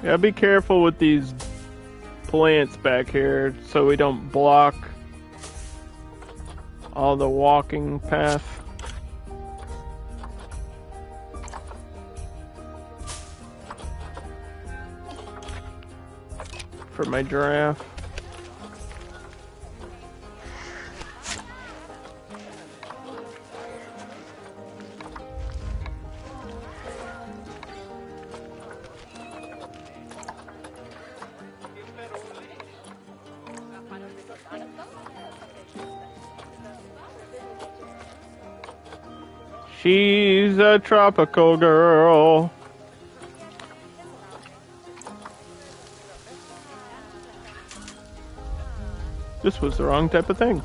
Yeah, be careful with these plants back here so we don't block all the walking path. For my giraffe. She's a tropical girl. This was the wrong type of thing.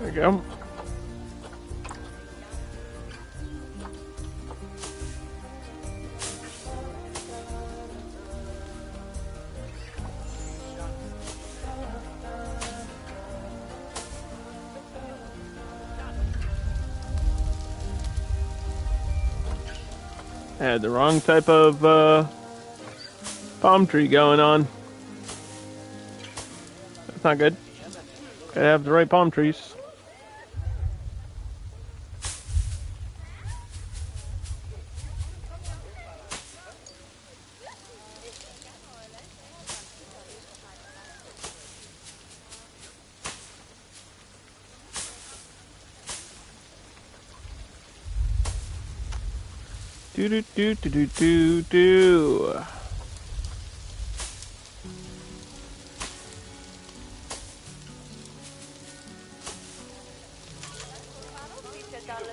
There you go. I had the wrong type of palm tree going on. That's not good. Gotta have the right palm trees. Do do do do do do do.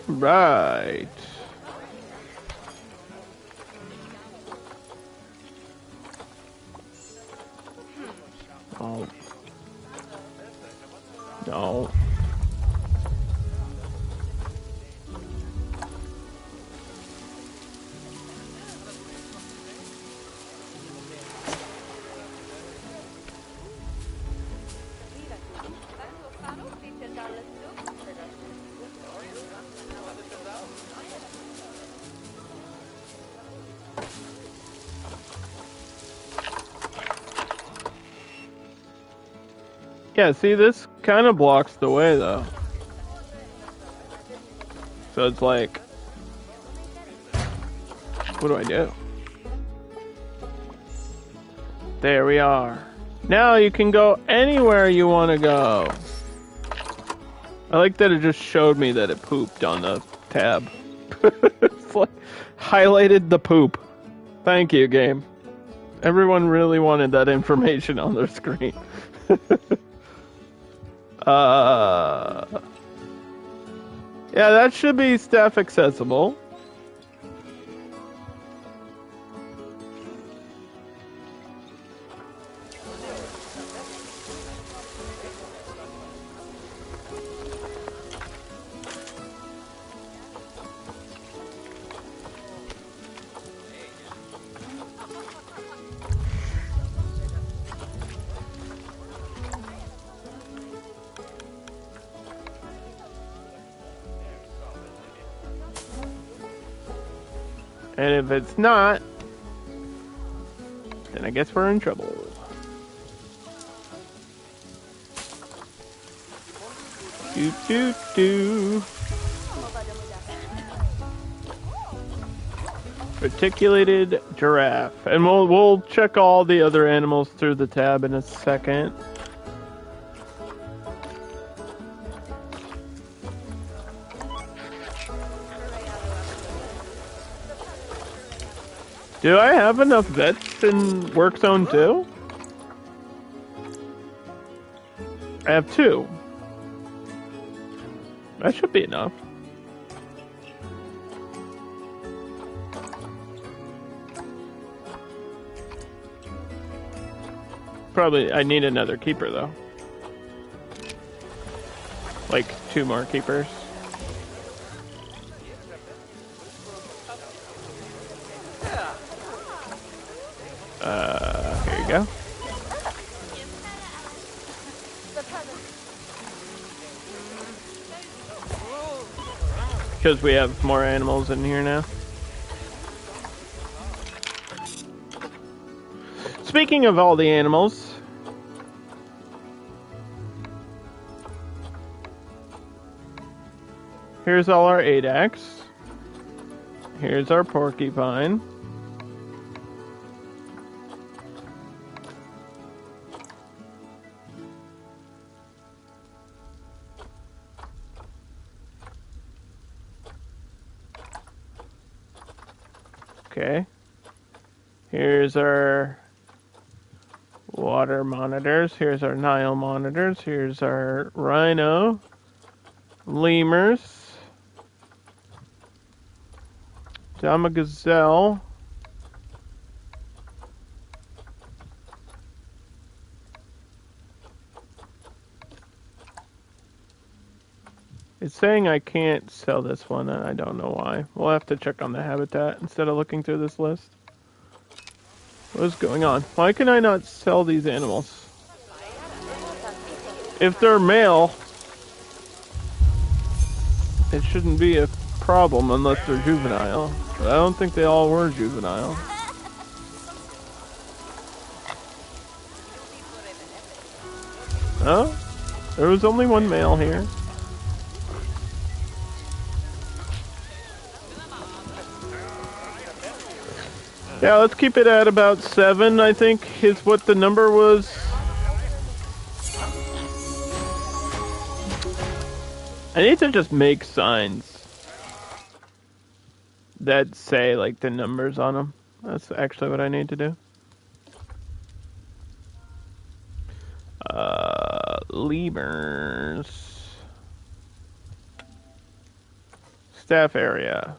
Right. Oh. No. Yeah, see, this kind of blocks the way, though. So it's like, what do I do? There we are. Now you can go anywhere you want to go. I like that it just showed me that it pooped on the tab. It's like, highlighted the poop. Thank you, game. Everyone really wanted that information on their screen. Yeah, that should be staff accessible. And if it's not, then I guess we're in trouble. Do do do. Reticulated giraffe, and we'll check all the other animals through the tab in a second. Do I have enough vets in Work Zone 2? I have 2. That should be enough. Probably, I need another keeper though. Like 2 more keepers. Here you go. Because we have more animals in here now. Speaking of all the animals, here's all our Adax. Here's our porcupine. Okay. Here's our water monitors. Here's our Nile monitors. Here's our rhino, lemurs, Dama gazelle, it's saying I can't sell this one, and I don't know why. We'll have to check on the habitat instead of looking through this list. What is going on? Why can I not sell these animals? If they're male, it shouldn't be a problem unless they're juvenile. But I don't think they all were juvenile. Oh, there was only one male here. Yeah, let's keep it at about 7, I think, is what the number was. I need to just make signs that say, like, the numbers on them. That's actually what I need to do. Lemurs. Staff area.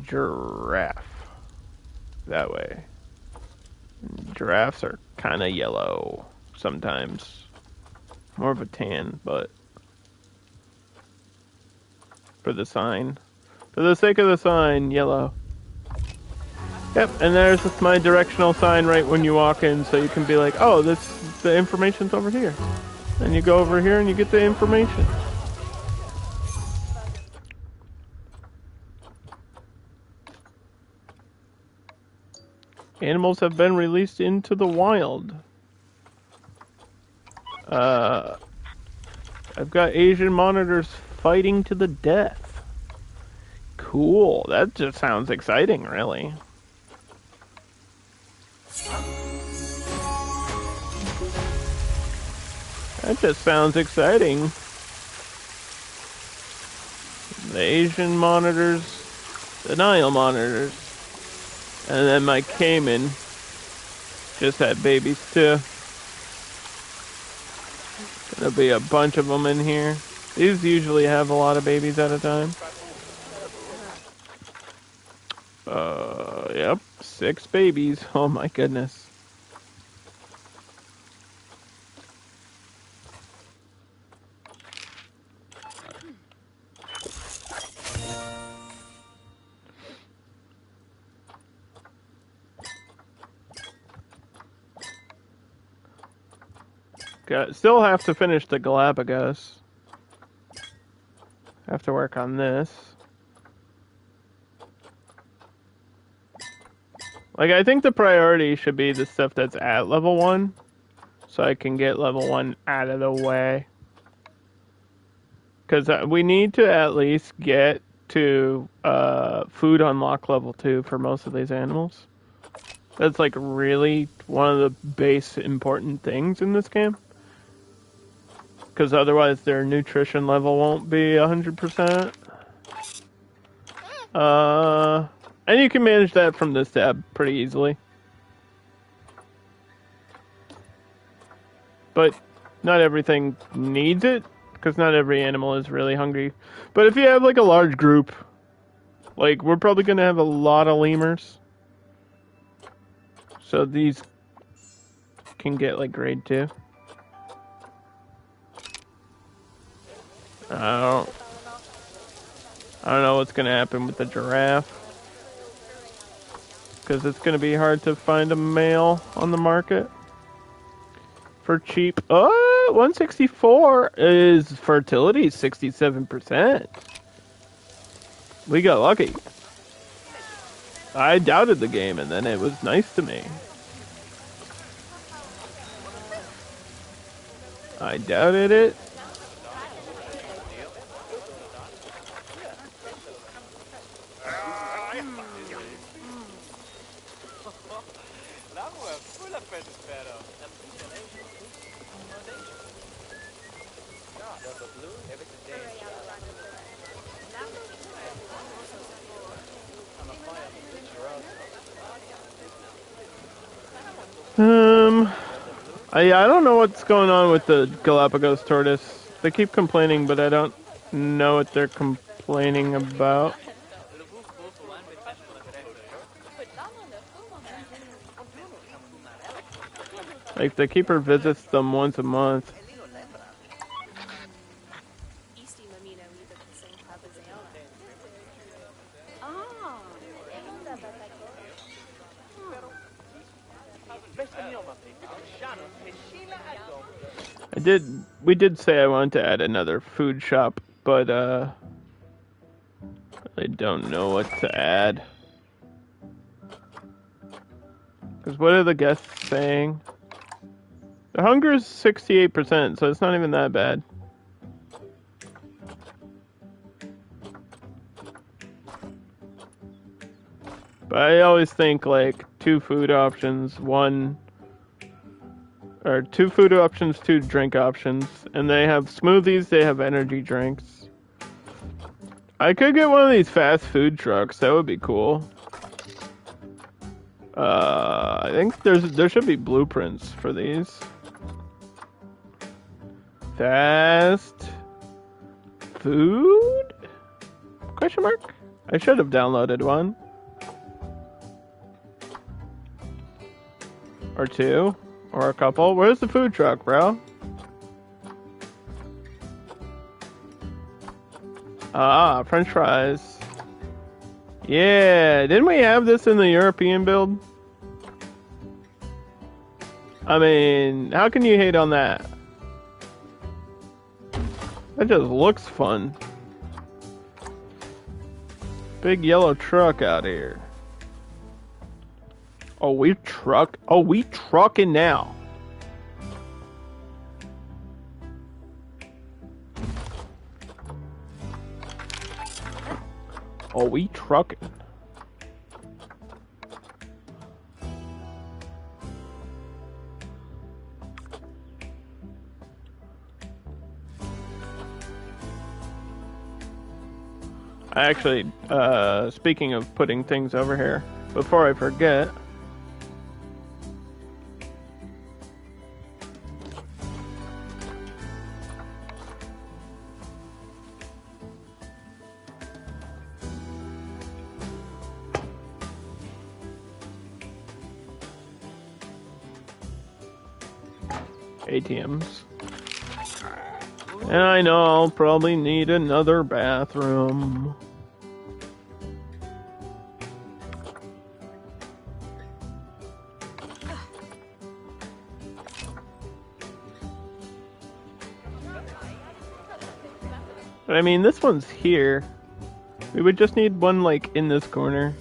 Giraffe. That way. Giraffes are kind of yellow sometimes. More of a tan, but for the sign. For the sake of the sign, yellow. Yep, and there's my directional sign right when you walk in, so you can be like, oh, the information's over here. And you go over here and you get the information. Animals have been released into the wild. I've got Asian monitors fighting to the death. Cool. That just sounds exciting, really. That just sounds exciting. The Asian monitors, the Nile monitors, and then my Cayman just had babies too. There'll be a bunch of them in here. These usually have a lot of babies at a time. Yep, 6 babies. Oh my goodness. Still have to finish the Galapagos. Have to work on this. Like, I think the priority should be the stuff that's at level 1, so I can get level 1 out of the way. Because we need to at least get to food unlock level 2 for most of these animals. That's like really one of the base important things in this game. Because otherwise their nutrition level won't be 100%. And you can manage that from this tab pretty easily. But not everything needs it, because not every animal is really hungry. But if you have like a large group, like we're probably going to have a lot of lemurs. So these can get like grade 2. I don't know what's going to happen with the giraffe. Because it's going to be hard to find a male on the market. For cheap. Oh, 164 is fertility, 67%. We got lucky. I doubted the game and then it was nice to me. I doubted it. I don't know what's going on with the Galapagos tortoise. They keep complaining, but I don't know what they're complaining about. Like, the keeper visits them once a month. We did say I wanted to add another food shop, but I don't know what to add. Because what are the guests saying? The hunger is 68%, so it's not even that bad. But I always think like 2 food options, 2 food options, 2 drink options. And they have smoothies, they have energy drinks. I could get one of these fast food trucks, that would be cool. I think there should be blueprints for these. Fast food? Question mark? I should have downloaded one. Or 2. Or a couple. Where's the food truck, bro? Ah, French fries. Yeah, didn't we have this in the European build? I mean, how can you hate on that? That just looks fun. Big yellow truck out here. Oh, we trucking now. Oh, we trucking. Actually, speaking of putting things over here, before I forget. ATMs. And I know I'll probably need another bathroom. But I mean, this one's here. We would just need one, like, in this corner.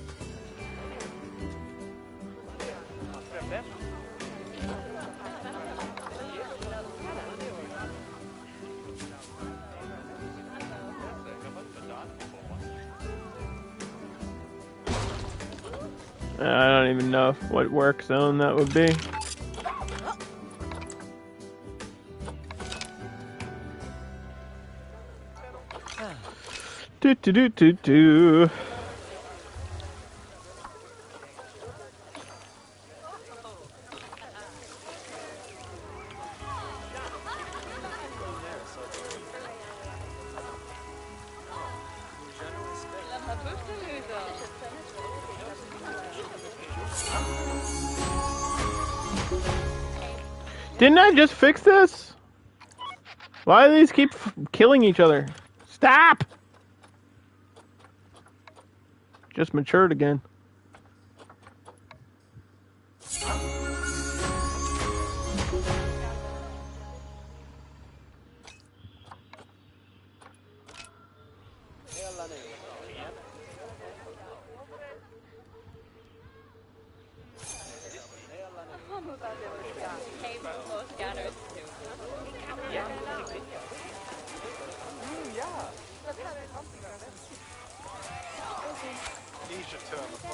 I don't even know what work zone that would be. Do do do do do. Didn't I just fix this? Why do these keep killing each other? Stop! Just matured again.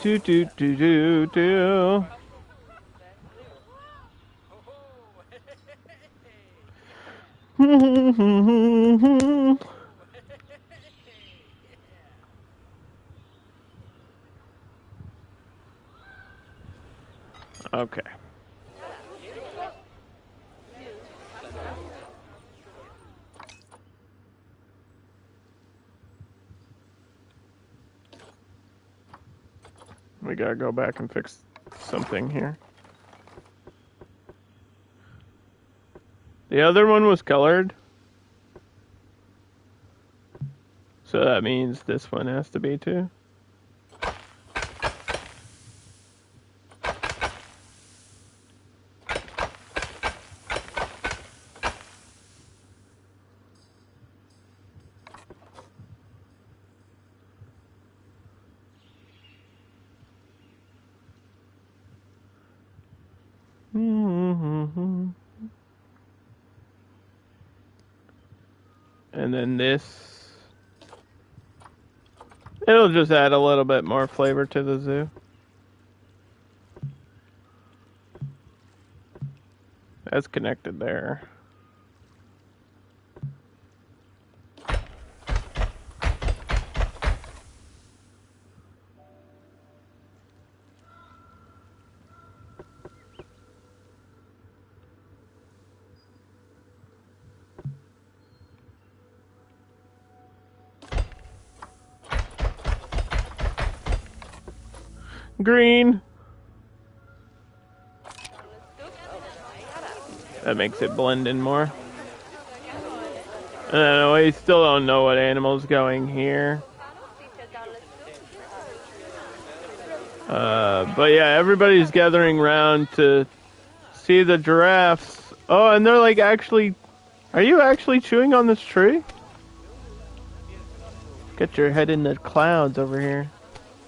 Do do do do do. Okay. We gotta go back and fix something here. The other one was colored. So that means this one has to be too. And then this, it'll just add a little bit more flavor to the zoo. That's connected there. Green. That makes it blend in more. We still don't know what animal's going here. But yeah, everybody's gathering around to see the giraffes. Oh, and they're like actually... Are you actually chewing on this tree? Get your head in the clouds over here.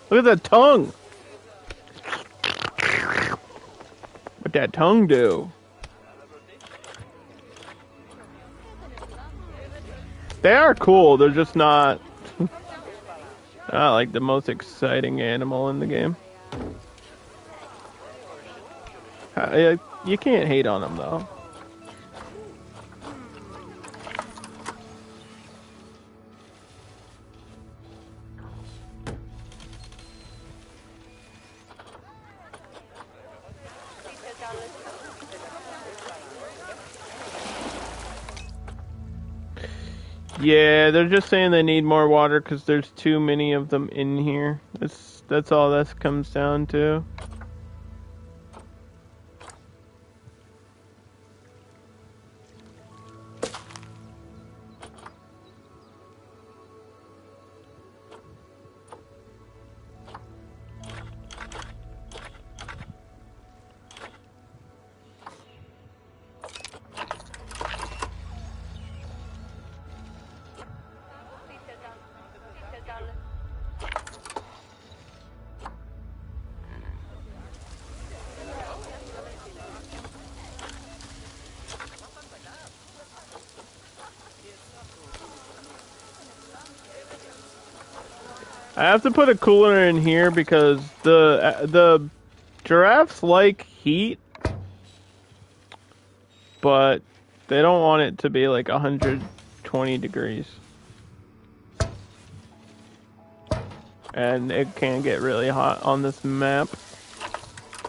Look at that tongue! What'd that tongue do? They are cool, they're just not like the most exciting animal in the game. You can't hate on them though. Yeah, they're just saying they need more water because there's too many of them in here. That's all this comes down to. I have to put a cooler in here because the giraffes like heat, but they don't want it to be like 120 degrees. And it can get really hot on this map.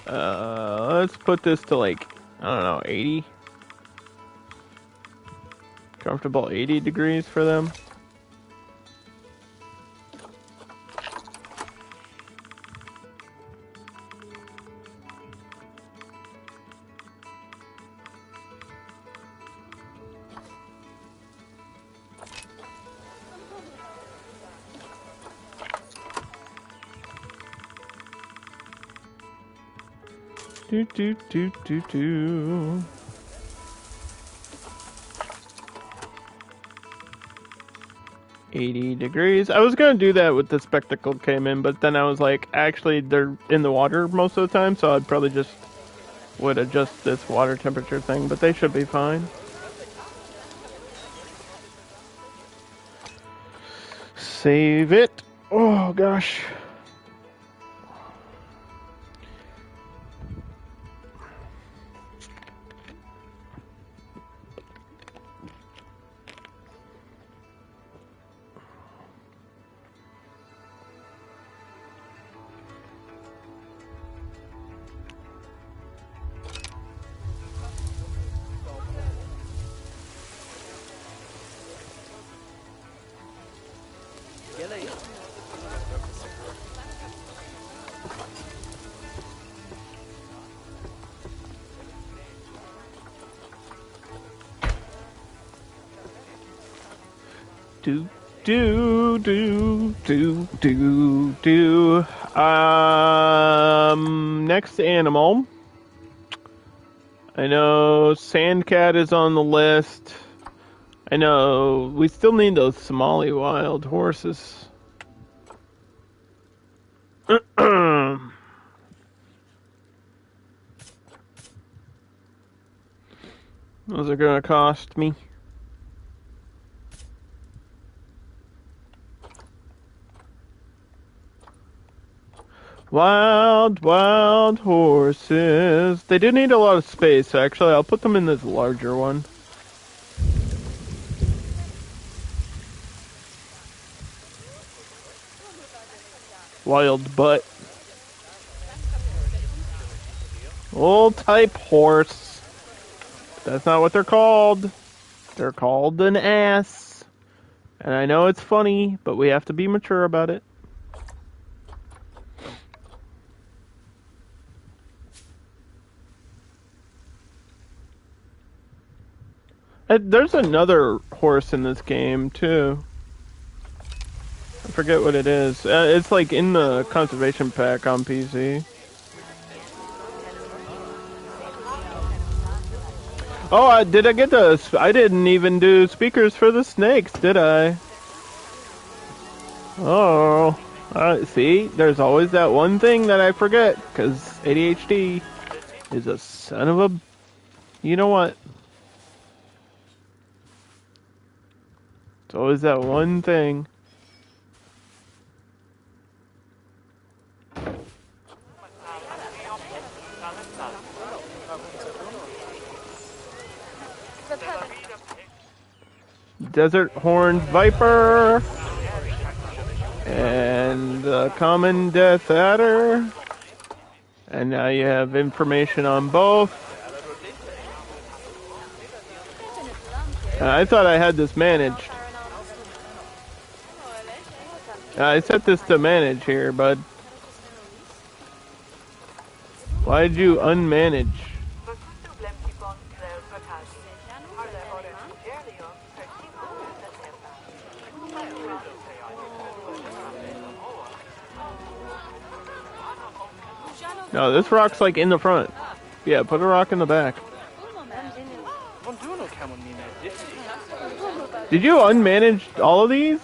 Let's put this to like, I don't know, 80. Comfortable 80 degrees for them. Do do do do do. $80 degrees. I was gonna do that with the spectacle came in, but then I was like, actually, they're in the water most of the time, so I'd probably just would adjust this water temperature thing, but they should be fine. Save it. Oh gosh. Do do do do do do. Next animal. I know Sandcat is on the list. I know we still need those Somali wild horses. Those are gonna cost me. Wild, wild horses. They do need a lot of space, actually. I'll put them in this larger one. Wild butt. Old type horse. That's not what they're called. They're called an ass. And I know it's funny, but we have to be mature about it. There's another horse in this game, too. I forget what it is. It's like in the conservation pack on PC. Oh, did I get the... I didn't even do speakers for the snakes, did I? Oh. See? There's always that one thing that I forget, because ADHD is a son of a... You know what? It's always that one thing. Desert horned viper and common death adder, and now you have information on both. I thought I had this managed. I set this to manage here, bud. Why did you unmanage? No, this rock's like in the front. Yeah, put a rock in the back. Did you unmanage all of these?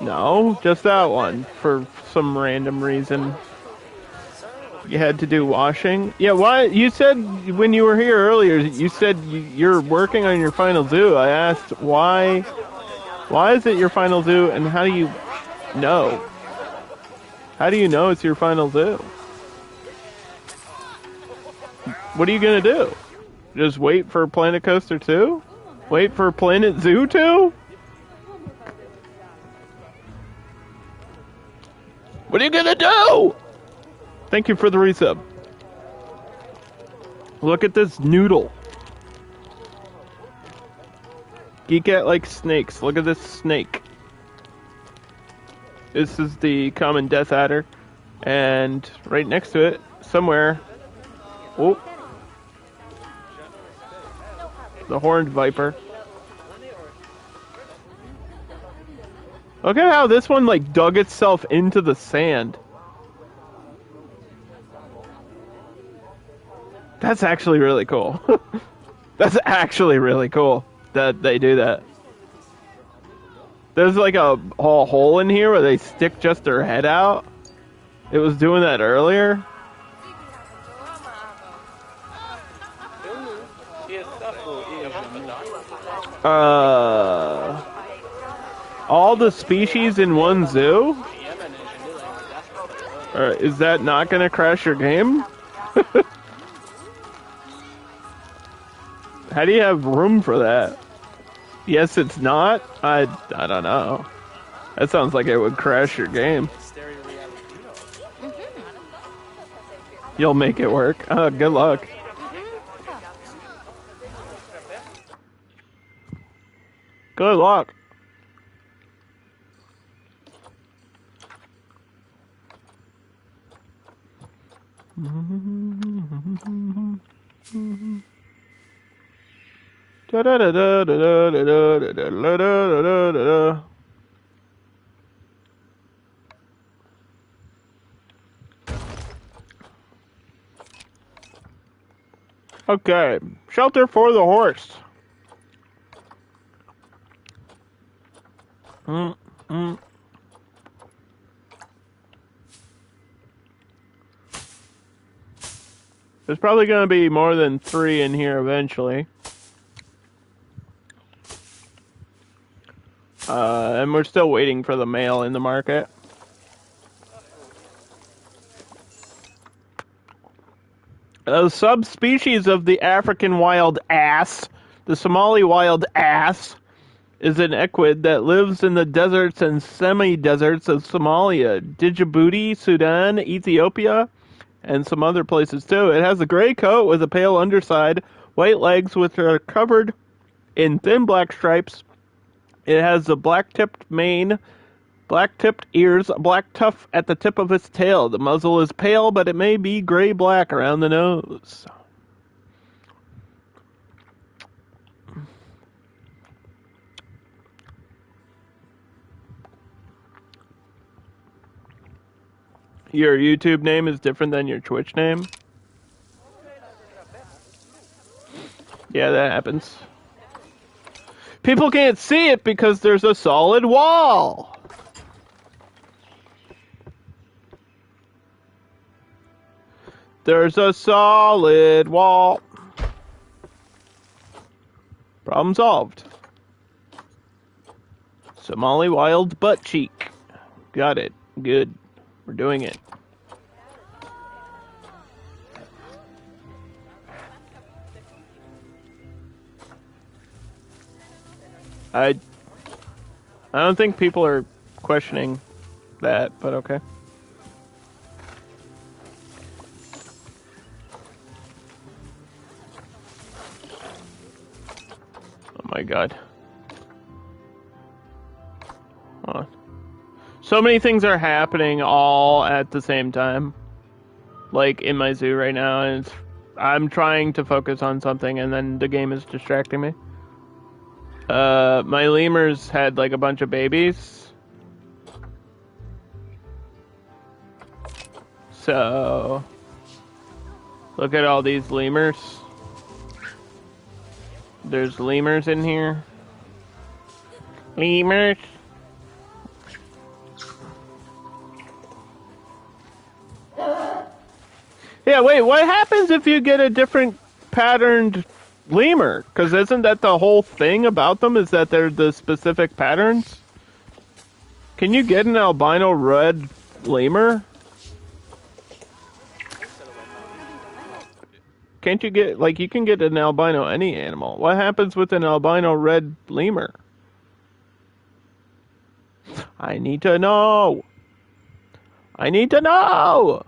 No, just that one for some random reason. You had to do washing. Yeah, why? You said when you were here earlier, you said you're working on your final zoo. I asked why is it your final zoo, and how do you No. How do you know it's your final zoo? What are you gonna do? Just wait for Planet Coaster 2? Wait for Planet Zoo 2? What are you gonna do? Thank you for the resub. Look at this noodle. Geek at like snakes. Look at this snake. This is the common death adder. And right next to it, somewhere... Oh. The horned viper. Look at how this one like dug itself into the sand. That's actually really cool. That's actually really cool that they do that. There's like a hole in here where they stick just their head out. It was doing that earlier. All the species in one zoo? Is that not gonna crash your game? How do you have room for that? Yes, it's not? I don't know. That sounds like it would crash your game. You'll make it work. Good luck. Good luck. Okay, shelter for the horse. There's probably going to be more than 3 in here eventually. And we're still waiting for the male in the market. A subspecies of the African wild ass, the Somali wild ass, is an equid that lives in the deserts and semi-deserts of Somalia, Djibouti, Sudan, Ethiopia, and some other places too. It has a gray coat with a pale underside, white legs which are covered in thin black stripes. It has a black-tipped mane, black-tipped ears, a black tuft at the tip of its tail. The muzzle is pale, but it may be gray-black around the nose. Your YouTube name is different than your Twitch name? Yeah, that happens. People can't see it because there's a solid wall. There's a solid wall. Problem solved. Somali wild butt cheek. Got it. Good. We're doing it. I don't think people are questioning that, but okay. Oh my god. Hold on. So many things are happening all at the same time. Like in my zoo right now, and I'm trying to focus on something and then the game is distracting me. My lemurs had like a bunch of babies. So, look at all these lemurs. There's lemurs in here. Lemurs. Yeah, wait, what happens if you get a different patterned lemur? Because isn't that the whole thing about them, is that they're the specific patterns? Can you get an albino red lemur? Can't you get, like, you can get an albino any animal. What happens with an albino red lemur? I need to know. I need to know.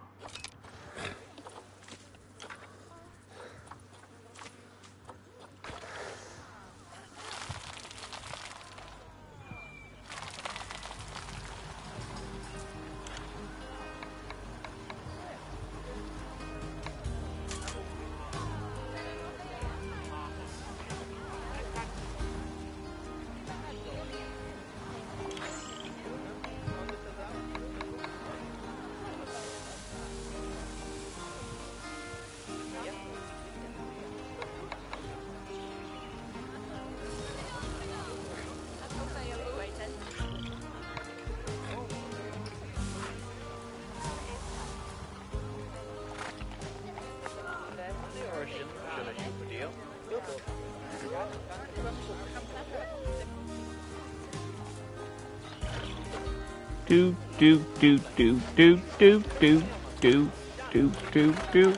Do do do do do do do do do do do.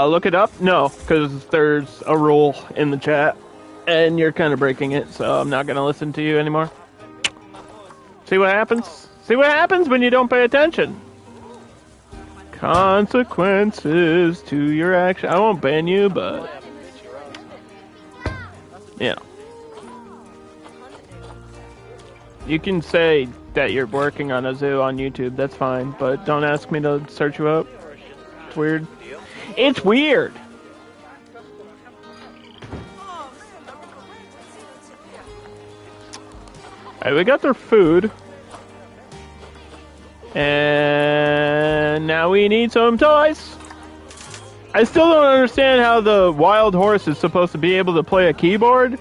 Look it up? No, because there's a rule in the chat, and you're kind of breaking it, so I'm not gonna listen to you anymore. See what happens? See what happens when you don't pay attention? Consequences to your action. I won't ban you, but yeah. You can say that you're working on a zoo on YouTube, that's fine, but don't ask me to search you up. It's weird. It's weird! Alright, we got their food. And now we need some toys! I still don't understand how the wild horse is supposed to be able to play a keyboard.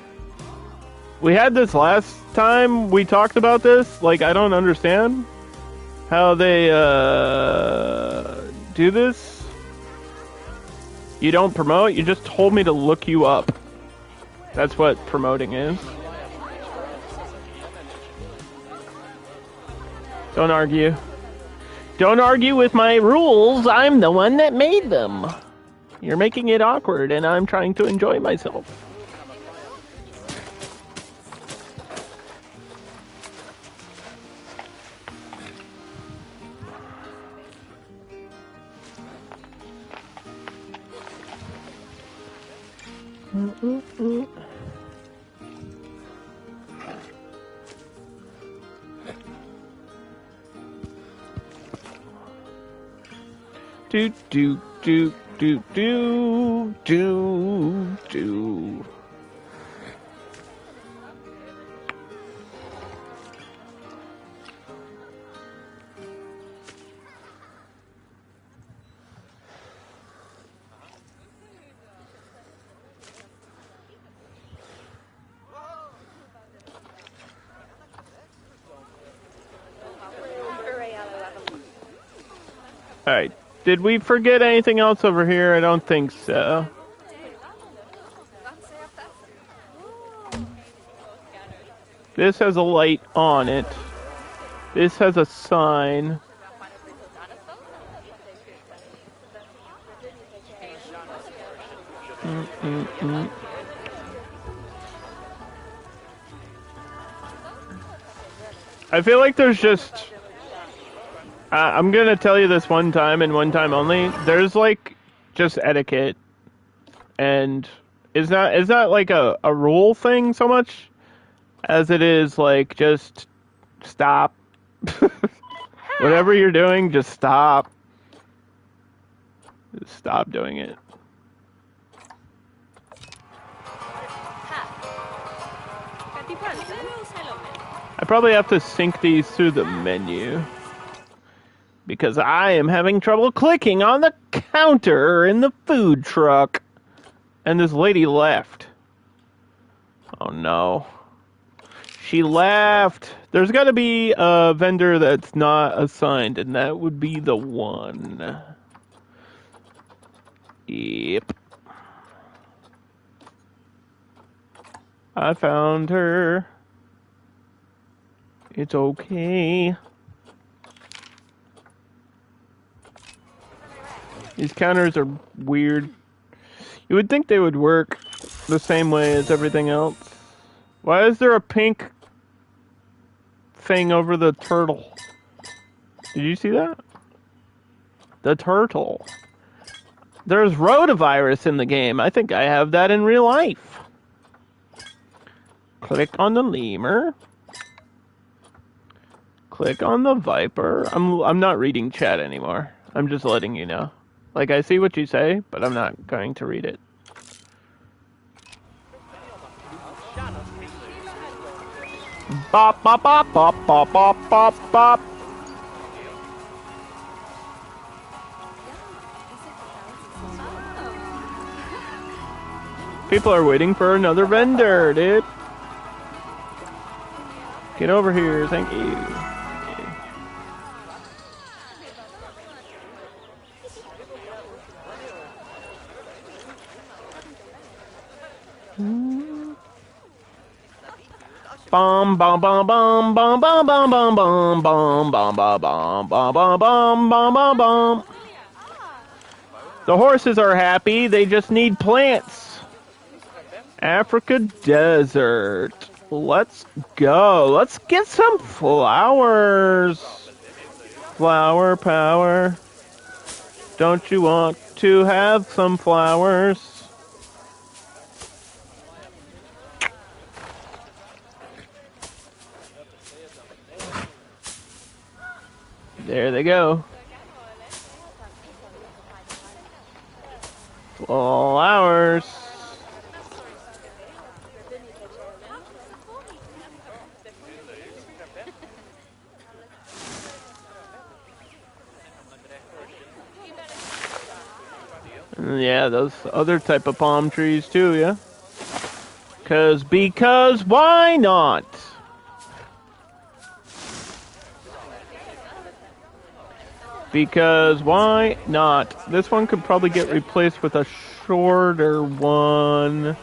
We had this last time we talked about this. Like, I don't understand how they do this. You don't promote, you just told me to look you up. That's what promoting is. Don't argue. Don't argue with my rules. I'm the one that made them. You're making it awkward, and I'm trying to enjoy myself. Do do do do do do do. All right. Did we forget anything else over here? I don't think so. This has a light on it. This has a sign. I feel like there's just... I'm gonna tell you this one time and one time only. There's like just etiquette, and it's not like a rule thing so much as it is like just stop. Whatever you're doing, just stop. Just stop doing it. I probably have to sync these through the menu, because I am having trouble clicking on the counter in the food truck. And this lady left. Oh no. She left. There's got to be a vendor that's not assigned, and that would be the one. Yep. I found her. It's okay. These counters are weird. You would think they would work the same way as everything else. Why is there a pink thing over the turtle? Did you see that? The turtle. There's rotavirus in the game. I think I have that in real life. Click on the lemur. Click on the viper. I'm not reading chat anymore. I'm just letting you know. Like, I see what you say, but I'm not going to read it. Bop, bop, bop, bop, bop, bop, bop, bop. People are waiting for another vendor, dude. Get over here, thank you. Bum bum bum bum bum bum bum bum bum bum bum bum bum bum bum bum bum bum bum. The horses are happy, they just need plants. Africa desert. Let's go. Let's get some flowers. Flower power. Don't you want to have some flowers? There they go. Flowers. Yeah, those other type of palm trees too, yeah? Because why not? Because why not? This one could probably get replaced with a shorter one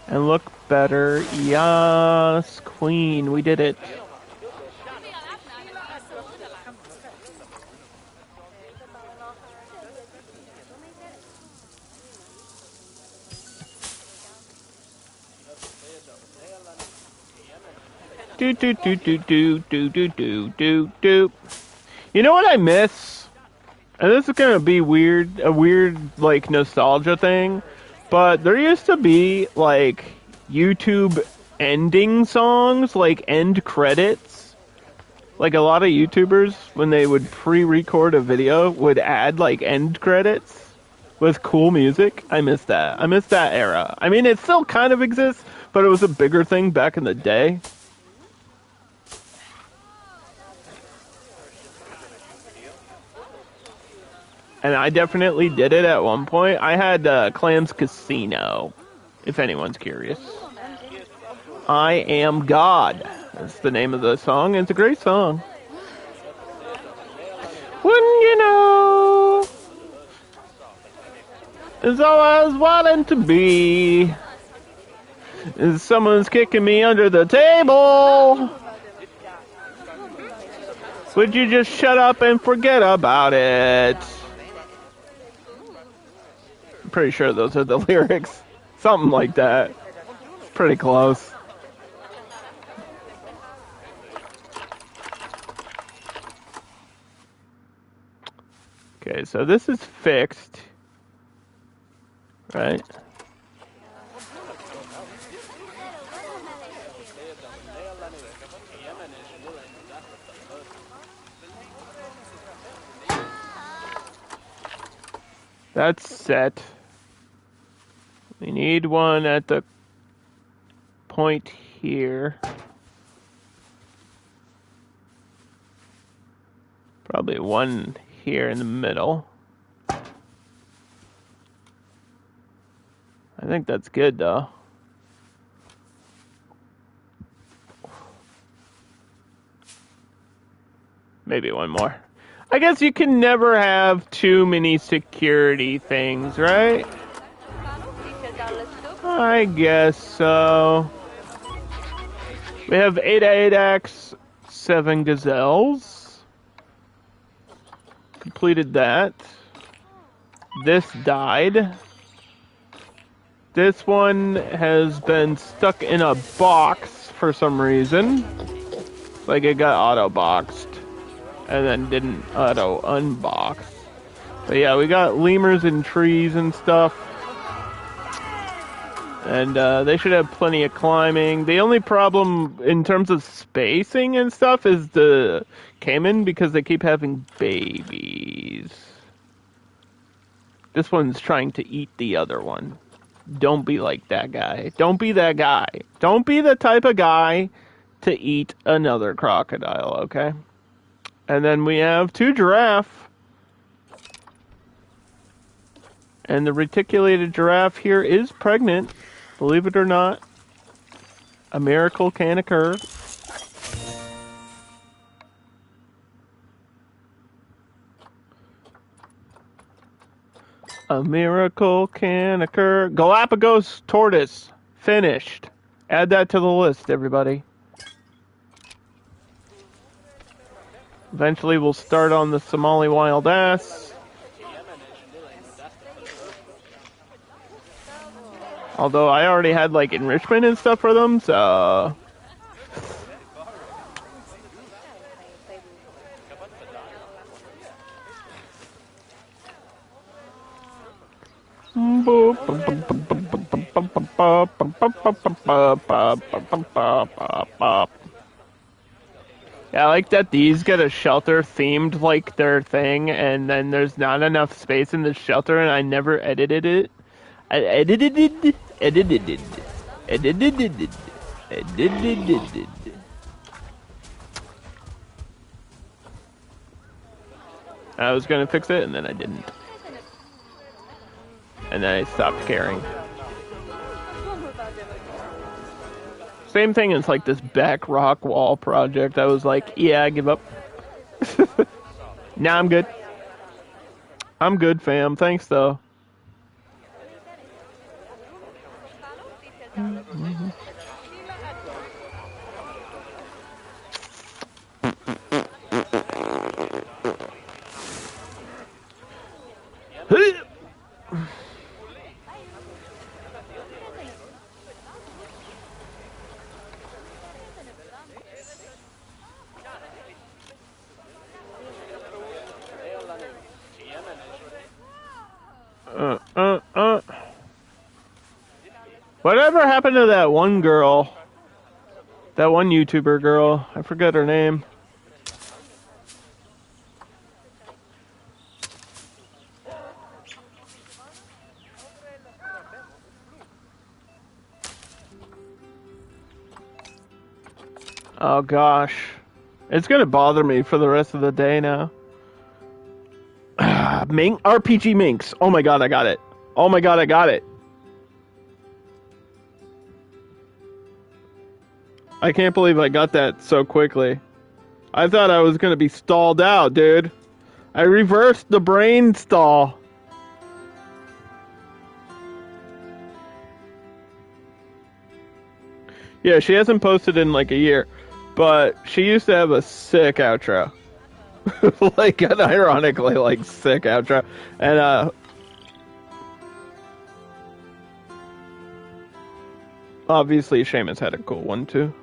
and look better. Yes, queen, we did it. Do do do do do do do do do do. You know what I miss? And this is gonna be weird, a weird like nostalgia thing, but there used to be like YouTube ending songs, like end credits. Like a lot of YouTubers, when they would pre-record a video, would add like end credits with cool music. I miss that. I miss that era. I mean, it still kind of exists, but it was a bigger thing back in the day. And I definitely did it at one point. I had Clams Casino, if anyone's curious. I Am God. That's the name of the song. It's a great song. Wouldn't you know? It's all I was wanting to be. Someone's kicking me under the table. Would you just shut up and forget about it? Pretty sure those are the lyrics. Something like that. Pretty close. Okay, so this is fixed. Right? That's set. We need one at the point here. Probably one here in the middle. I think that's good though. Maybe one more. I guess you can never have too many security things, right? I guess so. We have 8X 7 gazelles. Completed that. This died. This one has been stuck in a box for some reason. Like it got auto-boxed. And then didn't auto-unbox. But yeah, we got lemurs and trees and stuff. And they should have plenty of climbing. The only problem in terms of spacing and stuff is the caiman, because they keep having babies. This one's trying to eat the other one. Don't be like that guy. Don't be that guy. Don't be the type of guy to eat another crocodile, okay? And then we have 2 giraffe. And the reticulated giraffe here is pregnant. Believe it or not, a miracle can occur. A miracle can occur. Galapagos tortoise. Finished. Add that to the list, everybody. Eventually we'll start on the Somali wild ass. Although I already had like enrichment and stuff for them, so... Yeah, I like that these get a shelter themed like their thing, and then there's not enough space in the shelter, and I never edited it. I edited it. I was gonna fix it, and then I didn't. And then I stopped caring. Same thing as like this back rock wall project. I was like, yeah, I give up. Nah, I'm good. I'm good, fam. Thanks, though. Whatever happened to that one girl? That one YouTuber girl? I forget her name. Oh gosh. It's gonna bother me for the rest of the day now. Mink? RPG Minx. Oh my god, I got it. Oh my god, I got it. I can't believe I got that so quickly. I thought I was gonna be stalled out, dude. I reversed the brain stall. Yeah, she hasn't posted in like a year, but she used to have a sick outro. Like, an ironically, like, sick outro. And, obviously, Seamus had a cool one, too.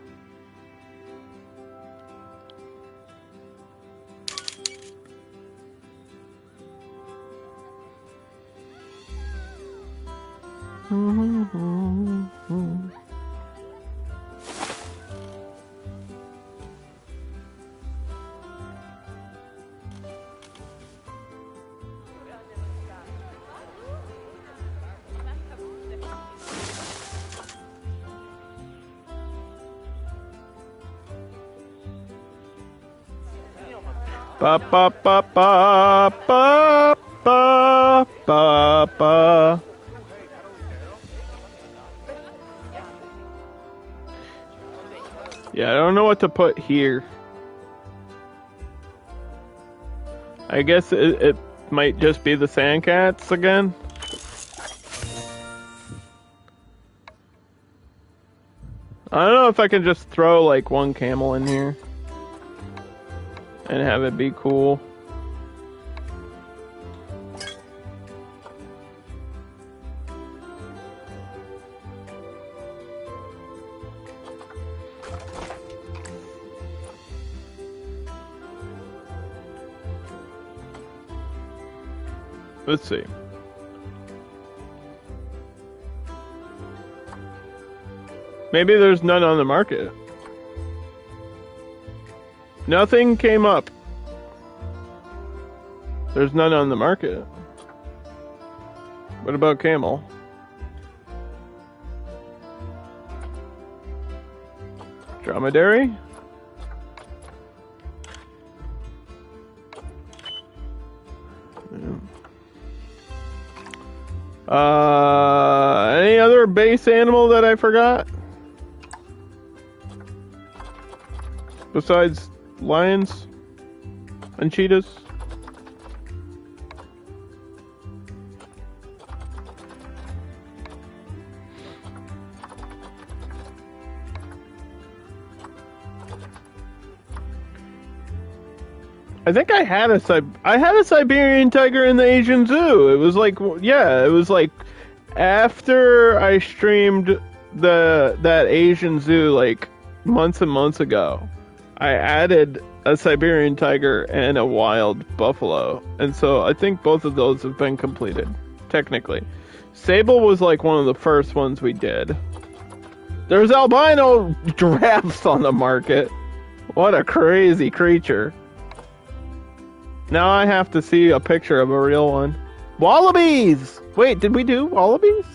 Ba ba ba ba ba ba ba ba. Yeah, I don't know what to put here. I guess it might just be the Sandcats again. I don't know if I can just throw like one camel in here. and have it be cool. Let's see. Maybe there's none on the market. Nothing came up. There's none on the market. What about camel? Dromedary? Any other base animal that I forgot? Besides lions and cheetahs? I think I had a Siberian tiger in the Asian zoo. It was like, yeah, it was like after I streamed that Asian zoo like months and months ago. I added a Siberian tiger and a wild buffalo, and so I think both of those have been completed technically. Sable was like one of the first ones we did. There's albino giraffes on the market. What a crazy creature. Now I have to see a picture of a real one. Wallabies! Wait, did we do wallabies?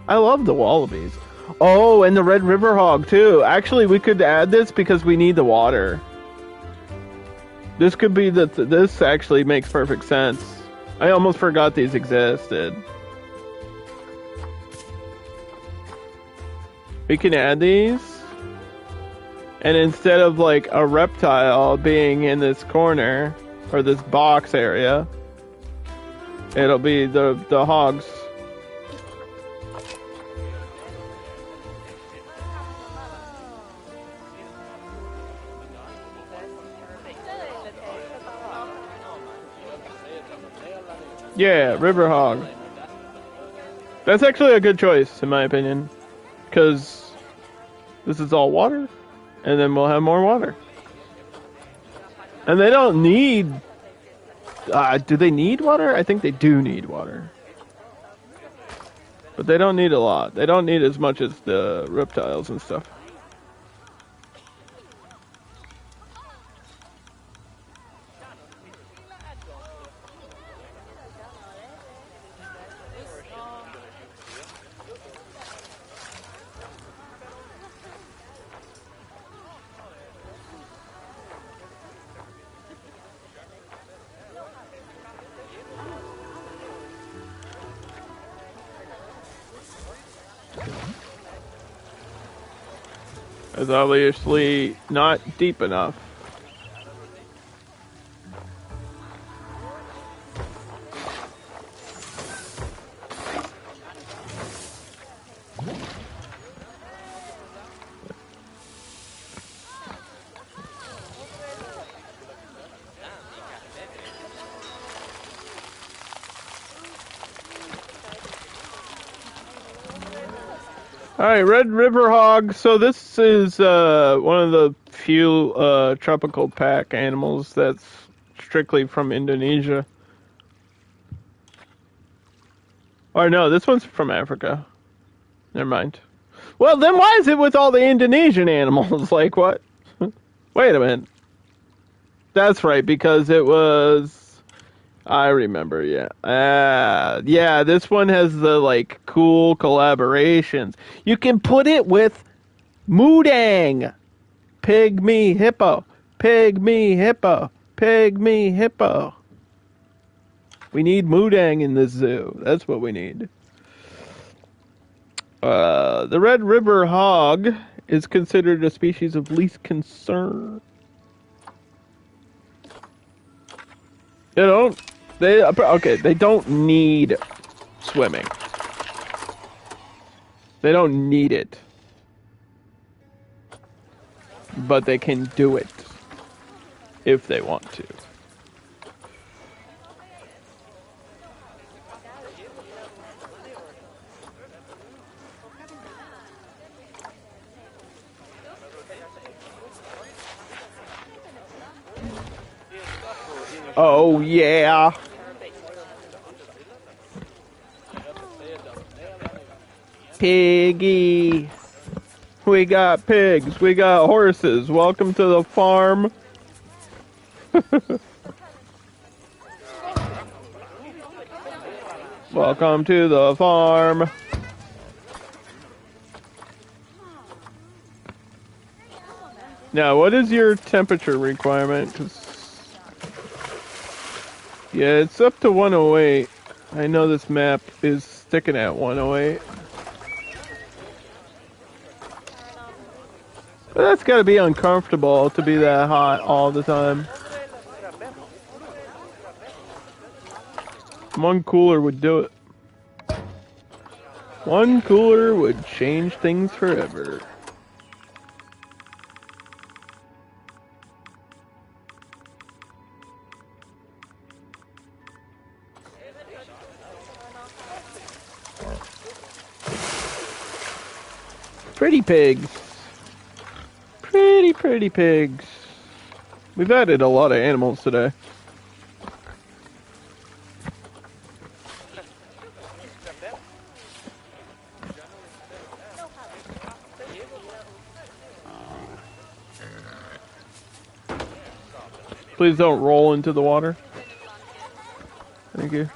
I love the wallabies. Oh, and the red river hog too. Actually, we could add this because we need the water. This could be this actually makes perfect sense. I almost forgot these existed. We can add these. And instead of like a reptile being in this corner, or this box area, it'll be the hogs. Yeah, river hog. That's actually a good choice, in my opinion, because this is all water, and then we'll have more water. And they don't need... do they need water? I think they do need water. But they don't need a lot. They don't need as much as the reptiles and stuff. It's obviously not deep enough. Alright, red river hog. So this is one of the few tropical pack animals that's strictly from Indonesia. Or no, this one's from Africa. Never mind. Well, then why is it with all the Indonesian animals? Like, what? Wait a minute. That's right, because it was... I remember, yeah. Yeah, this one has the, like, cool collaborations. You can put it with Mudang. Pygmy hippo. Pygmy hippo. Pygmy hippo. We need Mudang in this zoo. That's what we need. The red river hog is considered a species of least concern. They don't need swimming. They don't need it. But they can do it. if they want to. Oh, yeah. Piggy. We got pigs. We got horses. Welcome to the farm. Welcome to the farm. Now, what is your temperature requirement? 'Cause yeah, it's up to 108. I know this map is sticking at 108. But that's gotta be uncomfortable to be that hot all the time. One cooler would do it. One cooler would change things forever. Pretty pigs. Pretty pigs. We've added a lot of animals today. Please don't roll into the water. Thank you.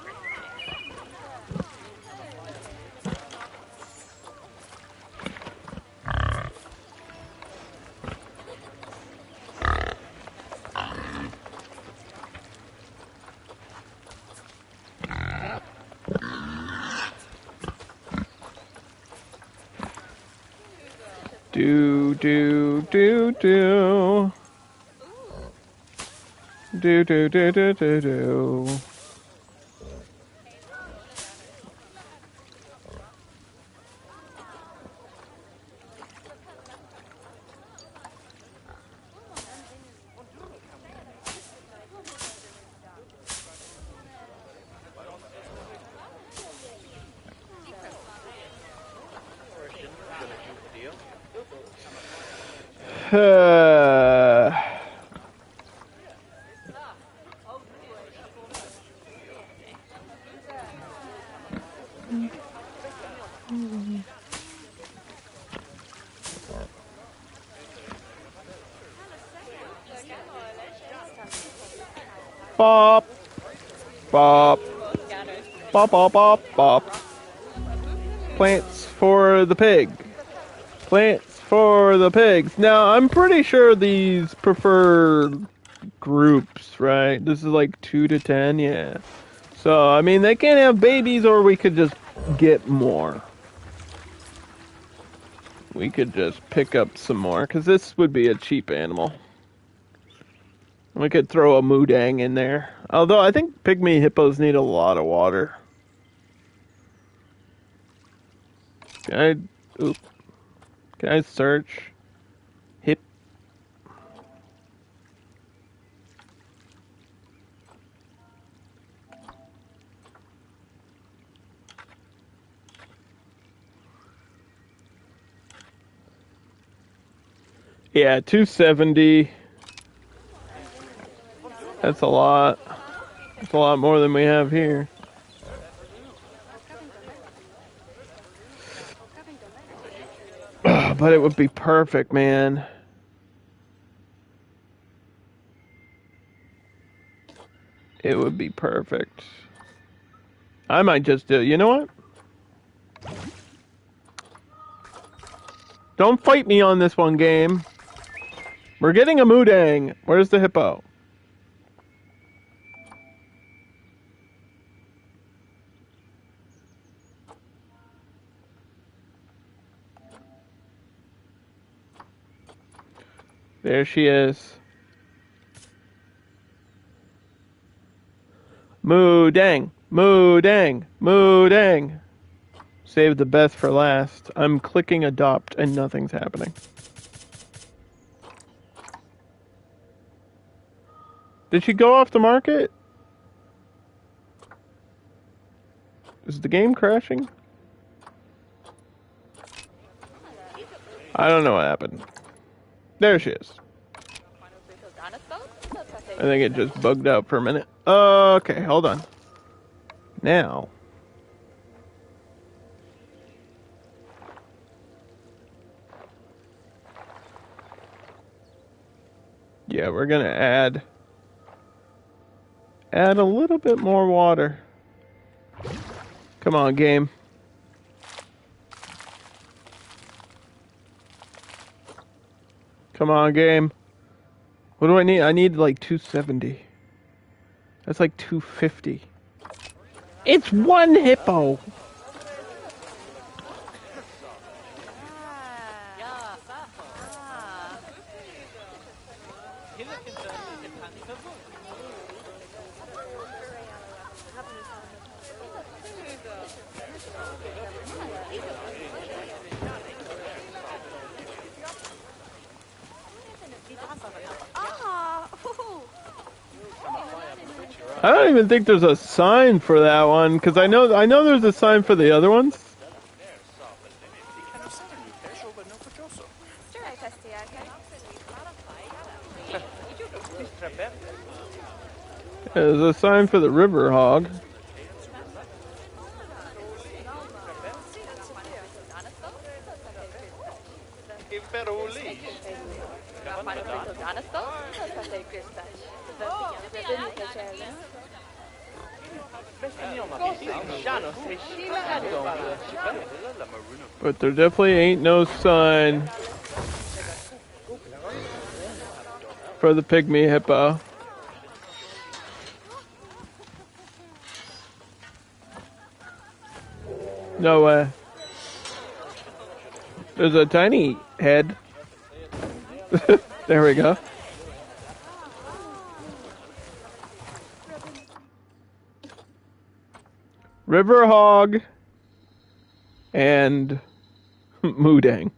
Do. Bop. Bop. Bop, bop, bop, bop. Plants for the pig. Plants for the pigs. Now, I'm pretty sure these prefer groups, right? This is like 2 to 10, yeah. So, I mean, they can have babies or we could just get more. We could just pick up some more, because this would be a cheap animal. We could throw a moodang in there. Although, I think pygmy hippos need a lot of water. Can I search? Hip. Yeah, 270. That's a lot. That's a lot more than we have here. But it would be perfect, man. It would be perfect. I might just do... You know what? Don't fight me on this one, game. We're getting a moodang. Where's the hippo? There she is. Moodang, moodang, moodang. Save the best for last. I'm clicking adopt and nothing's happening. Did she go off the market? Is the game crashing? I don't know what happened. There she is. I think it just bugged out for a minute. Okay, hold on. Now. Yeah, we're gonna add a little bit more water. Come on, game. Come on, game. What do I need? I need like 270. That's like 250. It's one hippo. I don't even think there's a sign for that one, because I know there's a sign for the other ones. There's a sign for the river hog. But there definitely ain't no sign for the pygmy hippo. No way. There's a tiny head. There we go. River hog and Moodang.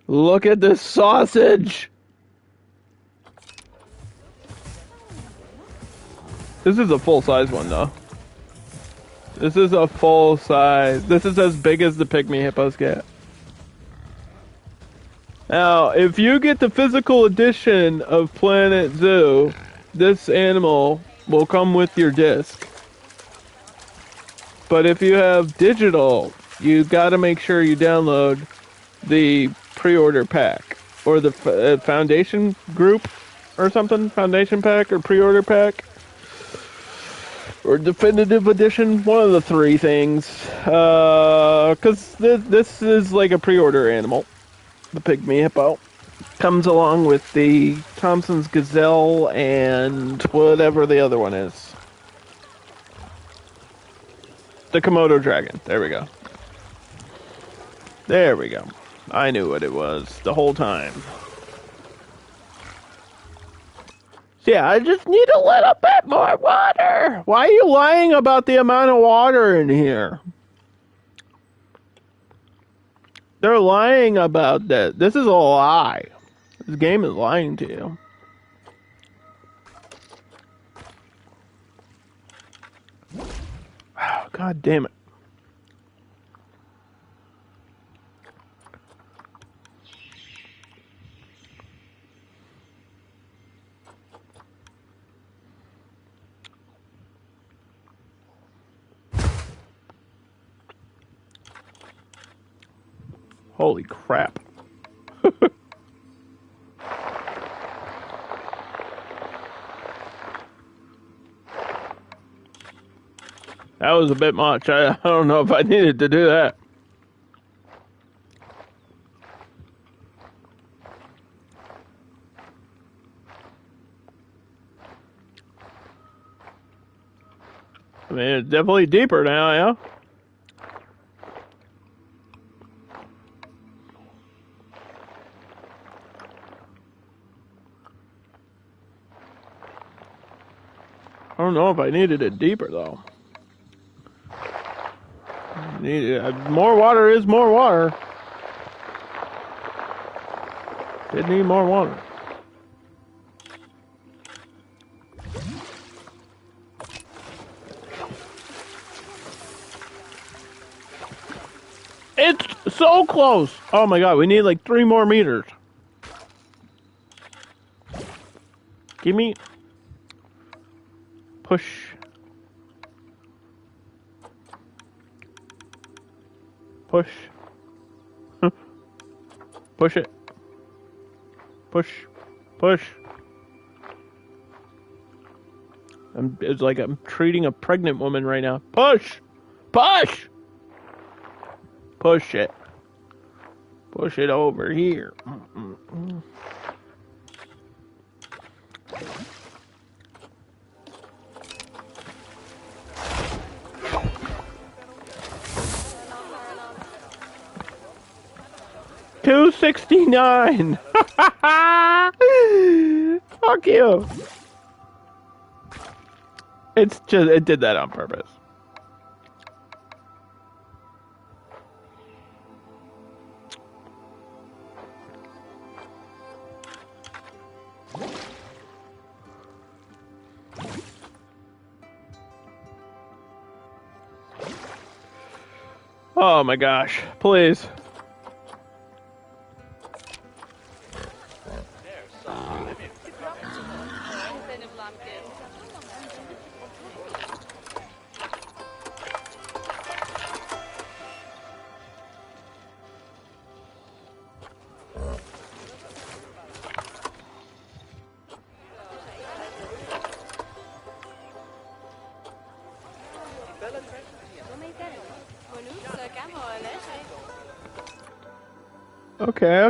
Look at this sausage. This is a full-size one, though. This is a full-size. This is as big as the pygmy hippos get. Now, if you get the physical edition of Planet Zoo, this animal will come with your disc. But if you have digital, you gotta make sure you download the pre-order pack. Or the foundation group or something. Foundation pack or pre-order pack. Or definitive edition. One of the three things. Because this is like a pre-order animal. The pygmy hippo comes along with the Thompson's gazelle and whatever the other one is. The Komodo dragon. There we go. There we go. I knew what it was the whole time. So yeah, I just need a little bit more water. Why are you lying about the amount of water in here? They're lying about that. This is a lie. This game is lying to you. Oh, God damn it. Holy crap. That was a bit much. I don't know if I needed to do that. I mean, it's definitely deeper now, yeah? I don't know if I needed it deeper, though. More water is more water. Did need more water. It's so close. Oh my god, we need like 3 more meters. Give me... Push. Push. Push it. Push. Push. It's like I'm treating a pregnant woman right now. Push! Push! Push it. Push it over here. $269. Fuck you. It's just, it did that on purpose. Oh my gosh, please.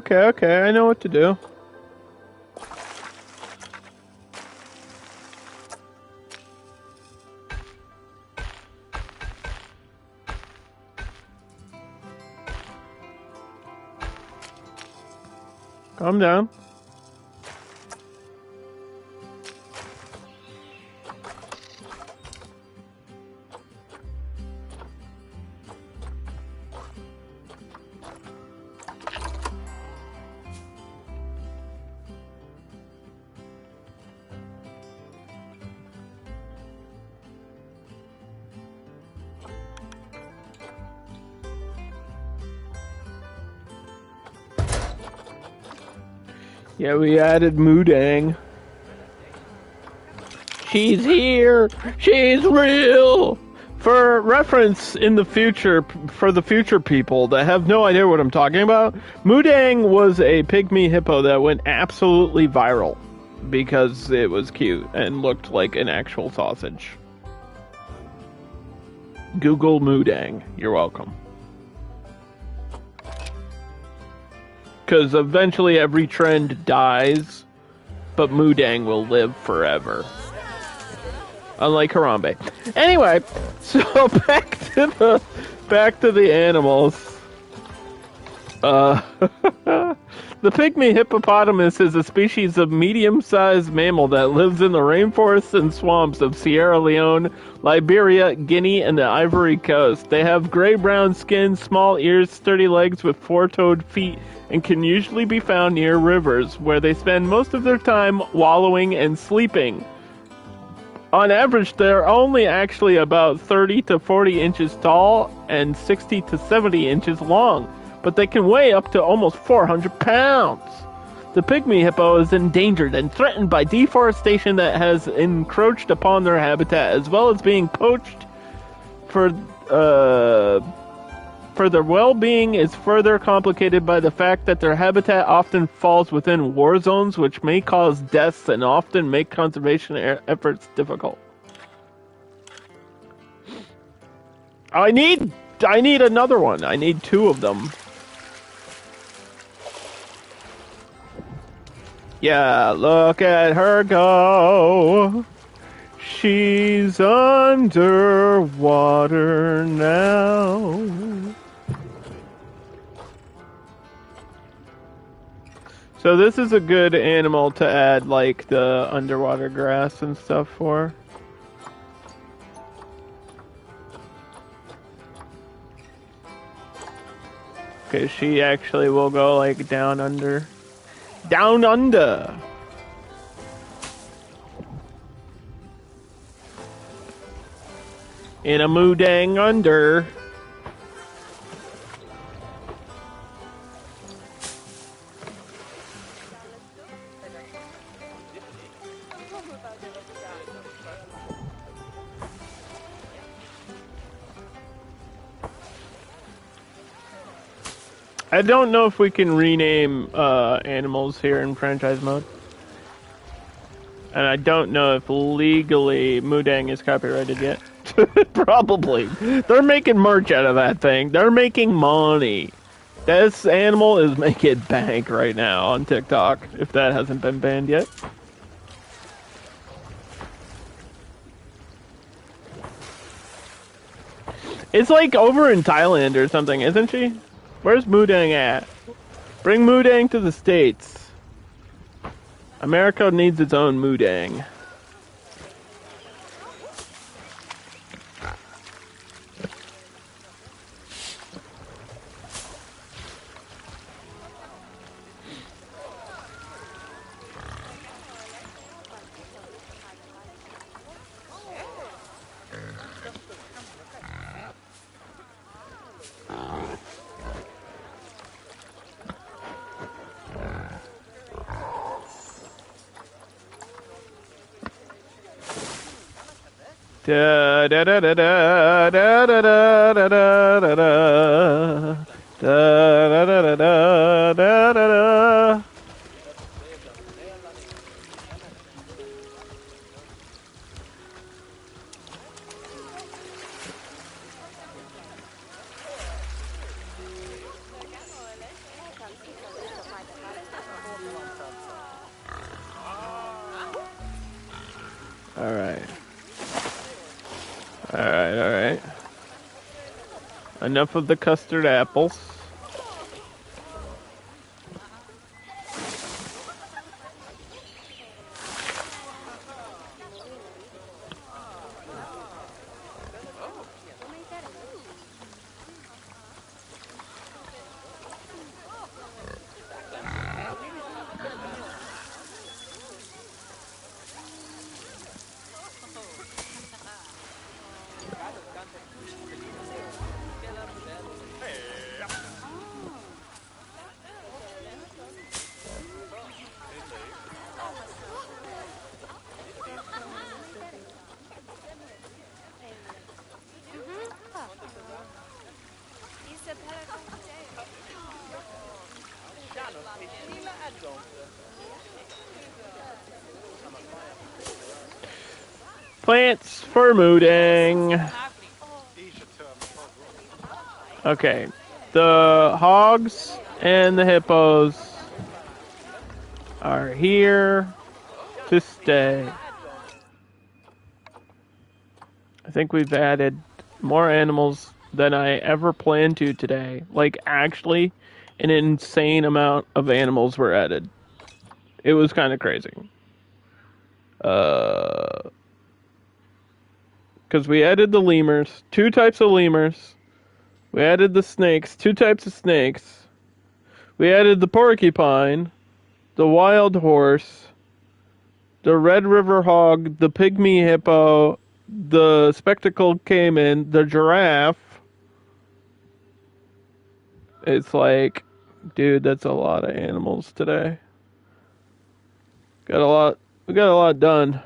Okay, I know what to do. Calm down. Yeah, we added Moodang. She's here! She's real! For reference in the future, for the future people that have no idea what I'm talking about, Moodang was a pygmy hippo that went absolutely viral because it was cute and looked like an actual sausage. Google Moodang. You're welcome. Because eventually every trend dies, but Moodang will live forever. Unlike Harambe. Anyway, so back to the animals. The pygmy hippopotamus is a species of medium-sized mammal that lives in the rainforests and swamps of Sierra Leone, Liberia, Guinea, and the Ivory Coast. They have gray-brown skin, small ears, sturdy legs with four-toed feet, and can usually be found near rivers, where they spend most of their time wallowing and sleeping. On average, they're only actually about 30 to 40 inches tall and 60 to 70 inches long, but they can weigh up to almost 400 pounds. The pygmy hippo is endangered and threatened by deforestation that has encroached upon their habitat, as well as being poached. For their well-being is further complicated by the fact that their habitat often falls within war zones, which may cause deaths and often make conservation efforts difficult. I need another one. I need 2 of them. Yeah, look at her go. She's underwater now. So this is a good animal to add like the underwater grass and stuff for. because she actually will go like down under. Down under! In a moodang under. I don't know if we can rename animals here in franchise mode. And I don't know if legally Moodang is copyrighted yet. Probably. They're making merch out of that thing. They're making money. This animal is making bank right now on TikTok, if that hasn't been banned yet. It's like over in Thailand or something, isn't she? Where's Moodang at? Bring Moodang to the States. America needs its own Moodang. Da da da da da da da da da da da da da da da da da. All right. Alright. Enough of the custard apples. Plants for mooding. Okay, the hogs and the hippos are here to stay. I think we've added more animals than I ever planned to today. Like, actually, an insane amount of animals were added. It was kind of crazy. Because we added the lemurs, 2 types of lemurs. We added the snakes, 2 types of snakes. We added the porcupine, the wild horse, the red river hog, the pygmy hippo, the spectacled caiman, the giraffe. It's like, dude, that's a lot of animals today. We got a lot done.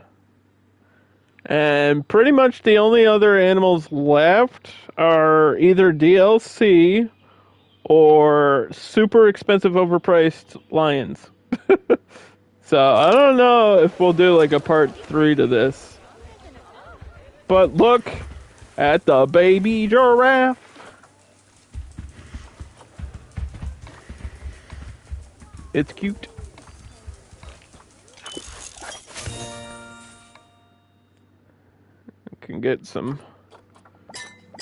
And pretty much the only other animals left are either DLC or super expensive overpriced lions. So I don't know if we'll do like a part 3 to this. But look at the baby giraffe. It's cute. Can get some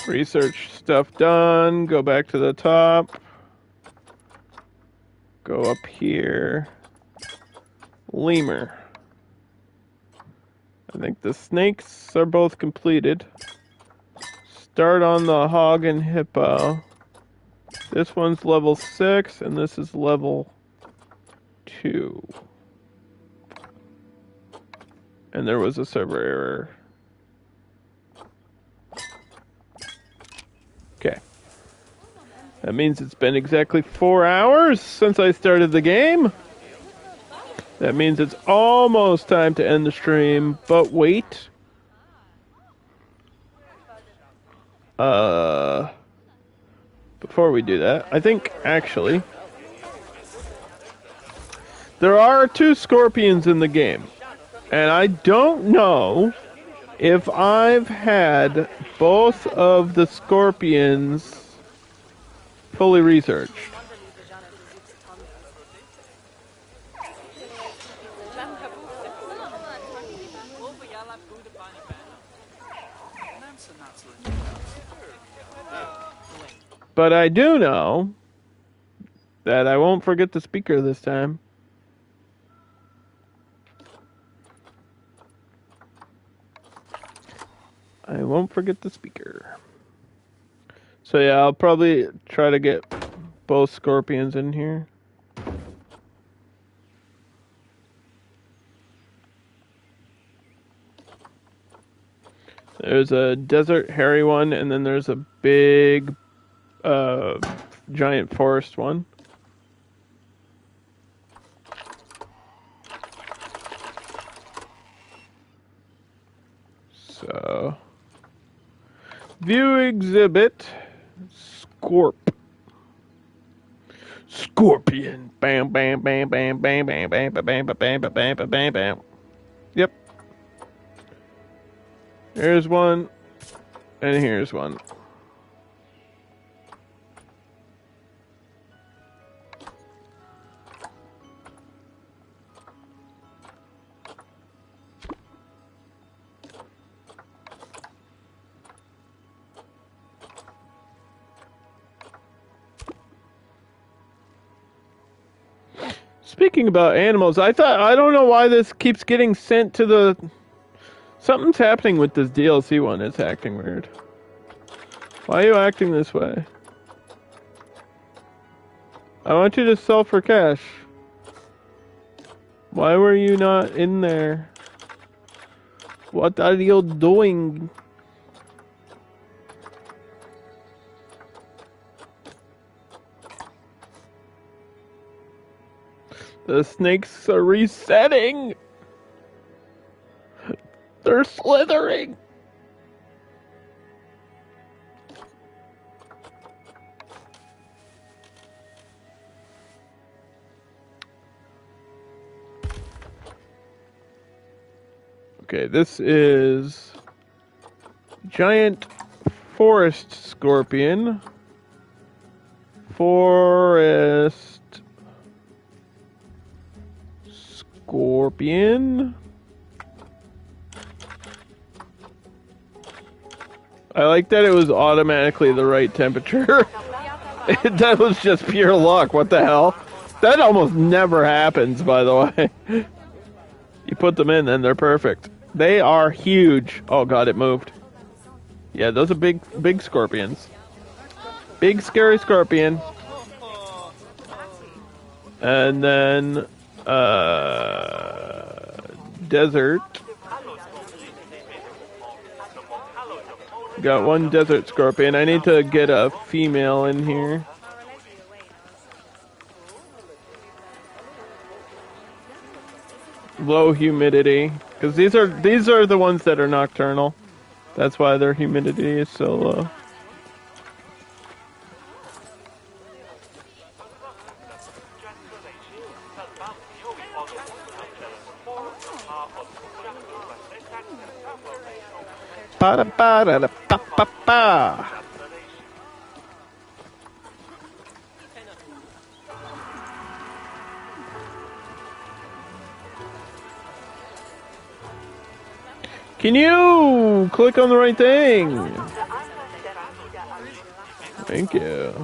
research stuff done. Go back to the top. Go up here. Lemur. I think the snakes are both completed. Start on the hog and hippo. This one's level 6, and this is level 2. And there was a server error. Okay. That means it's been exactly 4 hours since I started the game. That means it's almost time to end the stream, but wait. Before we do that, I think, actually, there are 2 scorpions in the game. And I don't know if I've had both of the scorpions fully researched. But I do know that I won't forget the speaker this time. I won't forget the speaker. So yeah, I'll probably try to get both scorpions in here. There's a desert hairy one, and then there's a big giant forest one. So, view exhibit, scorpion. Bam, bam, bam, bam, bam, bam, bam, bam, bam, bam, bam, bam, bam, bam, bam. Yep. Here's one, and here's one. Speaking about animals, I don't know why this keeps getting sent to the... Something's happening with this DLC one. It's acting weird. Why are you acting this way? I want you to sell for cash. Why were you not in there? What are you doing? The snakes are resetting. They're slithering. Okay, this is giant forest scorpion. Forest scorpion. I like that it was automatically the right temperature. That was just pure luck. What the hell? That almost never happens, by the way. You put them in and they're perfect. They are huge. Oh god, it moved. Yeah, those are big scorpions. Big scary scorpion. And then desert. Got one desert scorpion. I need to get a female in here. Low humidity, because these are the ones that are nocturnal. That's why their humidity is so low. Ba-da-ba-da-da-ba-ba-ba. Can you click on the right thing? Thank you.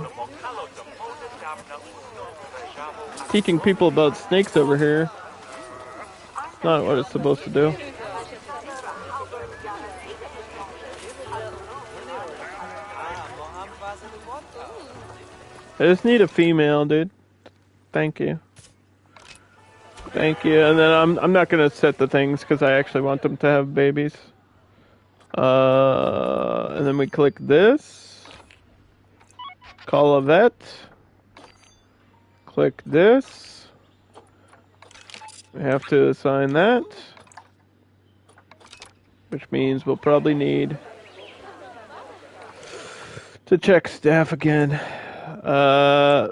Teaching people about snakes over here. Not what it's supposed to do. I just need a female, dude. Thank you. Thank you. And then I'm not gonna set the things because I actually want them to have babies. And then we click this. Call a vet. Click this. We have to assign that. Which means we'll probably need to check staff again.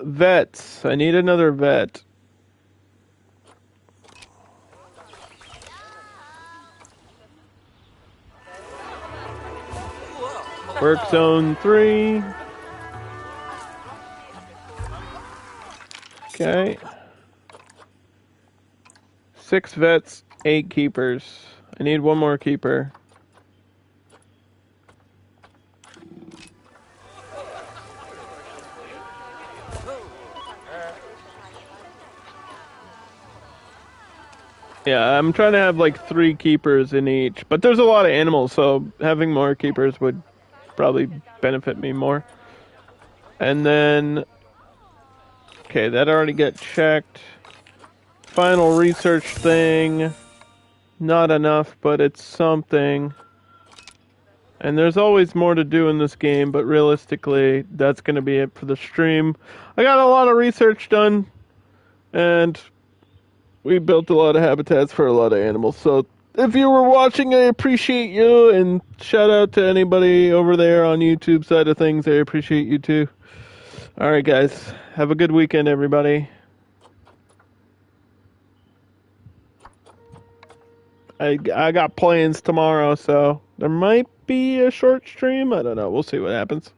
Vets. I need another vet. Work zone 3. Okay. 6 vets, 8 keepers. I need one more keeper. Yeah, I'm trying to have like 3 keepers in each. But there's a lot of animals, so having more keepers would probably benefit me more. And then... Okay, that already got checked. Final research thing. Not enough, but it's something. And there's always more to do in this game, but realistically, that's going to be it for the stream. I got a lot of research done, and we built a lot of habitats for a lot of animals. So if you were watching, I appreciate you, and shout out to anybody over there on YouTube side of things. I appreciate you too. Alright guys, have a good weekend everybody. I got plans tomorrow, so there might be a short stream. I don't know. We'll see what happens.